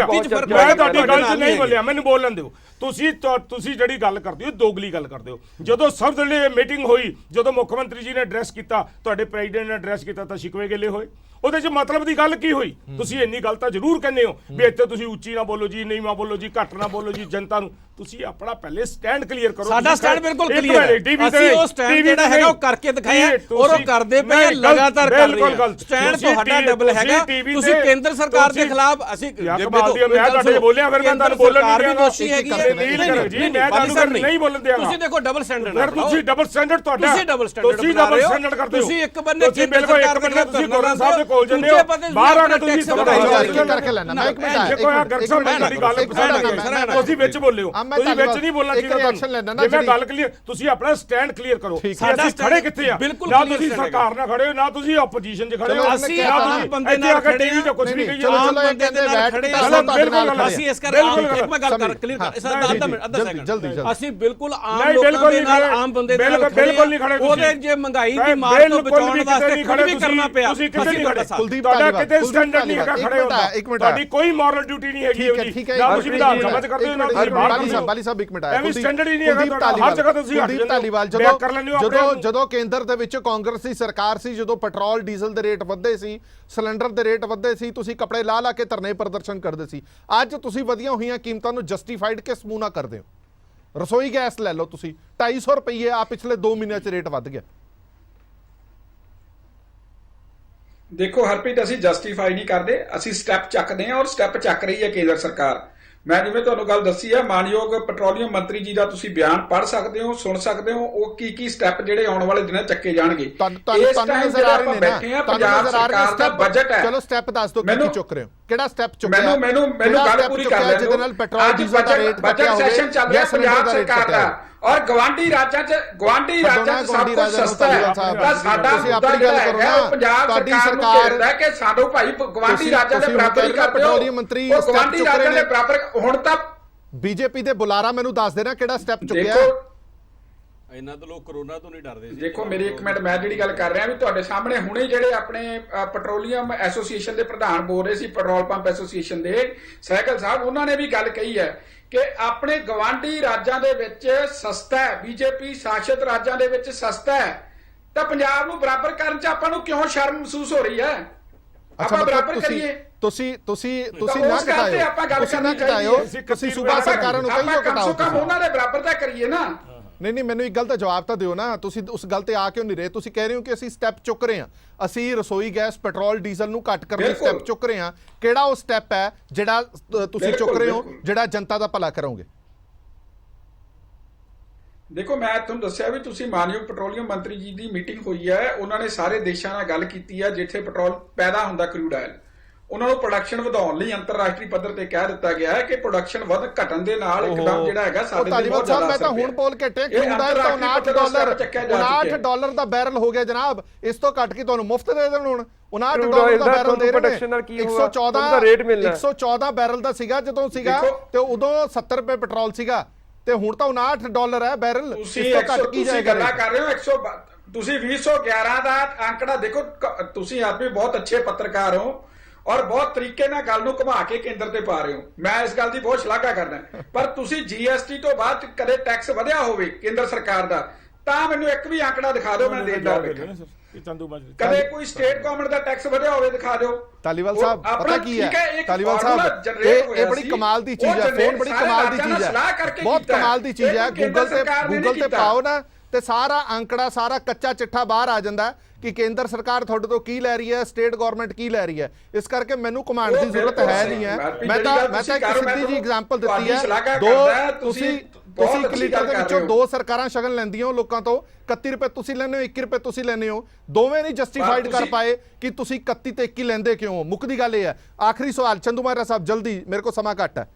Speaker 4: ਗੱਲ 'ਚ ਨਹੀਂ ਬੋਲਿਆ, ਮੈਨੂੰ ਬੋਲਣ ਦਿਓ। ਤੁਸੀਂ ਜਿਹੜੀ ਗੱਲ ਕਰਦੇ ਹੋ ਦੋਗਲੀ ਗੱਲ ਕਰਦੇ ਹੋ। ਜਦੋਂ ਸਭ ਦੇ ਮੀਟਿੰਗ ਹੋਈ, ਜਦੋਂ ਮੁੱਖ ਮੰਤਰੀ ਜੀ ਨੇ ਐਡਰੈਸ ਕੀਤਾ, ਤੁਹਾਡੇ ਪ੍ਰੈਜ਼ੀਡੈਂਟ ਨੇ ਐਡਰੈਸ ਕੀਤਾ ਤਾਂ ਸ਼ਿਕਵੇ ਗਿਲੇ ਹੋਏ। ਉਹਦੇ 'ਚ ਮਤਲਬ ਦੀ ਗੱਲ ਕੀ ਹੋਈ? ਤੁਸੀਂ ਇੰਨੀ ਗੱਲ ਤਾਂ ਜ਼ਰੂਰ ਕਹਿੰਦੇ ਹੋ ਵੀ ਇੱਥੇ ਤੁਸੀਂ ਉੱਚੀ ਨਾ ਬੋਲੋ ਜੀ, ਨੀਵਾਂ ਬੋਲੋ ਜੀ, ਘੱਟ ਨਾ ਬੋਲੋ ਜੀ ਜਨਤਾ ਨੂੰ। ਤੁਸੀਂ ਆਪਣਾ ਪਹਿਲੇ ਸਟੈਂਡ ਕਲੀਅਰ ਕਰੋ।
Speaker 3: ਸਾਡਾ ਸਟੈਂਡ ਬਿਲਕੁਲ ਕਲੀਅਰ ਹੈ, ਅਸੀਂ ਉਹ ਸਟੈਂਡ ਜਿਹੜਾ ਹੈਗਾ ਉਹ ਕਰਕੇ ਦਿਖਾਇਆ ਔਰ ਉਹ ਕਰਦੇ ਪਏ ਲਗਾਤਾਰ ਕਰ ਰਹੇ ਹਾਂ। ਸਟੈਂਡ ਤੁਹਾਡਾ ਡਬਲ ਹੈਗਾ, ਤੁਸੀਂ ਕੇਂਦਰ ਸਰਕਾਰ ਦੇ ਖਿਲਾਫ ਅਸੀਂ
Speaker 4: ਮੈਂ ਤੁਹਾਡੇ ਬੋਲਿਆ, ਫਿਰ ਮੈਂ ਤੁਹਾਨੂੰ ਬੋਲਣ ਨਹੀਂ ਦਿਆਂਗਾ।
Speaker 3: ਦੋਸ਼ੀ ਹੈਗੀ ਹੈ
Speaker 4: ਜੀ, ਮੈਂ ਤੁਹਾਨੂੰ ਨਹੀਂ ਬੋਲਣ ਦਿਆਂਗਾ।
Speaker 3: ਤੁਸੀਂ ਦੇਖੋ ਡਬਲ ਸਟੈਂਡਰਡ
Speaker 4: ਫਿਰ ਤੁਸੀਂ ਡਬਲ ਸਟੈਂਡਰਡ ਤੁਹਾਡਾ,
Speaker 3: ਤੁਸੀਂ ਡਬਲ ਸਟੈਂਡਰਡ
Speaker 4: ਕਰਦੇ ਹੋ।
Speaker 3: ਤੁਸੀਂ ਇੱਕ ਬੰਨੇ
Speaker 4: ਕੇਂਦਰ ਸਰਕਾਰ ਦੇ ਖਿਲਾਫ ਤੁਸੀਂ ਗਵਰਨਰ ਸਾਹਿਬ ਦੇ ਕੋਲ ਜਾਂਦੇ ਹੋ, ਬਾਹਰ ਆ ਕੇ ਤੁਸੀਂ
Speaker 1: ਕਰਕੇ ਲੈਣਾ। ਮੈਂ ਇੱਕ ਮਿੰਟ
Speaker 4: ਤੁਸੀਂ ਵਿੱਚ ਬੋਲਿਓ, ਤੁਸੀਂ ਵਿੱਚ ਨਹੀਂ ਬੋਲਣਾ ਚਾਹੀਦਾ ਤੁਹਾਨੂੰ। ਜੇ ਮੈਂ ਗੱਲ ਕਲੀਅਰ, ਤੁਸੀਂ ਆਪਣਾ ਸਟੈਂਡ ਕਲੀਅਰ ਕਰੋ। ਸਾਡਾ ਖੜੇ ਕਿੱਥੇ ਆ? ਨਾ ਤੁਸੀਂ ਸਰਕਾਰ ਨਾਲ ਖੜੇ ਹੋ, ਨਾ ਤੁਸੀਂ ਆਪੋਜੀਸ਼ਨ 'ਚ ਖੜੇ ਹੋ।
Speaker 3: ਅਸੀਂ ਆਮ ਬੰਦੇ ਨਾਲ ਖੜੇ ਹਾਂ,
Speaker 4: ਕੁਝ ਨਹੀਂ ਕਹੀ।
Speaker 3: ਆਮ ਬੰਦੇ ਦੇ ਨਾਲ ਖੜੇ ਹਾਂ। ਅਸੀਂ ਇਸ ਕਰਕੇ ਇੱਕ ਮੈਂ ਗੱਲ ਕਰ ਕਲੀਅਰ ਕਰ ਅੱਧਾ ਸੈਕਿੰਡ, ਅਸੀਂ ਬਿਲਕੁਲ ਆਮ ਲੋਕਾਂ ਦੇ ਨਾਲ, ਆਮ ਬੰਦੇ ਦੇ ਨਾਲ
Speaker 4: ਬਿਲਕੁਲ ਨਹੀਂ ਖੜੇ।
Speaker 3: ਉਹਦੇ ਜੇ ਮਹਿੰਗਾਈ ਦੀ ਮਾਰ ਤੋਂ ਬਚਾਉਣ ਵਾਸਤੇ ਕੁਝ ਵੀ ਕਰਨਾ ਪਿਆ, ਅਸੀਂ ਤੁਹਾਡਾ ਸਾਥ।
Speaker 4: ਤੁਹਾਡਾ ਕਿਤੇ ਸਟੈਂਡਰਡ ਨਹੀਂ ਹੈਗਾ ਖੜੇ ਹੋਣਾ। ਤੁਹਾਡੀ ਕੋਈ ਮੋਰਲ ਡਿਊਟੀ ਨਹੀਂ ਹੈਗੀ ਉਹਦੀ। ਨਾ ਤੁਸੀਂ ਵਿਧਾਨ ਸਭਾ 'ਚ ਕਰਦੇ ਹੋ, ਨਾ ਤੁਸੀਂ ਬਾਹਰ ਕਰਦੇ ਹੋ।
Speaker 1: ਬਾਲੀ ਸਾਹਿਬ ਇੱਕ ਮਿੰਟ ਆਇਆ,
Speaker 4: ਐਵੇਂ ਸਟੈਂਡਰਡ ਹੀ ਨਹੀਂ ਹੈਗਾ ਤੁਹਾਡਾ। ਹਰ ਜਗ੍ਹਾ ਤੁਸੀਂ
Speaker 1: ਕੁਲਦੀਪ ਧਾਲੀਵਾਲ, ਜਦੋਂ ਕੇਂਦਰ ਦੇ ਵਿੱਚ ਕਾਂਗਰਸ ਦੀ ਸਰਕਾਰ ਸੀ, ਜਦੋਂ ਪੈਟਰੋਲ ਡੀਜ਼ਲ ਦੇ ਰੇਟ ਵਧੇ ਸੀ, ਸਿਲੰਡਰ ਦੇ ਰੇਟ ਵਧੇ ਸੀ, ਤੁਸੀਂ ਕੱਪੜੇ ਲਾ ਕੇ ਧਰਨੇ ਪ੍ਰਦਰਸ਼ਨ ਕਰਦੇ ਸੀ। ਅੱਜ ਤੁਸੀਂ ਵਧੀਆਂ ਹੋਈਆਂ ਕੀਮਤਾਂ ਨੂੰ ਜਸਟੀਫਾਈਡ ਕਿਸ ਮੂੰਹ ਨਾਲ ਕਰਦੇ ਹੋ? ਰਸੋਈ ਗੈਸ ਲੈ ਲਓ ਤੁਸੀਂ, 250 ਰੁਪਏ ਆ ਪਿਛਲੇ 2 ਮਹੀਨਿਆਂ 'ਚ ਰੇਟ ਵੱਧ ਗਿਆ।
Speaker 5: ਦੇਖੋ ਹਰਪ੍ਰੀਤ, ਅਸੀਂ ਜਸਟੀਫਾਈ ਨਹੀਂ ਕਰਦੇ, ਅਸੀਂ ਸਟੈਪ ਚੱਕਦੇ ਹਾਂ ਔਰ ਸਟੈਪ ਚੱਕ ਰਹੀ ਹੈ ਕੇਂਦਰ ਸਰਕਾਰ। ਮੈਂ ਜਿਵੇਂ ਤੁਹਾਨੂੰ ਗੱਲ ਦੱਸੀ ਹੈ, ਮਾਨਯੋਗ ਪੈਟਰੋਲੀਅਮ ਮੰਤਰੀ ਜੀ ਦਾ ਤੁਸੀਂ ਬਿਆਨ ਪੜ੍ਹ ਸਕਦੇ ਹੋ, ਸੁਣ ਸਕਦੇ ਹੋ, ਉਹ ਕੀ ਸਟੈਪ ਜਿਹੜੇ ਆਉਣ ਵਾਲੇ ਦਿਨਾਂ ਚੱਕੇ ਜਾਣਗੇ। ਇਸ ਟਾਈਮ ਜਿਹੜਾ ਆਪਾਂ ਬੈਠੇ ਆ, ਪੰਜਾਬ ਸਰਕਾਰ ਦਾ ਬਜਟ ਹੈ।
Speaker 1: ਚਲੋ ਸਟੈਪ ਦੱਸ ਦਿਓ ਕੀ ਚੁੱਕ ਰਹੇ ਹੋ, ਕਿਹੜਾ ਸਟੈਪ ਚੁੱਕਿਆ?
Speaker 5: ਮੈਨੂੰ ਗੱਲ ਪੂਰੀ ਕਰ ਲੈਣ ਦਿਓ।
Speaker 1: ਜਿਹਦੇ ਨਾਲ ਪੈਟਰੋਲ ਡੀਜ਼ਲ ਦਾ ਰੇਟ
Speaker 5: ਬਜਟ ਸੈਸ਼ਨ ਚੱਲ ਰਿਹਾ ਪੰਜਾਬ ਸਰਕਾਰ ਦਾ, ਔਰ ਗਵਾਂਢੀ ਰਾਜਾਂ 'ਚ ਸਭ ਕੁਝ ਸਸਤਾ ਹੈ। ਤਾਂ ਸਾਡਾ ਮੁੱਦਾ ਜਿਹੜਾ ਹੈ ਉਹ ਪੰਜਾਬ ਸਰਕਾਰ ਨੂੰ ਘੇਰਦਾ ਕਿ ਸਾਨੂੰ ਭਾਈ ਗਵਾਂਢੀ ਰਾਜਾਂ ਦੇ ਬਰਾਬਰ ਹੀ ਕਰ ਦਿਓ। ਉਹ ਗਵਾਂਢੀ ਰਾਜਾਂ ਦੇ ਬਰਾਬਰ ਹੁਣ ਤਾਂ
Speaker 1: ਬੀਜੇਪੀ ਦੇ ਬੁਲਾਰਾ ਮੈਨੂੰ ਦੱਸ ਦੇਣਾ ਕਿਹੜਾ ਸਟੈਪ ਚੁੱਕਿਆ?
Speaker 3: ਇਹਨਾਂ ਤੋਂ ਲੋਕ ਕਰੋਨਾ ਤੋਂ ਨਹੀਂ ਡਰਦੇ ਸੀ।
Speaker 5: ਦੇਖੋ ਮੇਰੀ ਇੱਕ ਮਿੰਟ, ਮੈਂ ਜਿਹੜੀ ਗੱਲ ਕਰ ਰਿਹਾ ਵੀ ਤੁਹਾਡੇ ਸਾਹਮਣੇ ਹੁਣੇ ਜਿਹੜੇ ਆਪਣੇ ਪੈਟਰੋਲੀਅਮ ਐਸੋਸੀਏਸ਼ਨ ਦੇ ਪ੍ਰਧਾਨ ਬੋਲ ਰਹੇ ਸੀ, ਪੈਟਰੋਲ ਪੰਪ ਐਸੋਸੀਏਸ਼ਨ ਦੇ ਸਹਿਗਲ ਸਾਹਿਬ, ਉਹਨਾਂ ਨੇ ਵੀ ਗੱਲ ਕਹੀ ਹੈ ਕਿ ਆਪਣੇ ਗਵਾਂਢੀ ਰਾਜਾਂ ਦੇ ਵਿੱਚ ਸਸਤਾ ਹੈ, ਬੀਜੇਪੀ ਸ਼ਾਸਿਤ ਰਾਜਾਂ ਦੇ ਵਿੱਚ ਸਸਤਾ ਹੈ, ਤਾਂ ਪੰਜਾਬ ਨੂੰ ਬਰਾਬਰ ਕਰਨ 'ਚ ਆਪਾਂ ਨੂੰ ਕਿਉਂ ਸ਼ਰਮ ਮਹਿਸੂਸ ਹੋ ਰਹੀ ਹੈ? ਆਪਾਂ ਬਰਾਬਰ ਕਰੀਏ।
Speaker 1: ਤੁਸੀਂ ਨਾ ਘਟਾਇਓ, ਤੁਸੀਂ ਸੂਬਾ ਸਰਕਾਰਾਂ ਨੂੰ ਕਹੀਓ ਘਟਾਓ,
Speaker 5: ਕੰਮ ਉਹਨਾਂ ਦੇ ਬਰਾਬਰ ਤਾਂ ਕਰੀਏ ਨਾ।
Speaker 1: ਨਹੀਂ ਮੈਨੂੰ ਇੱਕ ਗੱਲ ਦਾ ਜਵਾਬ ਤਾਂ ਦਿਓ ਨਾ। ਤੁਸੀਂ ਉਸ ਗੱਲ ਤੇ ਆ ਕਿਉਂ ਨਹੀਂ ਰਹੇ? ਤੁਸੀਂ ਕਹਿ ਰਹੇ ਹੋ ਕਿ ਅਸੀਂ ਸਟੈਪ ਚੁੱਕ ਰਹੇ ਹਾਂ, ਅਸੀਂ ਰਸੋਈ ਗੈਸ ਪੈਟਰੋਲ ਡੀਜ਼ਲ ਨੂੰ ਘੱਟ ਕਰਨ ਲਈ ਸਟੈਪ ਚੁੱਕ ਰਹੇ ਹਾਂ। ਕਿਹੜਾ ਉਹ ਸਟੈਪ ਹੈ ਜਿਹੜਾ ਤੁਸੀਂ ਚੁੱਕ ਰਹੇ ਹੋ ਜਿਹੜਾ ਜਨਤਾ ਦਾ ਭਲਾ ਕਰੋਗੇ?
Speaker 5: ਦੇਖੋ ਮੈਂ ਤੁਹਾਨੂੰ ਦੱਸਿਆ ਵੀ ਤੁਸੀਂ ਮਾਨਯੋਗ ਪੈਟਰੋਲੀਅਮ ਮੰਤਰੀ ਜੀ ਦੀ ਮੀਟਿੰਗ ਹੋਈ ਹੈ, ਉਹਨਾਂ ਨੇ ਸਾਰੇ ਦੇਸ਼ਾਂ ਨਾਲ ਗੱਲ ਕੀਤੀ ਹੈ ਜਿੱਥੇ ਪੈਟਰੋਲ ਪੈਦਾ ਹੁੰਦਾ, ਕਰੂਡ ਆਇਲ। ਉਹਨਾਂ ਨੂੰ ਪ੍ਰੋਡਕਸ਼ਨ ਵਧਾਉਣ ਲਈ ਅੰਤਰਰਾਸ਼ਟਰੀ ਪੱਧਰ ਤੇ ਕਹਿ ਦਿੱਤਾ ਗਿਆ ਹੈ ਕਿ ਪ੍ਰੋਡਕਸ਼ਨ ਘਟਣ ਦੇ ਨਾਲ ਇੱਕਦਮ ਜਿਹੜਾ ਹੈਗਾ ਸਾਡੇ ਤੇ
Speaker 1: ਧਾਲੀਵਾਲ
Speaker 5: ਬਹੁਤ
Speaker 1: ਸਾਹਿਬ
Speaker 5: ਜ਼ਿਆਦਾ
Speaker 1: ਮੈਂ ਤਾਂ
Speaker 5: ਅਸਰ
Speaker 1: ਹੁਣ
Speaker 5: ਪਿਆ।
Speaker 1: ਬੋਲ ਕੇ ਟੇਕ
Speaker 5: ਇਹ
Speaker 1: ਹੁੰਦਾ ਤਾਂ
Speaker 5: ਅੰਤਰਰਾਸ਼ਟਰੀ ਪੱਧਰ
Speaker 1: $59 ਦਾ ਬੈਰਲ ਹੋ ਗਿਆ ਜਨਾਬ। ਇਸ ਤੋਂ ਘੱਟ ਕੇ ਤੁਹਾਨੂੰ ਮੁਫਤ ਦੇ ਦੇਣ ਹੁਣ $59
Speaker 2: Crude
Speaker 1: ਦਾ
Speaker 2: oil ਦਾ
Speaker 1: ਬੈਰਲ ਦੇ ਰਹੇ
Speaker 2: production ਨਾਲ ਕੀ ਹੋਊਗਾ?
Speaker 1: 114
Speaker 2: ਉਹਦਾ ਰੇਟ ਮਿਲਣਾ
Speaker 1: 114 ਬੈਰਲ ਦਾ ਸੀਗਾ ਜਦੋਂ ਸੀਗਾ
Speaker 5: ਦੇਖੋ,
Speaker 1: ਤੇ ਉਦੋਂ 70 ਰੁਪਏ ਪੈਟਰੋਲ ਸੀਗਾ ਤੇ ਹੁਣ ਤਾਂ $59 ਹੈ ਬੈਰਲ।
Speaker 5: ਤੁਸੀਂ
Speaker 1: ਇਸ ਤੋਂ ਘੱਟ ਕੀ
Speaker 5: ਤੁਸੀਂ
Speaker 1: ਜਾਏਗਾ
Speaker 5: ਗੱਲਾਂ ਕਰ ਰਹੇ ਹੋ ਤੁਸੀਂ 2011 ਦਾ ਅੰਕੜਾ ਦੇਖੋ। ਤੁਸੀਂ ਆਪ ਵੀ ਬਹੁਤ ਅੱਛੇ ਪੱਤਰਕਾਰ ਹੋ ਔਰ ਬਹੁਤ ਤਰੀਕੇ ਨਾਲ ਗੱਲ ਨੂੰ ਘੁਮਾ ਕੇ ਕੇਂਦਰ ਤੇ ਪਾ ਰਹੇ ਹੋ। ਮੈਂ ਇਸ ਗੱਲ ਦੀ ਬਹੁਤ ਸ਼ਲਾਘਾ ਕਰਦਾ, ਪਰ ਤੁਸੀਂ GST ਤੋਂ ਬਾਅਦ ਕਦੇ ਟੈਕਸ ਵਧਿਆ ਹੋਵੇ ਕੇਂਦਰ ਸਰਕਾਰ ਦਾ ਤਾਂ ਮੈਨੂੰ ਇੱਕ ਵੀ ਅੰਕੜਾ ਦਿਖਾ ਦਿਓ, ਮੈਂ ਦੇਦਾ ਕਦੇ ਕੋਈ ਸਟੇਟ ਗਵਰਨਮੈਂਟ ਦਾ ਟੈਕਸ ਵਧਿਆ ਹੋਵੇ ਦਿਖਾ ਦਿਓ।
Speaker 1: ਤਾਲੀਵਾਲ ਸਾਹਿਬ ਪਤਾ ਕੀ ਹੈ ਤਾਲੀਵਾਲ ਸਾਹਿਬ, ਇਹ ਬੜੀ ਕਮਾਲ ਦੀ ਚੀਜ਼ ਹੈ। ਫੋਨ ਬੜੀ ਕਮਾਲ ਦੀ ਚੀਜ਼ ਹੈ, ਬਹੁਤ ਕਮਾਲ ਦੀ ਚੀਜ਼ ਹੈ। ਗੂਗਲ ਤੇ ਪਾਓ ਨਾ ਤੇ ਸਾਰਾ ਅੰਕੜਾ ਸਾਰਾ ਕੱਚਾ ਚਿੱਠਾ ਬਾਹਰ ਆ ਜਾਂਦਾ ਕਿ ਕੇਂਦਰ ਸਰਕਾਰ ਤੁਹਾਡੇ ਤੋਂ ਕੀ ਲੈ ਰਹੀ ਹੈ, ਸਟੇਟ ਗਵਰਨਮੈਂਟ ਕੀ ਲੈ ਰਹੀ ਹੈ। ਇਸ ਕਰਕੇ ਮੈਨੂੰ ਘੁਮਾਉਣ ਦੀ ਜ਼ਰੂਰਤ ਹੈ ਨਹੀਂ ਹੈ। ਮੈਂ ਤਾਂ ਇੱਕ ਸਿੱਧੀ ਜੀ ਐਗਜ਼ਾਮਪਲ ਦਿੱਤੀ ਹੈ। ਤੁਸੀਂ 1 ਲੀਟਰ ਦੇ ਵਿੱਚੋਂ 2 ਸਰਕਾਰਾਂ ਸ਼ਗਨ ਲੈਂਦੀਆਂ ਹੋ ਲੋਕਾਂ ਤੋਂ। 31 ਰੁਪਏ ਤੁਸੀਂ ਲੈਂਦੇ ਹੋ, 21 ਰੁਪਏ ਤੁਸੀਂ ਲੈਂਦੇ ਹੋ। ਦੋਵੇਂ ਨਹੀਂ ਜਸਟੀਫਾਈਡ ਕਰ ਪਾਏ ਕਿ ਤੁਸੀਂ 31 ਤੇ 21 ਲੈਂਦੇ ਕਿਉਂ। ਮੁੱਕਦੀ ਗੱਲ ਇਹ ਹੈ। ਆਖਰੀ ਸਵਾਲ ਚੰਦੂ ਮਾਜਰਾ ਸਾਹਿਬ, ਜਲਦੀ, ਮੇਰੇ ਕੋਲ ਸਮਾਂ ਘੱਟ ਹੈ।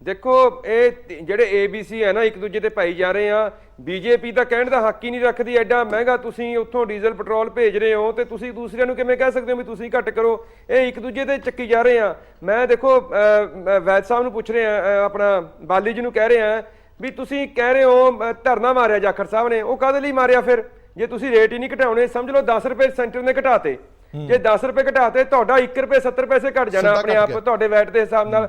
Speaker 2: ਦੇਖੋ ਇਹ ਜਿਹੜੇ ABC ਹੈ ਨਾ ਇੱਕ ਦੂਜੇ ਤੇ ਪਾਈ ਜਾ ਰਹੇ ਆ। ਬੀਜੇਪੀ ਤਾਂ ਕਹਿਣ ਦਾ ਹੱਕ ਹੀ ਨਹੀਂ ਰੱਖਦੀ। ਐਡਾ ਮਹਿੰਗਾ ਤੁਸੀਂ ਉੱਥੋਂ ਡੀਜ਼ਲ ਪੈਟਰੋਲ ਭੇਜ ਰਹੇ ਹੋ ਤੇ ਤੁਸੀਂ ਦੂਸਰਿਆਂ ਨੂੰ ਕਿਵੇਂ ਕਹਿ ਸਕਦੇ ਹੋ ਵੀ ਤੁਸੀਂ ਘੱਟ ਕਰੋ। ਇਹ ਇੱਕ ਦੂਜੇ ਤੇ ਚੱਕੀ ਜਾ ਰਹੇ ਆ। ਮੈਂ ਦੇਖੋ ਵੈਦ ਸਾਹਿਬ ਨੂੰ ਪੁੱਛ ਰਿਹਾ, ਆਪਣਾ ਬਾਲੀ ਜੀ ਨੂੰ ਕਹਿ ਰਿਹਾ ਵੀ ਤੁਸੀਂ ਕਹਿ ਰਹੇ ਹੋ ਧਰਨਾ ਮਾਰਿਆ ਜਾਖੜ ਸਾਹਿਬ ਨੇ, ਉਹ ਕਾਹਦੇ ਲਈ ਮਾਰਿਆ ਫਿਰ? ਜੇ ਤੁਸੀਂ ਰੇਟ ਹੀ ਨਹੀਂ ਘਟਾਉਣੇ, ਸਮਝ ਲਓ 10 ਰੁਪਏ ਸੈਂਟਰ ਨੇ ਘਟਾਤੇ। ਜੇ 10 ਰੁਪਏ ਘਟਾਤੇ ਤੁਹਾਡਾ 1 ਰੁਪਏ 70 ਪੈਸੇ ਘਟ ਜਾਣਾ ਆਪਣੇ ਆਪ। ਤੁਹਾਡੇ ਵੈਟ ਦੇ ਹਿਸਾਬ ਨਾਲ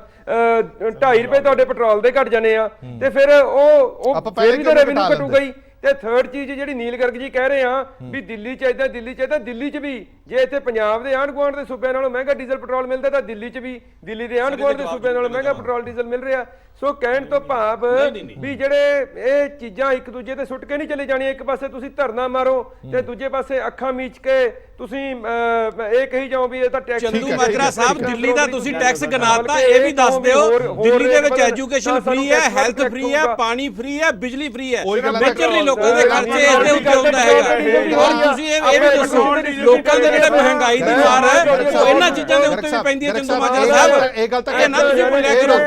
Speaker 2: 2.5 ਰੁਪਏ ਤੁਹਾਡੇ ਪੈਟਰੋਲ ਦੇ ਘਟ ਜਾਣੇ ਆ ਤੇ ਫਿਰ ਉਹ ਫਿਰ ਵੀ ਤਾਂ ਰੈਵਨਿਊ ਘਟੂਗਾ ਹੀ। ਤੇ ਥਰਡ ਚੀਜ਼ ਜਿਹੜੀ ਨੀਲ ਗਰਗ ਜੀ ਕਹਿ ਰਹੇ ਆ ਵੀ ਦਿੱਲੀ ਚਾਹੀਦਾ, ਦਿੱਲੀ ਚਾਹੀਦਾ। ਦਿੱਲੀ 'ਚ ਵੀ ਜੇ ਇੱਥੇ ਪੰਜਾਬ ਦੇ ਆਂਢ ਗੁਆਂਢ ਦੇ ਸੂਬਿਆਂ ਨਾਲੋਂ ਮਹਿੰਗਾ ਡੀਜ਼ਲ ਪੈਟਰੋਲ ਮਿਲਦਾ ਤਾਂ ਦਿੱਲੀ 'ਚ ਵੀ ਦਿੱਲੀ ਦੇ ਆਂਢ ਗੁਆਂਢ ਦੇ ਸੂਬਿਆਂ ਨਾਲੋਂ ਮਹਿੰਗਾ ਪੈਟਰੋਲ ਡੀਜ਼ਲ ਮਿਲ ਰਿਹਾ। ਸੋ ਕਹਿਣ ਤੋਂ ਭਾਵ ਵੀ ਜਿਹੜੇ ਇਹ ਚੀਜ਼ਾਂ ਇੱਕ ਦੂਜੇ ਤੇ ਸੁੱਟ ਕੇ ਨਹੀਂ ਚਲੇ ਜਾਣੀਆਂ। ਇੱਕ ਪਾਸੇ ਤੁਸੀਂ ਧਰਨਾ ਮਾਰੋ ਤੇ ਦੂਜੇ ਪਾਸੇ ਅੱਖਾਂ ਮੀਚ ਕੇ ਤੁਸੀਂ ਇਹ ਕਹੀ ਜਾਓ ਵੀ ਇਹ ਤਾਂ ਟੈਕਸ।
Speaker 3: ਚੰਦੂ ਮਾਜਰਾ ਸਾਹਿਬ, ਦਿੱਲੀ ਦਾ ਤੁਸੀਂ ਟੈਕਸ ਗਨਾਤਾ, ਇਹ ਵੀ ਦੱਸ ਦਿਓ। ਦਿੱਲੀ ਦੇ ਵਿੱਚ ਐਜੂਕੇਸ਼ਨ ਫ੍ਰੀ ਹੈ, ਹੈਲਥ ਫ੍ਰੀ ਹੈ, ਪਾਣੀ ਫ੍ਰੀ ਹੈ, ਬਿਜਲੀ ਫ੍ਰੀ ਹੈ। ਮੇਜਰਲੀ ਲੋਕਾਂ ਦੇ ਖਰਚੇ ਇਹਦੇ ਉੱਤੇ ਹੁੰਦਾ ਹੈਗਾ। ਔਰ ਤੁਸੀਂ ਇਹ ਵੀ ਦੱਸੋ ਲੋਕਾਂ ਦੇ ਜਿਹੜੇ ਮਹਿੰਗਾਈ ਦੀ ਮਾਰ ਹੈ ਉਹ ਇਹਨਾਂ ਚੀਜ਼ਾਂ ਦੇ ਉੱਤੇ ਵੀ ਪੈਂਦੀ ਹੈ। ਚੰਦੂ ਮਾਜਰਾ ਸਾਹਿਬ,
Speaker 1: ਇਹ ਗੱਲ ਤਾਂ
Speaker 3: ਇਹ ਨਾ ਤੁਸੀਂ ਬੋਲਿਆ ਕਰੋ।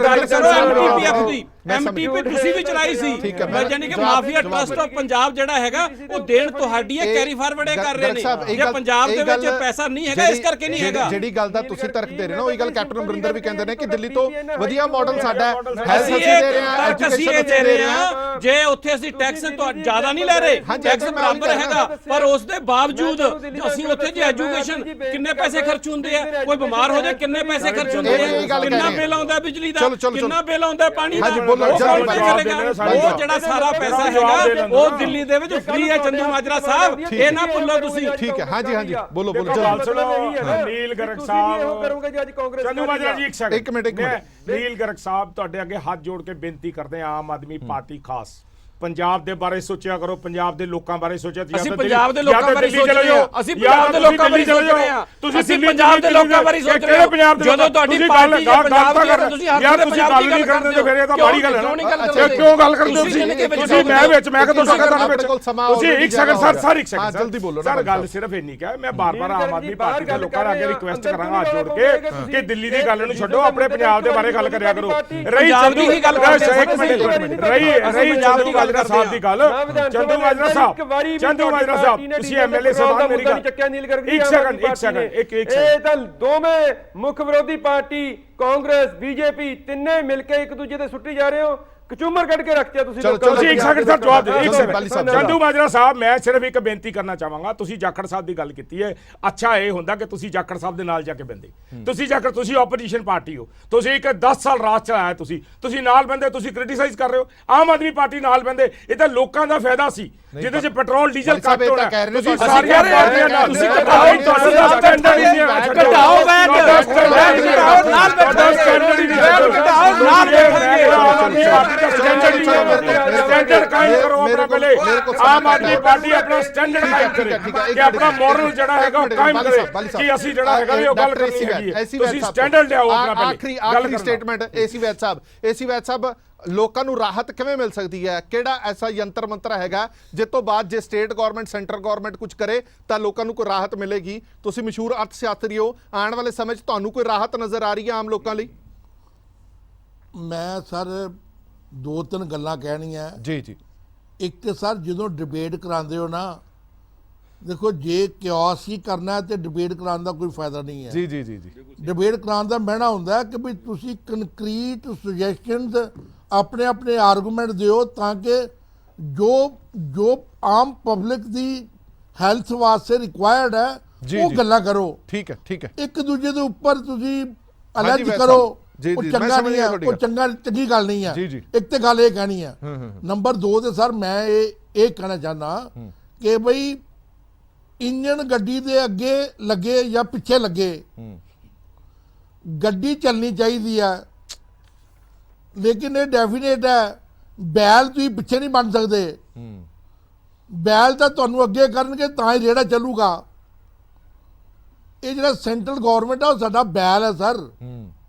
Speaker 3: ਗੱਲ ਕਰੋ MTPF ਦੀ। MTP ਤੁਸੀਂ ਵੀ ਚਲਾਈ ਸੀ। ਮੈਂ ਜਾਨੀ ਕਿ ਮਾਫੀਆ ਟਰਸਟ ਆਫ ਪੰਜਾਬ ਜਿਹੜਾ ਹੈਗਾ ਉਹ ਦੇਣ ਤੁਹਾਡੀ ਹੈ, ਕੈਰੀ ਫਾਰਵਰਡ ਕਰ ਰਹੇ ਨੇ। ਜੇ ਪੰਜਾਬ ਦੇ ਵਿੱਚ ਪੈਸਾ ਨਹੀਂ ਹੈਗਾ ਇਸ ਕਰਕੇ ਨਹੀਂ ਹੈਗਾ।
Speaker 1: ਜਿਹੜੀ ਗੱਲ ਦਾ ਤੁਸੀਂ ਤਰਕ ਦੇ ਰਹੇ ਹੋ ਉਹੀ ਗੱਲ ਕੈਪਟਨ ਅਮਰਿੰਦਰ ਵੀ ਕਹਿੰਦੇ ਨੇ ਕਿ ਦਿੱਲੀ ਤੋਂ ਵਧੀਆ ਮਾਡਲ ਸਾਡਾ ਹੈ। ਹੈਲਥ ਅਸੀਂ ਦੇ ਰਹੇ ਹਾਂ, ਐਜੂਕੇਸ਼ਨ ਦੇ ਰਹੇ ਹਾਂ।
Speaker 3: ਜੇ ਉੱਥੇ ਅਸੀਂ ਟੈਕਸ ਜ਼ਿਆਦਾ ਨਹੀਂ ਲੈ ਰਹੇ, ਟੈਕਸ ਬਰਾਬਰ ਹੈਗਾ, ਪਰ ਉਸ ਦੇ ਬਾਵਜੂਦ ਅਸੀਂ ਉੱਥੇ ਜੇ ਐਜੂਕੇਸ਼ਨ ਕਿੰਨੇ ਪੈਸੇ ਖਰਚ ਹੁੰਦੇ ਆ, ਕੋਈ ਬਿਮਾਰ ਹੋ ਜਾਏ ਕਿੰਨੇ ਪੈਸੇ ਖਰਚ ਹੁੰਦੇ ਆ, ਕਿੰਨਾ ਬਿੱਲ ਆਉਂਦਾ ਬਿਜਲੀ ਦਾ, ਕਿੰਨਾ ਬਿੱਲ ਆਉਂਦਾ ਪਾਣੀ ਦਾ, ਉਹ ਜਿਹੜਾ ਸਾਰਾ ਪੈਸਾ ਹੈਗਾ ਉਹ ਦਿੱਲੀ ਦੇ ਵਿੱਚ ਫ੍ਰੀ ਹੈ। ਚੰਦੂ ਮਾਜਰਾ ਸਾਹਿਬ, ਇਹ ਨਾ ਭੁੱਲੋ ਤੁਸੀਂ।
Speaker 1: ਠੀਕ ਹੈ, ਹਾਂਜੀ ਹਾਂਜੀ, ਬੋਲੋ ਬੋਲੋ।
Speaker 4: ਨੀਲ ਗਰਗ ਸਾਹਿਬ, ਚੰਦੂ ਮਾਜਰਾ ਜੀ ਇੱਕ ਮਿੰਟ। ਨੀਲ ਗਰਗ ਸਾਹਿਬ, ਤੁਹਾਡੇ ਅੱਗੇ ਹੱਥ ਜੋੜ ਕੇ ਬੇਨਤੀ ਕਰਦੇ ਆ, ਆਮ ਆਦਮੀ ਪਾਰਟੀ ਖਾਸ ਪੰਜਾਬ ਦੇ ਬਾਰੇ ਸੋਚਿਆ ਕਰੋ, ਪੰਜਾਬ ਦੇ ਲੋਕਾਂ ਬਾਰੇ ਸੋਚਿਆ।
Speaker 3: ਅਸੀਂ ਪੰਜਾਬ ਦੇ ਲੋਕਾਂ ਬਾਰੇ ਸੋਚ ਰਹੇ ਹਾਂ। ਅਸੀਂ ਪੰਜਾਬ ਦੇ ਲੋਕਾਂ ਬਾਰੇ ਸੋਚ ਰਹੇ ਹਾਂ। ਤੁਸੀਂ ਪੰਜਾਬ ਦੇ ਲੋਕਾਂ ਬਾਰੇ ਸੋਚ ਰਹੇ ਹੋ। ਜਦੋਂ ਤੁਹਾਡੀ ਪਾਰਟੀ ਪੰਜਾਬ ਦੀ ਤੁਸੀਂ ਹਰ ਪੰਜਾਬ ਦੀ ਗੱਲ ਕਰਦੇ ਹੋ,
Speaker 4: ਫਿਰ ਇਹ ਤਾਂ ਬੜੀ ਗੱਲ ਹੈ। ਕਿਉਂ ਗੱਲ ਕਰਦੇ ਹੋ ਤੁਸੀਂ? ਮੈਂ ਵਿੱਚ ਮੈਂ ਕਦੋਂ ਸਕਦਾ ਵਿੱਚ ਤੁਸੀਂ ਇੱਕ ਸੈਕਿੰਡ ਸਰ ਇੱਕ ਸੈਕਿੰਡ
Speaker 1: ਜਲਦੀ ਬੋਲੋ
Speaker 4: ਸਰ। ਗੱਲ ਸਿਰਫ ਇੰਨੀ ਕਿ ਮੈਂ ਬਾਰ-ਬਾਰ ਆਮ ਆਦਮੀ ਪਾਰਟੀ ਦੇ ਲੋਕਾਂ ਅੱਗੇ ਰਿਕੁਐਸਟ ਕਰਾਂਗਾ ਹੱਥ ਜੋੜ ਕੇ ਕਿ ਦਿੱਲੀ ਦੀ ਗੱਲ ਨੂੰ ਛੱਡੋ, ਆਪਣੇ ਪੰਜਾਬ ਦੇ ਬਾਰੇ ਗੱਲ ਕਰਿਆ ਕਰੋ। ਰਹੀ ਚੰਦੂ ਦੀ ਗੱਲ ਇੱਕ ਮਿੰਟ ਰਹੀ ਚੰਦੂ ਦੀ ਗੱਲ ਸਾਹਿਬ ਦੀ ਗੱਲ। ਚੰਦੂ ਮਾਜਰਾ ਸਾਹਿਬ, ਤੁਸੀਂ ਐਮਐਲਏ ਸਾਹਿਬਾਨ, ਮੇਰੀ ਗੱਲ ਇੱਕ ਸੈਕਿੰਡ
Speaker 2: ਇਹ ਤਾਂ ਦੋਵੇਂ ਮੁੱਖ ਵਿਰੋਧੀ ਪਾਰਟੀ ਕਾਂਗਰਸ ਬੀਜੇਪੀ ਤਿੰਨੇ ਮਿਲ ਕੇ ਇੱਕ ਦੂਜੇ ਤੇ ਸੁੱਟੀ ਜਾ ਰਹੇ ਹੋ। ਕਚੂਮਰ ਕੱਢ ਕੇ ਰੱਖਿਆ ਤੁਸੀਂ।
Speaker 4: ਤੁਸੀਂ ਇੱਕ ਸੈਕਿੰਡ ਸਰ ਜਵਾਬ ਦਿਓ। ਇੱਕ ਸੈਕਿੰਡ ਚੰਦੂ ਮਾਜਰਾ ਸਾਹਿਬ, ਮੈਂ ਸਿਰਫ ਇੱਕ ਬੇਨਤੀ ਕਰਨਾ ਚਾਹਾਂਗਾ। ਤੁਸੀਂ ਜਾਖੜ ਸਾਹਿਬ ਦੀ ਗੱਲ ਕੀਤੀ ਹੈ, ਅੱਛਾ ਇਹ ਹੁੰਦਾ ਕਿ ਤੁਸੀਂ ਜਾਖੜ ਸਾਹਿਬ ਦੇ ਨਾਲ ਜਾ ਕੇ ਬੰਦੇ। ਤੁਸੀਂ ਆਪੋਜੀਸ਼ਨ ਪਾਰਟੀ ਹੋ, ਤੁਸੀਂ ਇੱਕ 10 ਸਾਲ ਰਾਜ ਚਲਾਇਆ, ਤੁਸੀਂ ਨਾਲ ਬੰਦੇ, ਤੁਸੀਂ ਕ੍ਰਿਟੀਸਾਈਜ਼ ਕਰ ਰਹੇ ਹੋ। ਆਮ ਆਦਮੀ ਪਾਰਟੀ ਨਾਲ ਬੰਦੇ, ਇਹ ਤਾਂ ਲੋਕਾਂ ਦਾ ਫਾਇਦਾ ਸੀ ਜਿਹਦੇ 'ਚ ਪੈਟਰੋਲ ਡੀਜ਼ਲ ਘੱਟ ਹੋਣਾ। ਤੁਸੀਂ ਸਾਰੀਆਂ ਪਾਰਟੀਆਂ ਨਾਲ ਤੁਸੀਂ ਘਟਾਓ, ਤੁਹਾਡਾ ਸਟੈਂਡਰਡ ਹੀ ਨਹੀਂ ਹੈ।
Speaker 3: ਘਟਾਓ ਵੈਟ, ਨਾਲ ਬੈਠਾਂਗੇ,
Speaker 4: ਸਟੈਂਡਰਡ ਕਾਇਮ ਕਰੋ ਆਪਣਾ। ਪਹਿਲੇ ਆਮ ਆਦਮੀ ਪਾਰਟੀ ਆਪਣਾ ਸਟੈਂਡਰਡ ਕਾਇਮ ਕਰੇ ਕਿ ਆਪਣਾ ਮੋਰਲ ਜਿਹੜਾ ਹੈਗਾ ਉਹ ਕਾਇਮ ਕਰੇ ਕਿ ਅਸੀਂ ਜਿਹੜਾ ਹੈਗਾ ਉਹ ਗੱਲ ਕਰਨੀ ਹੈਗੀ ਹੈ। ਤੁਸੀਂ ਸਟੈਂਡਰਡ ਲਿਆਓ ਆਪਣਾ। ਪਹਿਲੇ
Speaker 1: ਆਖਰੀ ਸਟੇਟਮੈਂਟ ਏਸੀ ਵੈਦ ਸਾਹਿਬ ਲੋਕਾਂ ਨੂੰ ਰਾਹਤ ਕਿਵੇਂ ਮਿਲ ਸਕਦੀ ਹੈ? ਕਿਹੜਾ ਐਸਾ ਯੰਤਰ ਮੰਤਰ ਹੈਗਾ ਜਿਸ ਤੋਂ ਬਾਅਦ ਜੇ ਸਟੇਟ ਗਵਰਨਮੈਂਟ ਸੈਂਟਰ ਗਵਰਨਮੈਂਟ ਕੁਝ ਕਰੇ ਤਾਂ ਲੋਕਾਂ ਨੂੰ ਕੋਈ ਰਾਹਤ ਮਿਲੇਗੀ? ਤੁਸੀਂ ਮਸ਼ਹੂਰ ਅਰਥ ਸ਼ਾਸਤਰੀ ਹੋ, ਆਉਣ ਵਾਲੇ ਸਮੇਂ 'ਚ ਤੁਹਾਨੂੰ ਕੋਈ ਰਾਹਤ ਨਜ਼ਰ ਆ ਰਹੀ ਹੈ ਆਮ ਲੋਕਾਂ ਲਈ?
Speaker 6: ਮੈਂ ਸਰ 2-3 ਗੱਲਾਂ ਕਹਿਣੀਆਂ।
Speaker 1: ਜੀ
Speaker 6: ਇੱਕ ਤੇ ਸਰ ਜਦੋਂ ਡਿਬੇਟ ਕਰਾਉਂਦੇ ਹੋ ਨਾ, ਦੇਖੋ ਜੇ ਕਿਓਸ ਹੀ ਕਰਨਾ ਹੈ ਤੇ ਡਿਬੇਟ ਕਰਾਉਣ ਦਾ ਕੋਈ ਫਾਇਦਾ ਨਹੀਂ ਹੈ।
Speaker 1: ਜੀ
Speaker 6: ਡਿਬੇਟ ਕਰਾਉਣ ਦਾ ਮਹਿਣਾ ਹੁੰਦਾ ਹੈ ਕਿ ਵੀ ਤੁਸੀਂ ਕੰਕਰੀਟ ਸੁਜੈਸ਼ਨਸ ਆਪਣੇ ਆਪਣੇ ਆਰਗੂਮੈਂਟ ਦਿਓ ਤਾਂ ਕਿ ਜੋ ਆਮ ਪਬਲਿਕ ਦੀ ਹੈਲਥ ਵਾਸਤੇ ਰਿਕੁਆਇਰਡ ਹੈ ਉਹ ਗੱਲਾਂ ਕਰੋ।
Speaker 1: ਠੀਕ ਹੈ। ਇੱਕ
Speaker 6: ਦੂਜੇ ਦੇ ਉੱਪਰ ਤੁਸੀਂ ਅਲੱਜ
Speaker 1: ਵੈਸੇ
Speaker 6: ਕਰੋ,
Speaker 1: ਜੀ,
Speaker 6: ਉਹ
Speaker 1: ਜੀ,
Speaker 6: ਚੰਗਾ
Speaker 1: ਮੈਂ
Speaker 6: ਨਹੀਂ ਹੈ,
Speaker 1: ਸਮਝ
Speaker 6: ਉਹ ਚੰਗੀ ਗੱਲ ਨਹੀਂ ਹੈ।
Speaker 1: ਜੀ।
Speaker 6: ਇੱਕ ਤੇ ਗੱਲ ਇਹ ਕਹਿਣੀ ਹੈ। ਨੰਬਰ 2 ਤੇ ਸਰ ਮੈਂ ਇਹ ਕਹਿਣਾ ਚਾਹੁੰਦਾ ਕਿ ਬਈ ਇੰਜਣ ਗੱਡੀ ਦੇ ਅੱਗੇ ਲੱਗੇ ਜਾਂ ਪਿੱਛੇ ਲੱਗੇ, ਗੱਡੀ ਚੱਲਣੀ ਚਾਹੀਦੀ ਹੈ, ਲੇਕਿਨ ਇਹ ਡੈਫੀਨੇਟ ਹੈ ਬੈਲ ਤੁਸੀਂ ਪਿੱਛੇ ਨਹੀਂ ਬਣ ਸਕਦੇ। ਬੈਲ ਤਾਂ ਤੁਹਾਨੂੰ ਅੱਗੇ ਕਰਨਗੇ ਤਾਂ ਹੀ ਰੇੜਾ ਚੱਲੂਗਾ। ਇਹ ਜਿਹੜਾ ਸੈਂਟਰਲ ਗਵਰਨਮੈਂਟ ਆ ਉਹ ਸਾਡਾ ਬੈਲ ਹੈ ਸਰ,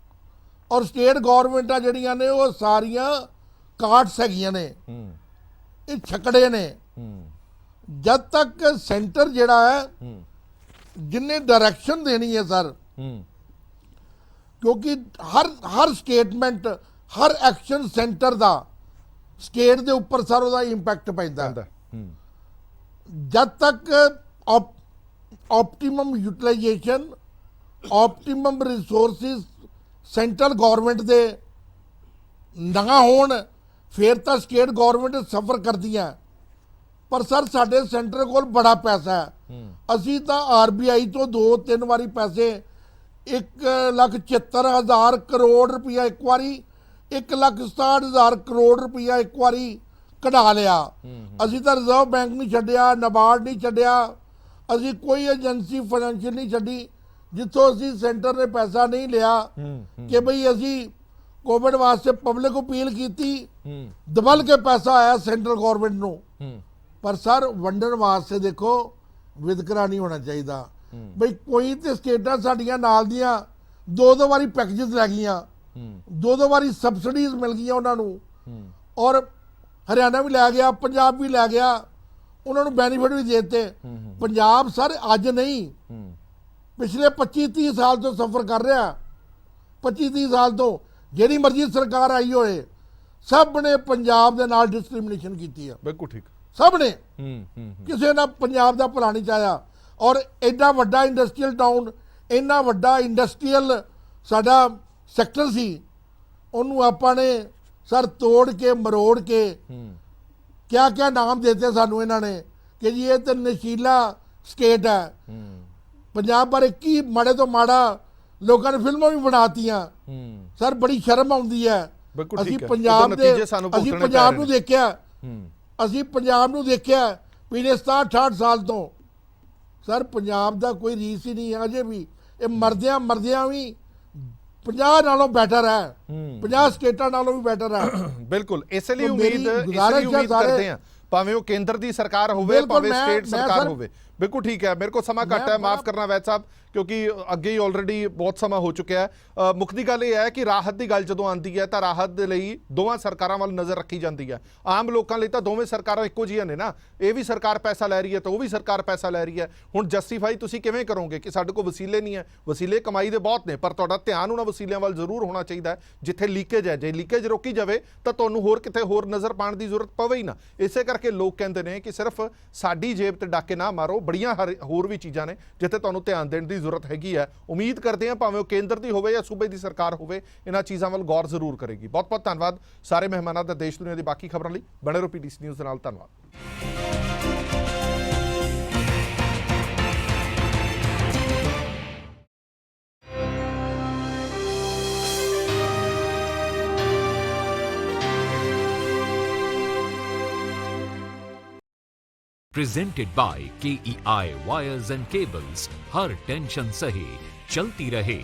Speaker 6: ਔਰ ਸਟੇਟ ਗਵਰਨਮੈਂਟਾਂ ਜਿਹੜੀਆਂ ਨੇ ਉਹ ਸਾਰੀਆਂ ਕਾਰਟਸ ਹੈਗੀਆਂ ਨੇ, ਇਹ ਛਕੜੇ ਨੇ। ਜਦ ਤੱਕ ਸੈਂਟਰ ਜਿਹੜਾ ਹੈ ਜਿੰਨੇ ਡਾਇਰੈਕਸ਼ਨ ਦੇਣੀ ਹੈ ਸਰ, ਕਿਉਂਕਿ ਹਰ ਸਟੇਟਮੈਂਟ, ਹਰ ਐਕਸ਼ਨ ਸੈਂਟਰ ਦਾ ਸਟੇਟ ਦੇ ਉੱਪਰ ਸਰ ਉਹਦਾ ਇੰਪੈਕਟ ਪੈਂਦਾ। ਜਦ ਤੱਕ optimum utilisation, optimum resources central government ਦੇ ਨਾ ਹੋਣ ਫਿਰ ਤਾਂ ਸਟੇਟ ਗਵਰਨਮੈਂਟ ਸਫਰ ਕਰਦੀਆਂ। ਪਰ ਸਰ ਸਾਡੇ ਸੈਂਟਰ ਕੋਲ ਬੜਾ ਪੈਸਾ ਹੈ। ਅਸੀਂ ਤਾਂ RBI ਤੋਂ 2-3 ਵਾਰੀ ਪੈਸੇ 1,76,000 ਕਰੋੜ ਰੁਪਇਆ ਇੱਕ ਵਾਰੀ, 1,67,000 ਕਰੋੜ ਰੁਪਇਆ ਇੱਕ ਵਾਰੀ ਕਢਾ ਲਿਆ। ਅਸੀਂ ਤਾਂ ਰਿਜ਼ਰਵ ਬੈਂਕ ਨਹੀਂ ਛੱਡਿਆ, ਨਬਾਰਡ ਨਹੀਂ ਛੱਡਿਆ, ਅਸੀਂ ਕੋਈ ਏਜੰਸੀ ਫਾਈਨੈਂਸ਼ੀਅਲ ਨਹੀਂ ਛੱਡੀ ਜਿੱਥੋਂ ਅਸੀਂ ਸੈਂਟਰ ਨੇ ਪੈਸਾ ਨਹੀਂ ਲਿਆ ਕਿ ਬਈ ਅਸੀਂ ਕੋਵਿਡ ਵਾਸਤੇ ਪਬਲਿਕ ਅਪੀਲ ਕੀਤੀ, ਦਬਲ ਕੇ ਪੈਸਾ ਆਇਆ ਸੈਂਟਰਲ ਗਵਰਨਮੈਂਟ ਨੂੰ। ਪਰ ਸਰ ਵੰਡਣ ਵਾਸਤੇ ਦੇਖੋ ਵਿਤਕਰਾ ਨਹੀਂ ਹੋਣਾ ਚਾਹੀਦਾ। ਬਈ ਕੋਈ ਤੇ ਸਟੇਟਾਂ ਸਾਡੀਆਂ ਨਾਲ ਦੀਆਂ 2-2 ਵਾਰੀ ਪੈਕੇਜਸ ਲੈ ਗਈਆਂ, 2-2 ਵਾਰੀ ਸਬਸਿਡੀਜ਼ ਮਿਲ ਗਈਆਂ ਉਹਨਾਂ ਨੂੰ, ਔਰ ਹਰਿਆਣਾ ਵੀ ਲੈ ਗਿਆ, ਪੰਜਾਬ ਵੀ ਲੈ ਗਿਆ, ਉਹਨਾਂ ਨੂੰ ਬੈਨੀਫਿਟ ਵੀ ਦੇ ਦਿੱਤੇ। ਪੰਜਾਬ ਸਰ ਅੱਜ ਨਹੀਂ, ਪਿਛਲੇ 25-30 ਸਾਲ ਤੋਂ ਸਫਰ ਕਰ ਰਿਹਾ। 25-30 ਸਾਲ ਤੋਂ ਜਿਹੜੀ ਮਰਜ਼ੀ ਸਰਕਾਰ ਆਈ ਹੋਏ, ਸਭ ਨੇ ਪੰਜਾਬ ਦੇ ਨਾਲ ਡਿਸਕ੍ਰਿਮੀਨੇਸ਼ਨ ਕੀਤੀ ਹੈ।
Speaker 1: ਬਿਲਕੁਲ ਠੀਕ।
Speaker 6: ਸਭ ਨੇ, ਕਿਸੇ ਨੇ ਪੰਜਾਬ ਦਾ ਭਲਾ ਨਹੀਂ ਚਾਹਿਆ। ਔਰ ਐਡਾ ਵੱਡਾ ਇੰਡਸਟਰੀਅਲ ਟਾਊਨ, ਇੰਨਾ ਵੱਡਾ ਇੰਡਸਟਰੀਅਲ ਸਾਡਾ ਸੈਕਟਰ ਸੀ, ਉਹਨੂੰ ਆਪਾਂ ਨੇ ਸਰ ਤੋੜ ਕੇ ਮਰੋੜ ਕੇ ਕਿਆ ਨਾਮ ਦੇਤੇ ਸਾਨੂੰ ਇਹਨਾਂ ਨੇ ਕਿ ਜੀ ਇਹ ਤਾਂ ਨਸ਼ੀਲਾ ਸਟੇਟ ਹੈ। ਪੰਜਾਬ ਬਾਰੇ ਕੀ ਮਾੜੇ ਤੋਂ ਮਾੜਾ ਲੋਕਾਂ ਨੇ ਫਿਲਮਾਂ ਵੀ ਬਣਾਤੀਆਂ। ਸਰ ਬੜੀ ਸ਼ਰਮ ਆਉਂਦੀ ਹੈ। ਅਸੀਂ ਪੰਜਾਬ ਨੂੰ ਦੇਖਿਆ, ਅਸੀਂ ਪੰਜਾਬ ਨੂੰ ਦੇਖਿਆ ਪਿਛਲੇ 67-68 ਸਾਲ ਤੋਂ। ਸਰ ਪੰਜਾਬ ਦਾ ਕੋਈ ਰੀਸ ਹੀ ਨਹੀਂ ਹੈ ਅਜੇ ਵੀ। ਇਹ ਮਰਦਿਆਂ ਵੀ 50 ਨਾਲੋਂ ਬੈਟਰ ਹੈ, 50 ਸਟੇਟਾਂ ਨਾਲੋਂ ਵੀ ਬੈਟਰ ਹੈ।
Speaker 1: ਬਿਲਕੁਲ, ਇਸੇ ਲਈ ਉਮੀਦ ਕਰਦੇ ਹਾਂ ਭਾਵੇਂ ਉਹ ਕੇਂਦਰ ਦੀ ਸਰਕਾਰ ਹੋਵੇ ਭਾਵੇਂ ਸਟੇਟ ਸਰਕਾਰ ਹੋਵੇ। ਬਿਲਕੁਲ ਠੀਕ ਹੈ। ਮੇਰੇ ਕੋਲ ਸਮਾਂ ਘੱਟ ਹੈ, ਮਾਫ ਕਰਨਾ ਵੈਦ ਸਾਹਿਬ, ਕਿਉਂਕਿ ਅੱਗੇ ਹੀ ਆਲਰੇਡੀ ਬਹੁਤ ਸਮਾਂ ਹੋ ਚੁੱਕਿਆ ਹੈ। ਮੁੱਖ ਦੀ ਗੱਲ ਇਹ ਹੈ ਕਿ ਰਾਹਤ ਦੀ ਗੱਲ ਜਦੋਂ ਆਉਂਦੀ ਹੈ ਤਾਂ ਰਾਹਤ ਦੇ ਲਈ ਦੋਵਾਂ ਸਰਕਾਰਾਂ ਵੱਲ ਨਜ਼ਰ ਰੱਖੀ ਜਾਂਦੀ ਹੈ। ਆਮ ਲੋਕਾਂ ਲਈ ਤਾਂ ਦੋਵੇਂ ਸਰਕਾਰਾਂ ਇੱਕੋ ਜਿਹੀਆਂ ਨੇ ਨਾ, ਇਹ ਵੀ ਸਰਕਾਰ ਪੈਸਾ ਲੈ ਰਹੀ ਹੈ ਤਾਂ ਉਹ ਵੀ ਸਰਕਾਰ ਪੈਸਾ ਲੈ ਰਹੀ ਹੈ। ਹੁਣ ਜਸਟੀਫਾਈ ਤੁਸੀਂ ਕਿਵੇਂ ਕਰੋਗੇ ਕਿ ਸਾਡੇ ਕੋਲ ਵਸੀਲੇ ਨਹੀਂ ਹੈ? ਵਸੀਲੇ ਕਮਾਈ ਦੇ ਬਹੁਤ ਨੇ, ਪਰ ਤੁਹਾਡਾ ਧਿਆਨ ਉਹਨਾਂ ਵਸੀਲਿਆਂ ਵੱਲ ਜ਼ਰੂਰ ਹੋਣਾ ਚਾਹੀਦਾ ਹੈ ਜਿੱਥੇ ਲੀਕੇਜ ਹੈ। ਜੇ ਲੀਕੇਜ ਰੋਕੀ ਜਾਵੇ ਤਾਂ ਤੁਹਾਨੂੰ ਹੋਰ ਕਿਤੇ ਹੋਰ ਨਜ਼ਰ ਪਾਉਣ ਦੀ ਜ਼ਰੂਰਤ ਪਵੇ ਹੀ ਨਾ। ਇਸੇ ਕਰਕੇ ਲੋਕ ਕਹਿੰਦੇ ਨੇ ਕਿ ਸਿਰਫ ਸਾਡੀ ਜੇਬ ਤੇ ਡਾਕੇ ਨਾ ਮਾਰੋ, ਬੜੀਆਂ ਹੋਰ ਵੀ ਚੀਜ਼ਾਂ ਨੇ ਜਿੱਥੇ ਤੁਹਾਨੂੰ ਧਿਆਨ ਦੇਣ ਦੀ ਜ਼ਰੂਰਤ ਹੈਗੀ ਹੈ। ਉਮੀਦ ਕਰਦੇ ਹਾਂ ਭਾਵੇਂ ਉਹ ਕੇਂਦਰ ਦੀ ਹੋਵੇ ਜਾਂ ਸੂਬੇ ਦੀ ਸਰਕਾਰ ਹੋਵੇ, ਇਹਨਾਂ ਚੀਜ਼ਾਂ ਵੱਲ ਗੌਰ ਜ਼ਰੂਰ ਕਰੇਗੀ। ਬਹੁਤ ਬਹੁਤ ਧੰਨਵਾਦ ਸਾਰੇ ਮਹਿਮਾਨਾਂ ਦਾ। ਦੇਸ਼ ਦੁਨੀਆ ਦੀ ਬਾਕੀ ਖਬਰਾਂ ਲਈ ਬਣੇ ਰਹੋ PTC ਨਿਊਜ਼ ਦੇ ਨਾਲ। ਧੰਨਵਾਦ।
Speaker 8: Presented by KEI Wires and Cables, her tension सही चलती रहे।